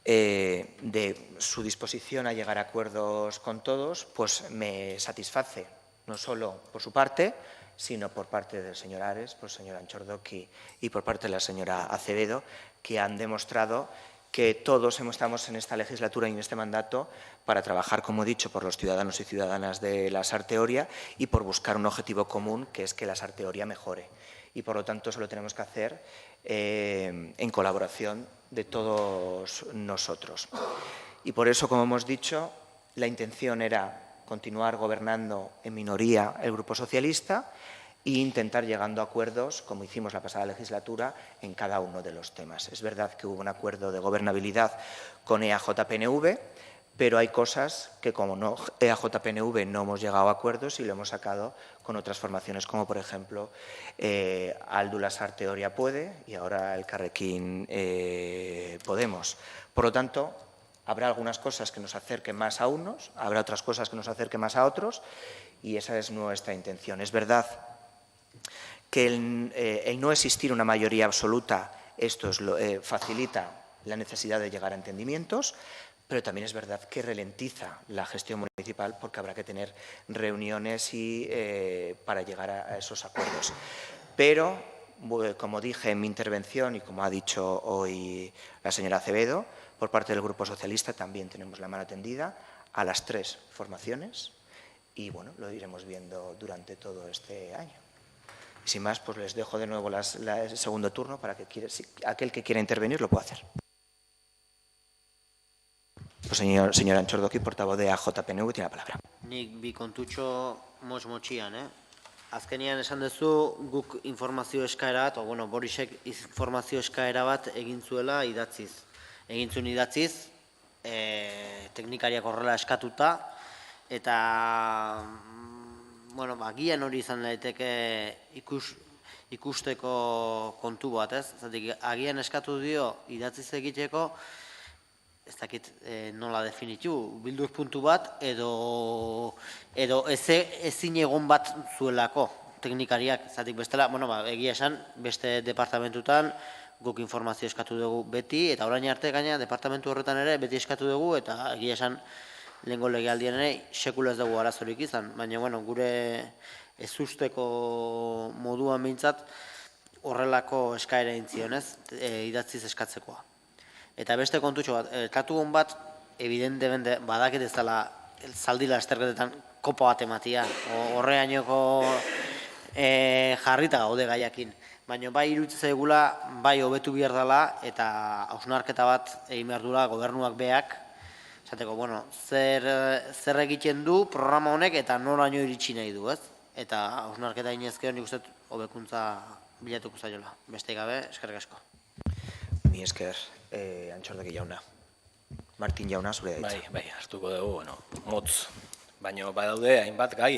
Speaker 1: de su disposición a llegar a acuerdos con todos, pues me satisface, no solo por su parte, sino por parte del señor Ares, por el señor Anchordoki y por parte de la señora Acevedo, que han demostrado que todos estamos en esta legislatura y en este mandato para trabajar, como he dicho, por los ciudadanos y ciudadanas de la Sarteoria y por buscar un objetivo común, que es que la Sarteoria mejore. Y, por lo tanto, eso lo tenemos que hacer en colaboración de todos nosotros. Y por eso, como hemos dicho, la intención era continuar gobernando en minoría el Grupo Socialista e intentar llegando a acuerdos, como hicimos la pasada legislatura, en cada uno de los temas. Es verdad que hubo un acuerdo de gobernabilidad con EAJ-PNV, pero hay cosas que, como EAJ-PNV no hemos llegado a acuerdos y lo hemos sacado con otras formaciones, como por ejemplo Aldu la Sarteoria puede y ahora el Carrequín Podemos. Por lo tanto, habrá algunas cosas que nos acerquen más a unos, habrá otras cosas que nos acerquen más a otros y esa es nuestra intención. Es verdad que el no existir una mayoría absoluta, esto facilita la necesidad de llegar a entendimientos, pero también es verdad que ralentiza la gestión municipal porque habrá que tener reuniones para llegar a esos acuerdos. Pero, como dije en mi intervención y como ha dicho hoy la señora Acevedo, por parte del Grupo Socialista también tenemos la mano tendida a las tres formaciones y, bueno, lo iremos viendo durante todo este año. Y sin más, pues les dejo de nuevo el segundo turno para que aquel que quiera intervenir lo pueda hacer. Pues señor Antxordoki, portavoz de AJPNV, tiene la palabra.
Speaker 3: Nik bi kontutxo motxian, Azkenian esan duzu guk informazio eskaera bat, bueno, Borisek informazio eskaera bat egin zuela idatziz. Egin zuen idatziz, teknikariak horrela eskatuta, eta, bueno, gian hori izan daiteke ikusteko kontu bat, ez? Zatik, agian eskatu dio idatziz egiteko, ez dakit nola definitu, bildur puntu bat edo ezin egon bat zuelako teknikariak, zatik bestela, bueno, egia esan, beste departamentutan guk informazio eskatu dugu beti, eta orain arte gaina departamentu horretan ere beti eskatu dugu, eta egia esan lehengo legealdian ere sekula ez dugu arazorik izan, baina, bueno, gure ezusteko moduan behintzat horrelako eskaera intzion, ez, idatziz eskatzekoa. Eta beste kontutxo bat, katugun bat, evidentemente, badakit ez dela zaldi lasterketetan kopa bat ematia, horreainoko jarrita gaude gaiakin. Baina bai iruditzen zaigula, bai hobetu behar dela, eta hausnarketa bat egin behar dula gobernuak beak, esateko, bueno, zer egiten du programa honek eta noraino iritsi nahi du, ez? Eta hausnarketa inezkeo nik uste hobekuntza bilatuko zaiola. Beste gabe, eskerrik asko.
Speaker 1: Mi esker, Antxordoki jauna. Martin jauna, zure daitza.
Speaker 4: Bai, hartuko dugu, bueno, motz. Baina badaude hainbat gai,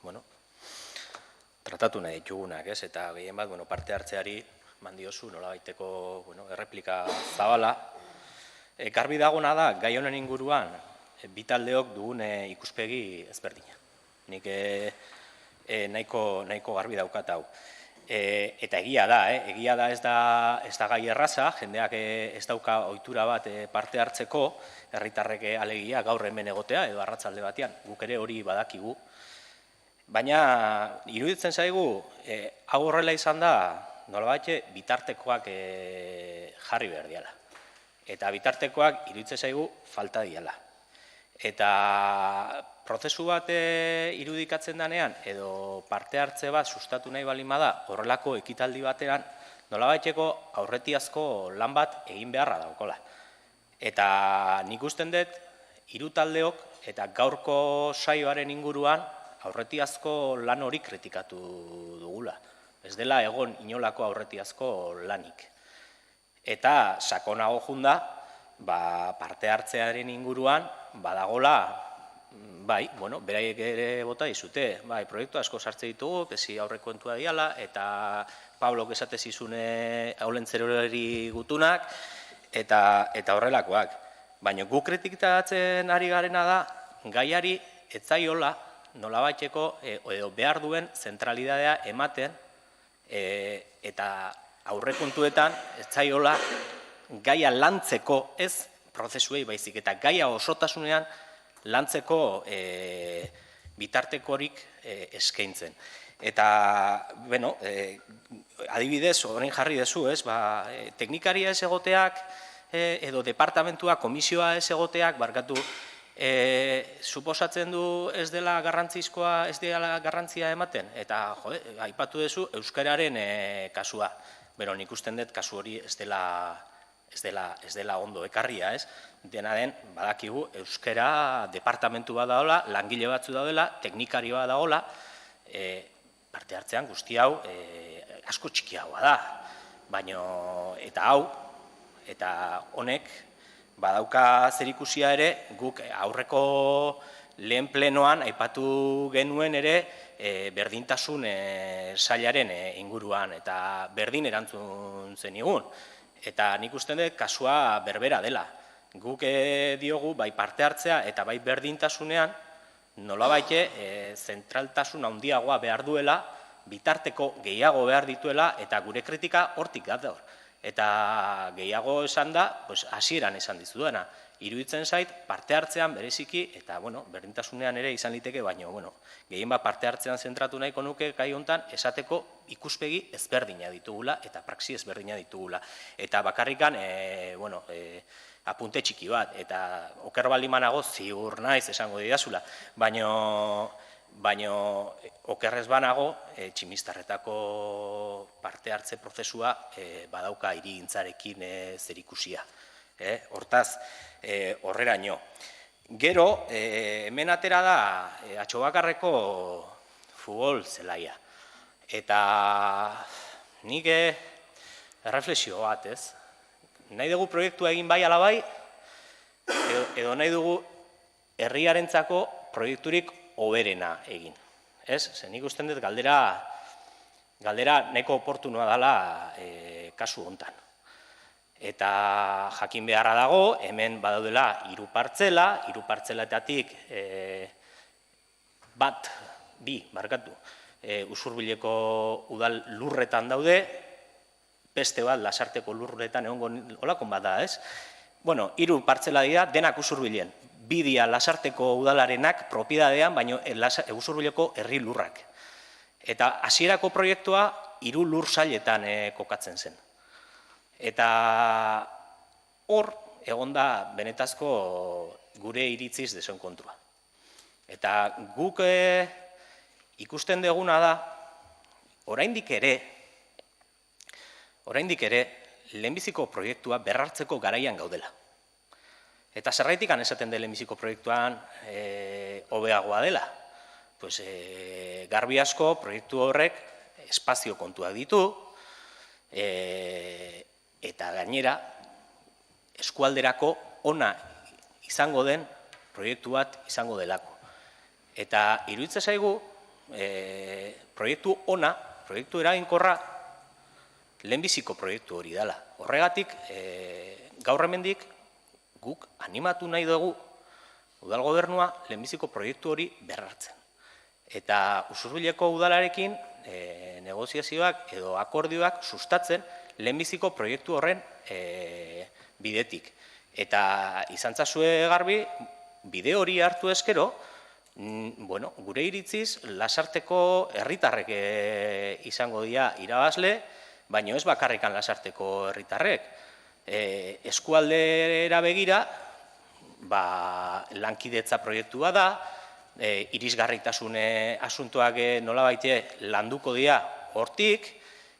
Speaker 4: bueno, tratatu nahi ditugunak, ez? Eta gehien bat, bueno, parte hartzeari mandiozu, nola baiteko, bueno, erreplika zabala. Garbi dagona da, gai honen inguruan, bitaldeok dugun ikuspegi ezberdina. Nik nahiko garbi daukat hau. Eta egia da ez da gai erraza, jendeak ez dauka ohitura bat parte hartzeko, herritarrek alegia gaur hemen egotea edo arratsalde batean, guk ere hori badakigu. Baina iruditzen zaigu, hau horrela izan da, nolabait bitartekoak jarri behar diala. Eta bitartekoak iruditzen zaigu falta diala. Eta prozesu bat irudikatzen denean, edo parte hartze bat sustatu nahi balin bada, horrelako ekitaldi batean, nolabaiteko aurretiazko lan bat egin beharra daukola. Eta nik usten dut, hiru taldeok eta gaurko saioaren inguruan aurretiazko lan hori kritikatu dugula. Ez dela egon inolako aurretiazko lanik. Eta sakonago junda, parte hartzearen inguruan, badagola, bai, bueno, beraiek ere bota dizute, bai, proiektu asko sartze ditugu, pesi aurrekontua diala, eta Pablok esate zizune aulentzerori gutunak, eta horrelakoak. Baina guk kritikatzen ari garena da, gaiari etzaiola nolabaiteko edo behar duen zentralidadea ematen, eta aurrekontuetan etzaiola gaia lantzeko ez prozesuei baizik, eta gaia osotasunean lantzeko bitartekorik eskaintzen. Eta, bueno, adibidez, orain jarri dezu, ez, teknikaria ez egoteak, edo departamentua, komisioa ez egoteak, barkatu, suposatzen du ez dela garrantzizkoa, ez dela garrantzia ematen, eta, aipatu dezu, euskararen kasua. Bero, nik usten dut kasu hori ez dela ondo ekarria, ez? Dena den, badakigu, euskara departamentu bat daola, langile batzu daudela, teknikari bat daola, parte hartzean guzti hau asko txikiagoa da. Baina, eta hau, eta honek, badauka zerikusia ere, guk aurreko lehen plenoan aipatu genuen ere berdintasun sailaren inguruan, eta berdin erantzun zenigun. Eta nik usten dut kasua berbera dela. Guk diogu bai parte hartzea eta bai berdintasunean nolabait zentraltasun handiagoa behar duela, bitarteko gehiago behar dituela, eta gure kritika hortik dator. Eta gehiago esan da, hasieran esan dizudana. Iruditzen zait, parte hartzean bereziki, eta berdintasunean ere izan liteke, baina gehien bat parte hartzean zentratu nahiko nuke gai honetan esateko ikuspegi ezberdina ditugula eta praxi ezberdina ditugula. Eta bakarrikan, apunte txiki bat, eta oker baldin banago ziur naiz esango didazula, baina baina okerrez banago, tximistarretako parte hartze prozesua badauka hirigintzarekin zerikusia. Hortaz, horreraino. Gero, hemen atera da Atxobakarreko futbol zelaia. Eta nik erreflexio bat, ez? Nahi dugu proiektua egin bai ala bai, edo nahi dugu herriarentzako proiekturik hoberena egin. Ez? Zer nik usten dut galdera nahiko oportunua dela kasu hontan. Eta jakin beharra dago, hemen badaudela 3 partzela, 3 partzeletatik Usurbileko udal lurretan daude, beste bat Lasarteko lurretan egongo olakon bat da, ez? Bueno, 3 partzela dira, denak Usurbilen. 2 dira Lasarteko udalarenak propiedadean, baina Usurbileko herri lurrak. Eta hasierako proiektua 3 lur sailetan kokatzen zen. Eta hor, egon da benetazko gure iritziz desoen kontua. Eta guk ikusten deguna da, oraindik ere, lehenbiziko proiektua berrartzeko garaian gaudela. Eta zerraitik esaten den lehenbiziko proiektuan hobeagoa dela. Pues, garbi asko proiektu horrek espazio kontuak ditu, eta gainera eskualderako ona izango den proiektu bat izango delako. Eta iruditzen zaigu, proiektu ona, proiektu eraginkorra, lehenbiziko proiektu hori dela. Horregatik, gaur hemendik guk animatu nahi dugu udal gobernua lehenbiziko proiektu hori berrartzen. Eta Usurbileko udalarekin negoziazioak edo akordioak sustatzen lehenbiziko proiektu horren bidetik. Eta izan zazue garbi, bide hori hartu eskero, gure iritziz, Lasarteko herritarrek izango dira irabazle, baina ez bakarrikan Lasarteko herritarrek. Eskualdera begira, lankidetza proiektua da, irisgarritasune asuntoak nolabaite landuko dira hortik,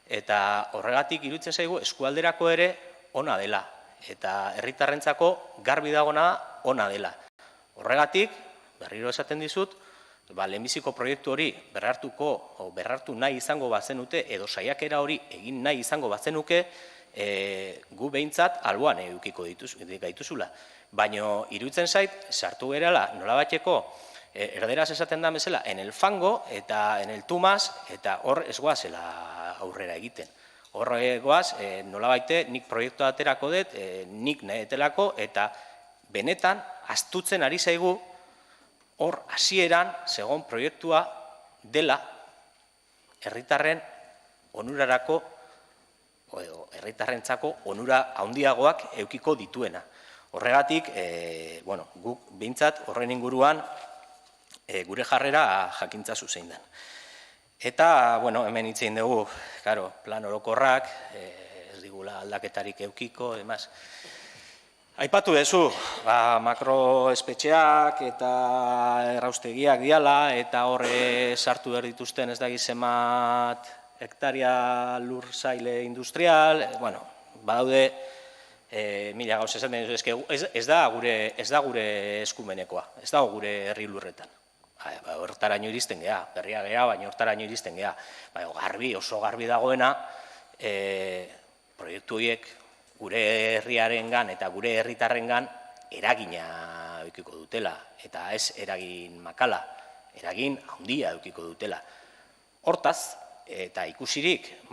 Speaker 4: eta horregatik iruditzen zaigu eskualderako ere ona dela. Eta herritarrentzako garbi dagona ona dela. Horregatik, berriro esaten dizut, lehenbiziko proiektu hori berrartu nahi izango bazenute, edo saiakera hori egin nahi izango bazenuke, gu behintzat alboan edukiko gaituzula. Baina iruditzen zait, sartu gerala nolabaiteko erderaz esaten da bezala, en el fango eta en el tumas, eta hor ez goazela aurrera egiten. Hor goaz, nolabaite nik proiektua aterako dut, nik nahetelako, eta benetan astutzen ari zaigu hor hasieran segon proiektua dela herritarren onurarako, edo herritarrentzako onura handiagoak edukiko dituena. Horregatik, guk behintzat horren inguruan gure jarrera jakintza zuzein den. Eta, hemen hitzein dugu, plan orokorrak, ez digula aldaketarik eukiko, demaz. Aipatu duzu, makroespetxeak eta erraustegiak diala, eta horre sartu behar dituzten ez dakiz zenbat hektaria lur saile industrial, badaude, mila gauz esan den, ez da gure eskumenekoa, ez da gure herri lurretan. Hortaraino iristen geha, berria geha, baina hortaraino iristen geha. Oso garbi dagoena, proiektu horiek gure herriarengan eta gure herritarrengan eragina edukiko dutela. Eta ez eragin makala, eragin handia edukiko dutela. Hortaz, eta ikusirik,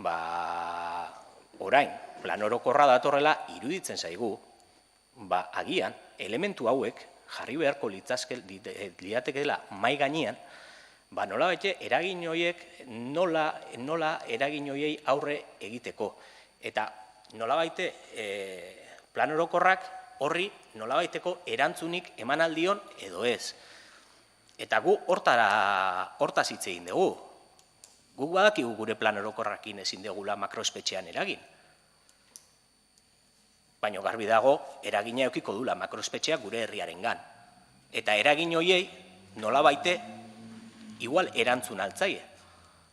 Speaker 4: orain, plan orokorra datorrela iruditzen zaigu, agian, elementu hauek, jarri beharko liatekeela mai gainean, nola baite eragin horiek nola eragin horiei aurre egiteko. Eta nola baite plan orokorrak horri nola baiteko erantzunik eman aldion edo ez. Eta gu hortaz hitz egin dugu. Guk badakigu gure plan orokorrakin ezin degula makroespetxean eragin. Baina garbi dago, eragina edukiko dula makroespetxeak gure herriarengan. Eta eragin horiei nola baite igual erantzun altzaie.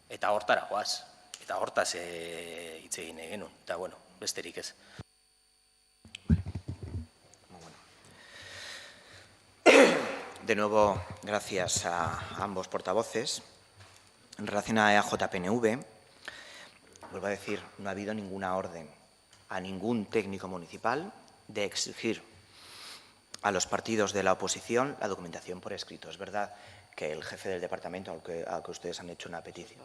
Speaker 4: Eta hortara goaz. Eta hortaz hitz egin genuen. Eta, bueno, besterik ez.
Speaker 1: De nuevo, gracias a ambos portavoces. En relación a EAJ-PNV, vuelvo a decir, no ha habido ninguna orden a ningún técnico municipal de exigir a los partidos de la oposición la documentación por escrito. Es verdad que el jefe del departamento, al que ustedes han hecho una petición,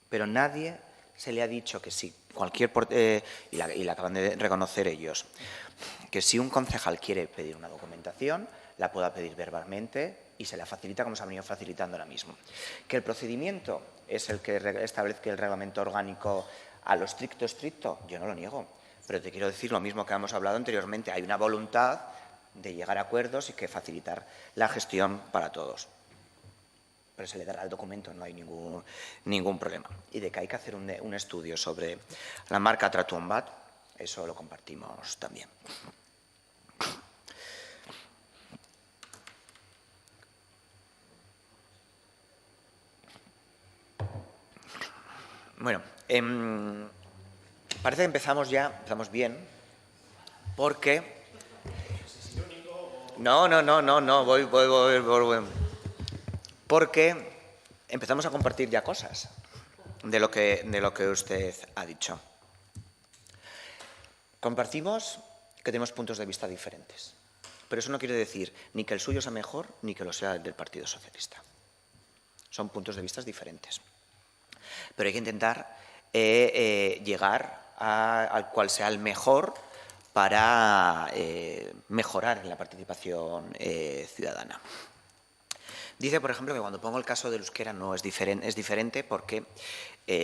Speaker 1: pero nadie se le ha dicho que si cualquier, y la acaban de reconocer ellos, que si un concejal quiere pedir una documentación, la pueda pedir verbalmente y se la facilita como se ha venido facilitando ahora mismo. Que el procedimiento es el que establezca el reglamento orgánico a lo estricto, yo no lo niego, pero te quiero decir lo mismo que hemos hablado anteriormente, hay una voluntad de llegar a acuerdos y que facilitar la gestión para todos. Pero se le dará el documento, no hay ningún problema. Y de que hay que hacer un estudio sobre la marca Tratuombat, eso lo compartimos también. Bueno, parece que empezamos bien, porque... No, voy. Porque empezamos a compartir ya cosas de lo que usted ha dicho. Compartimos que tenemos puntos de vista diferentes, pero eso no quiere decir ni que el suyo sea mejor ni que lo sea el del Partido Socialista. Son puntos de vista diferentes. Pero hay que intentar llegar al cual sea el mejor para mejorar en la participación ciudadana. Dice, por ejemplo, que cuando pongo el caso del euskera no es diferente porque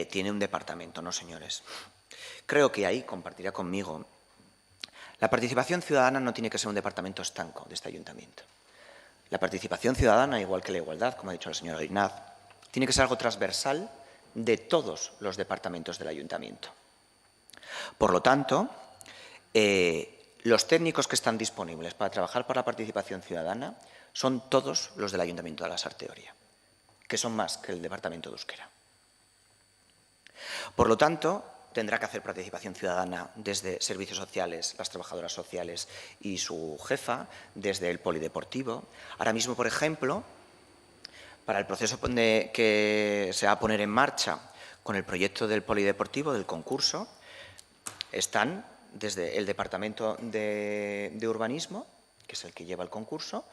Speaker 1: tiene un departamento, ¿no, señores? Creo que ahí compartirá conmigo. La participación ciudadana no tiene que ser un departamento estanco de este ayuntamiento. La participación ciudadana, igual que la igualdad, como ha dicho la señora Ignaz, tiene que ser algo transversal de todos los departamentos del ayuntamiento. Por lo tanto, los técnicos que están disponibles para trabajar por la participación ciudadana son todos los del Ayuntamiento de la Sarteoria, que son más que el Departamento de Euskera. Por lo tanto, tendrá que hacer participación ciudadana desde servicios sociales, las trabajadoras sociales y su jefa, desde el polideportivo. Ahora mismo, por ejemplo, para el proceso que se va a poner en marcha con el proyecto del polideportivo, del concurso, están desde el Departamento de Urbanismo, que es el que lleva el concurso,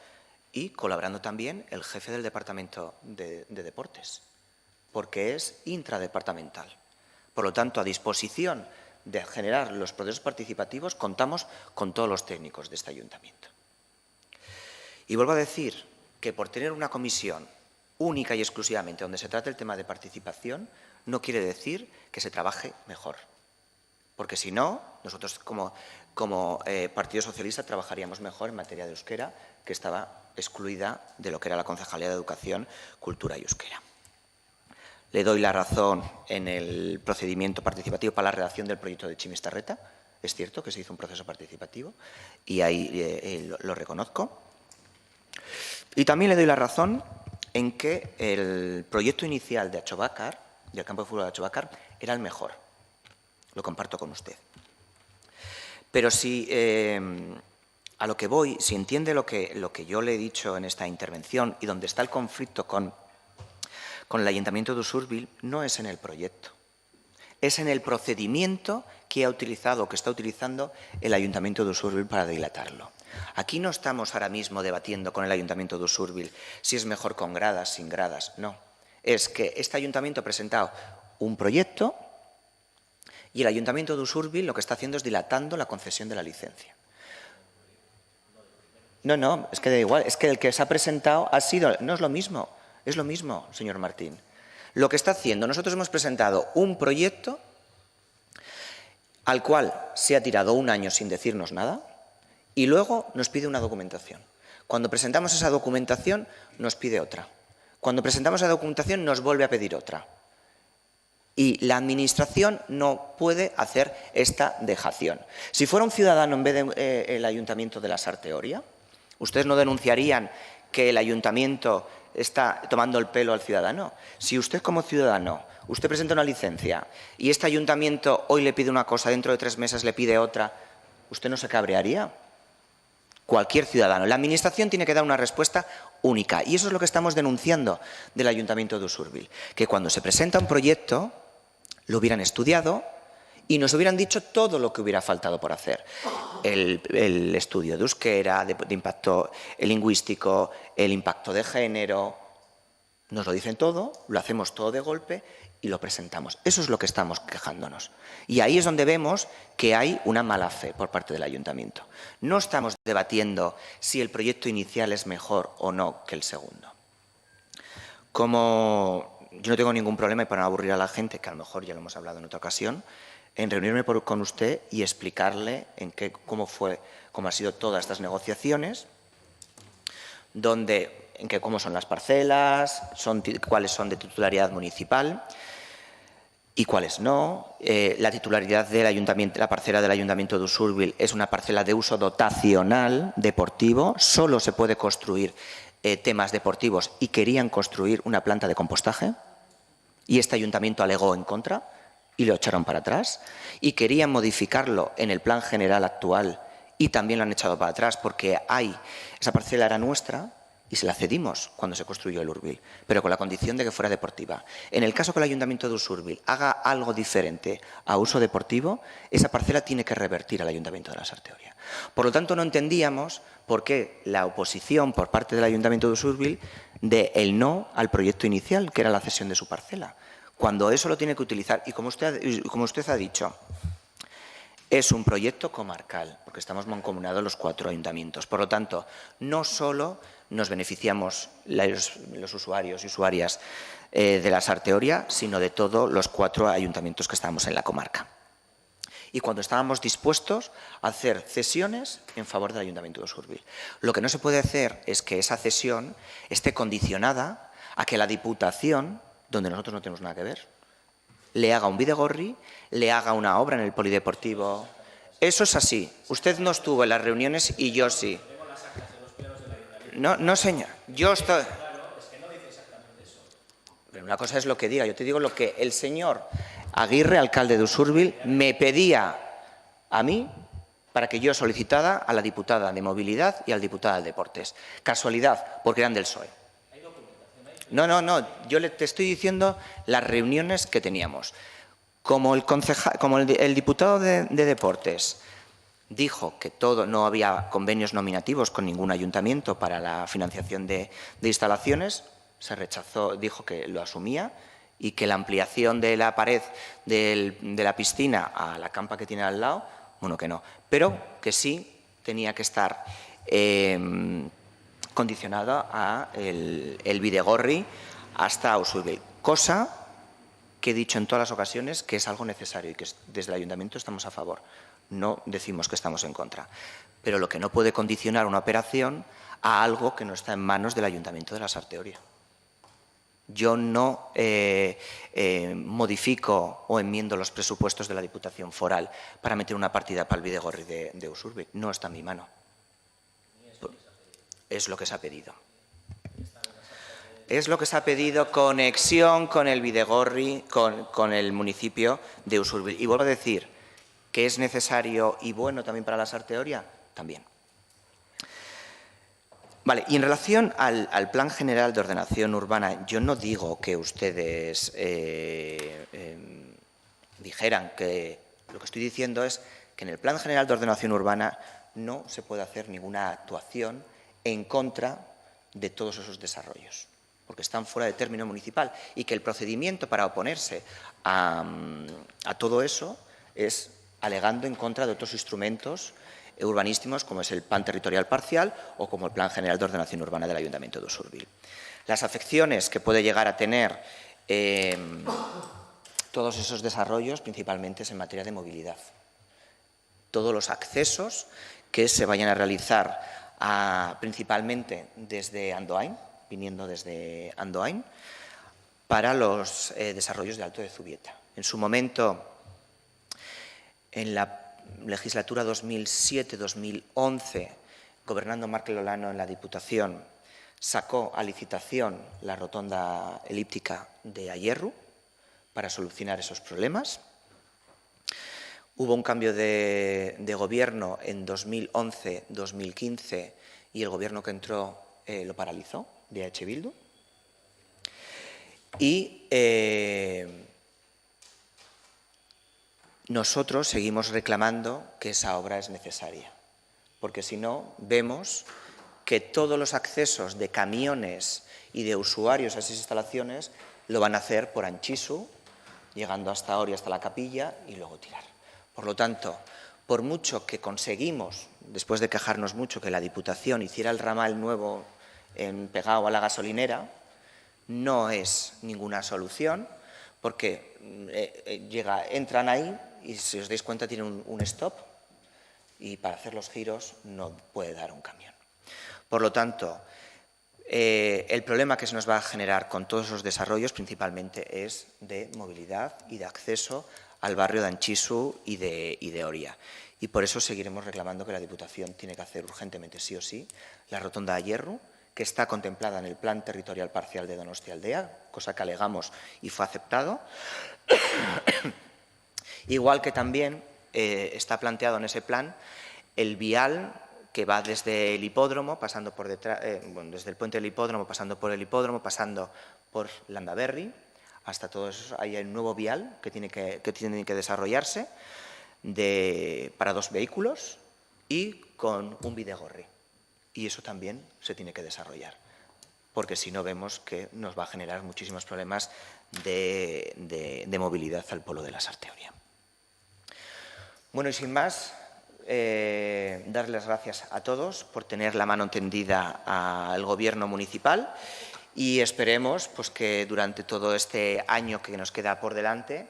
Speaker 1: y colaborando también el jefe del Departamento de Deportes, porque es intradepartamental. Por lo tanto, a disposición de generar los procesos participativos, contamos con todos los técnicos de este ayuntamiento. Y vuelvo a decir que por tener una comisión única y exclusivamente donde se trate el tema de participación, no quiere decir que se trabaje mejor. Porque si no, nosotros como Partido Socialista trabajaríamos mejor en materia de euskera, que estaba excluida de lo que era la Concejalía de Educación, Cultura y Euskera. Le doy la razón en el procedimiento participativo para la redacción del proyecto de Chimistarreta. Es cierto que se hizo un proceso participativo y ahí lo reconozco. Y también le doy la razón en que el proyecto inicial de Achobacar, del campo de fútbol de Achobacar, era el mejor. Lo comparto con usted. Pero si a lo que voy, si entiende lo que yo le he dicho en esta intervención y donde está el conflicto con el Ayuntamiento de Usurbil, no es en el proyecto. Es en el procedimiento que ha utilizado, que está utilizando el Ayuntamiento de Usurbil para dilatarlo. Aquí no estamos ahora mismo debatiendo con el Ayuntamiento de Usurbil si es mejor con gradas, sin gradas, no. Es que este Ayuntamiento ha presentado un proyecto y el Ayuntamiento de Usurbil lo que está haciendo es dilatando la concesión de la licencia. No, es que da igual, es que el que se ha presentado ha sido, no es lo mismo, señor Martín. Lo que está haciendo, nosotros hemos presentado un proyecto al cual se ha tirado un año sin decirnos nada y luego nos pide una documentación. Cuando presentamos esa documentación nos pide otra. Cuando presentamos esa documentación nos vuelve a pedir otra. Y la Administración no puede hacer esta dejación. Si fuera un ciudadano en vez del Ayuntamiento de la Sarteoria, ustedes no denunciarían que el Ayuntamiento está tomando el pelo al ciudadano. Si usted como ciudadano, usted presenta una licencia y este ayuntamiento hoy le pide una cosa, dentro de 3 meses le pide otra, ¿usted no se cabrearía? Cualquier ciudadano. La Administración tiene que dar una respuesta única y eso es lo que estamos denunciando del Ayuntamiento de Usurbil, que cuando se presenta un proyecto lo hubieran estudiado y nos hubieran dicho todo lo que hubiera faltado por hacer. El estudio de euskera, de impacto lingüístico, el impacto de género, nos lo dicen todo, lo hacemos todo de golpe y lo presentamos. Eso es lo que estamos quejándonos. Y ahí es donde vemos que hay una mala fe por parte del Ayuntamiento. No estamos debatiendo si el proyecto inicial es mejor o no que el segundo. Como yo no tengo ningún problema, y para no aburrir a la gente, que a lo mejor ya lo hemos hablado en otra ocasión, en reunirme con usted y explicarle cómo han sido todas estas negociaciones, cómo son las parcelas, cuáles son de titularidad municipal y cuáles no. La titularidad del ayuntamiento, la parcela del Ayuntamiento de Usurbil es una parcela de uso dotacional deportivo, solo se puede construir temas deportivos y querían construir una planta de compostaje y este ayuntamiento alegó en contra y lo echaron para atrás y querían modificarlo en el plan general actual y también lo han echado para atrás porque esa parcela era nuestra y se la cedimos cuando se construyó el Urbil, pero con la condición de que fuera deportiva. En el caso que el Ayuntamiento de Usurbil haga algo diferente a uso deportivo, esa parcela tiene que revertir al Ayuntamiento de la Sarteoria. Por lo tanto, no entendíamos por qué la oposición por parte del Ayuntamiento de Usurbil de el no al proyecto inicial, que era la cesión de su parcela, cuando eso lo tiene que utilizar. Y como usted ha dicho, es un proyecto comarcal, porque estamos mancomunados los 4 ayuntamientos. Por lo tanto, no solo nos beneficiamos los usuarios y usuarias de la Sarteoria, sino de todos los 4 ayuntamientos que estamos en la comarca. Y cuando estábamos dispuestos a hacer cesiones en favor del Ayuntamiento de Usurbil. Lo que no se puede hacer es que esa cesión esté condicionada a que la Diputación, donde nosotros no tenemos nada que ver, le haga un bidegorri, le haga una obra en el polideportivo. Eso es así. Usted no estuvo en las reuniones y yo sí. No, señor. Yo estoy... Pero una cosa es lo que diga. Yo te digo lo que el señor Aguirre, alcalde de Usurbil, me pedía a mí para que yo solicitara a la diputada de Movilidad y al diputado de Deportes. Casualidad, porque eran del PSOE. No. Yo te estoy diciendo las reuniones que teníamos. Como el diputado de Deportes dijo que no había convenios nominativos con ningún ayuntamiento para la financiación de instalaciones, se rechazó, dijo que lo asumía y que la ampliación de la pared de la piscina a la campa que tiene al lado, bueno, que no, pero que sí tenía que estar condicionada a el bidegorri hasta Usurbil, cosa que he dicho en todas las ocasiones que es algo necesario y que desde el Ayuntamiento estamos a favor. No decimos que estamos en contra. Pero lo que no puede condicionar una operación a algo que no está en manos del Ayuntamiento de la Sarteoria. Yo no modifico o enmiendo los presupuestos de la Diputación Foral para meter una partida para el bidegorri de Usurbil. No está en mi mano. Es lo que se ha pedido. Es lo que se ha pedido, conexión con el bidegorri, con el municipio de Usurbil. Y vuelvo a decir que es necesario y bueno también para la Sarteoria, también. Vale, y en relación al Plan General de Ordenación Urbana, yo no digo que ustedes dijeran que lo que estoy diciendo es que en el Plan General de Ordenación Urbana no se puede hacer ninguna actuación en contra de todos esos desarrollos, porque están fuera de término municipal y que el procedimiento para oponerse a todo eso es alegando en contra de otros instrumentos urbanísticos como es el Plan Territorial Parcial o como el Plan General de Ordenación Urbana del Ayuntamiento de Usurbil. Las afecciones que puede llegar a tener todos esos desarrollos principalmente es en materia de movilidad. Todos los accesos que se vayan a realizar principalmente desde Andoain, viniendo desde Andoain, para los desarrollos de Alto de Zubieta. En su momento, en la legislatura 2007-2011, gobernando Markel Olano en la Diputación, sacó a licitación la rotonda elíptica de Ayerru para solucionar esos problemas. Hubo un cambio de gobierno en 2011-2015 y el gobierno que entró lo paralizó, de EH Bildu. Y nosotros seguimos reclamando que esa obra es necesaria, porque si no, vemos que todos los accesos de camiones y de usuarios a esas instalaciones lo van a hacer por Antxisu, llegando hasta Oria, hasta la capilla, y luego tirar. Por lo tanto, por mucho que conseguimos, después de quejarnos mucho, que la Diputación hiciera el ramal nuevo pegado a la gasolinera, no es ninguna solución, porque entran ahí y, si os dais cuenta, tienen un stop y para hacer los giros no puede dar un camión. Por lo tanto, el problema que se nos va a generar con todos esos desarrollos principalmente es de movilidad y de acceso al barrio de Antxisu y de Oria. Y por eso seguiremos reclamando que la Diputación tiene que hacer urgentemente, sí o sí, la rotonda de Ayerru, que está contemplada en el Plan Territorial Parcial de Donostia-Aldea, cosa que alegamos y fue aceptado. Igual que también está planteado en ese plan el vial que va desde el hipódromo, pasando por detrás, desde el puente del hipódromo, pasando por el hipódromo, pasando por Landaberri, hasta todo eso. Hay un nuevo vial que tiene que desarrollarse para 2 vehículos y con un bidegorri. Y eso también se tiene que desarrollar, porque si no vemos que nos va a generar muchísimos problemas de movilidad al polo de la Sarteoria. Bueno, y sin más, darles las gracias a todos por tener la mano tendida al Gobierno municipal y esperemos pues, que durante todo este año que nos queda por delante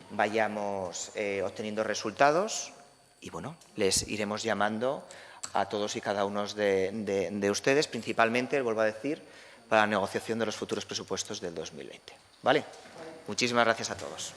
Speaker 1: vayamos obteniendo resultados y, bueno, les iremos llamando a todos y cada uno de ustedes, principalmente, vuelvo a decir, para la negociación de los futuros presupuestos del 2020. ¿Vale? Muchísimas gracias a todos.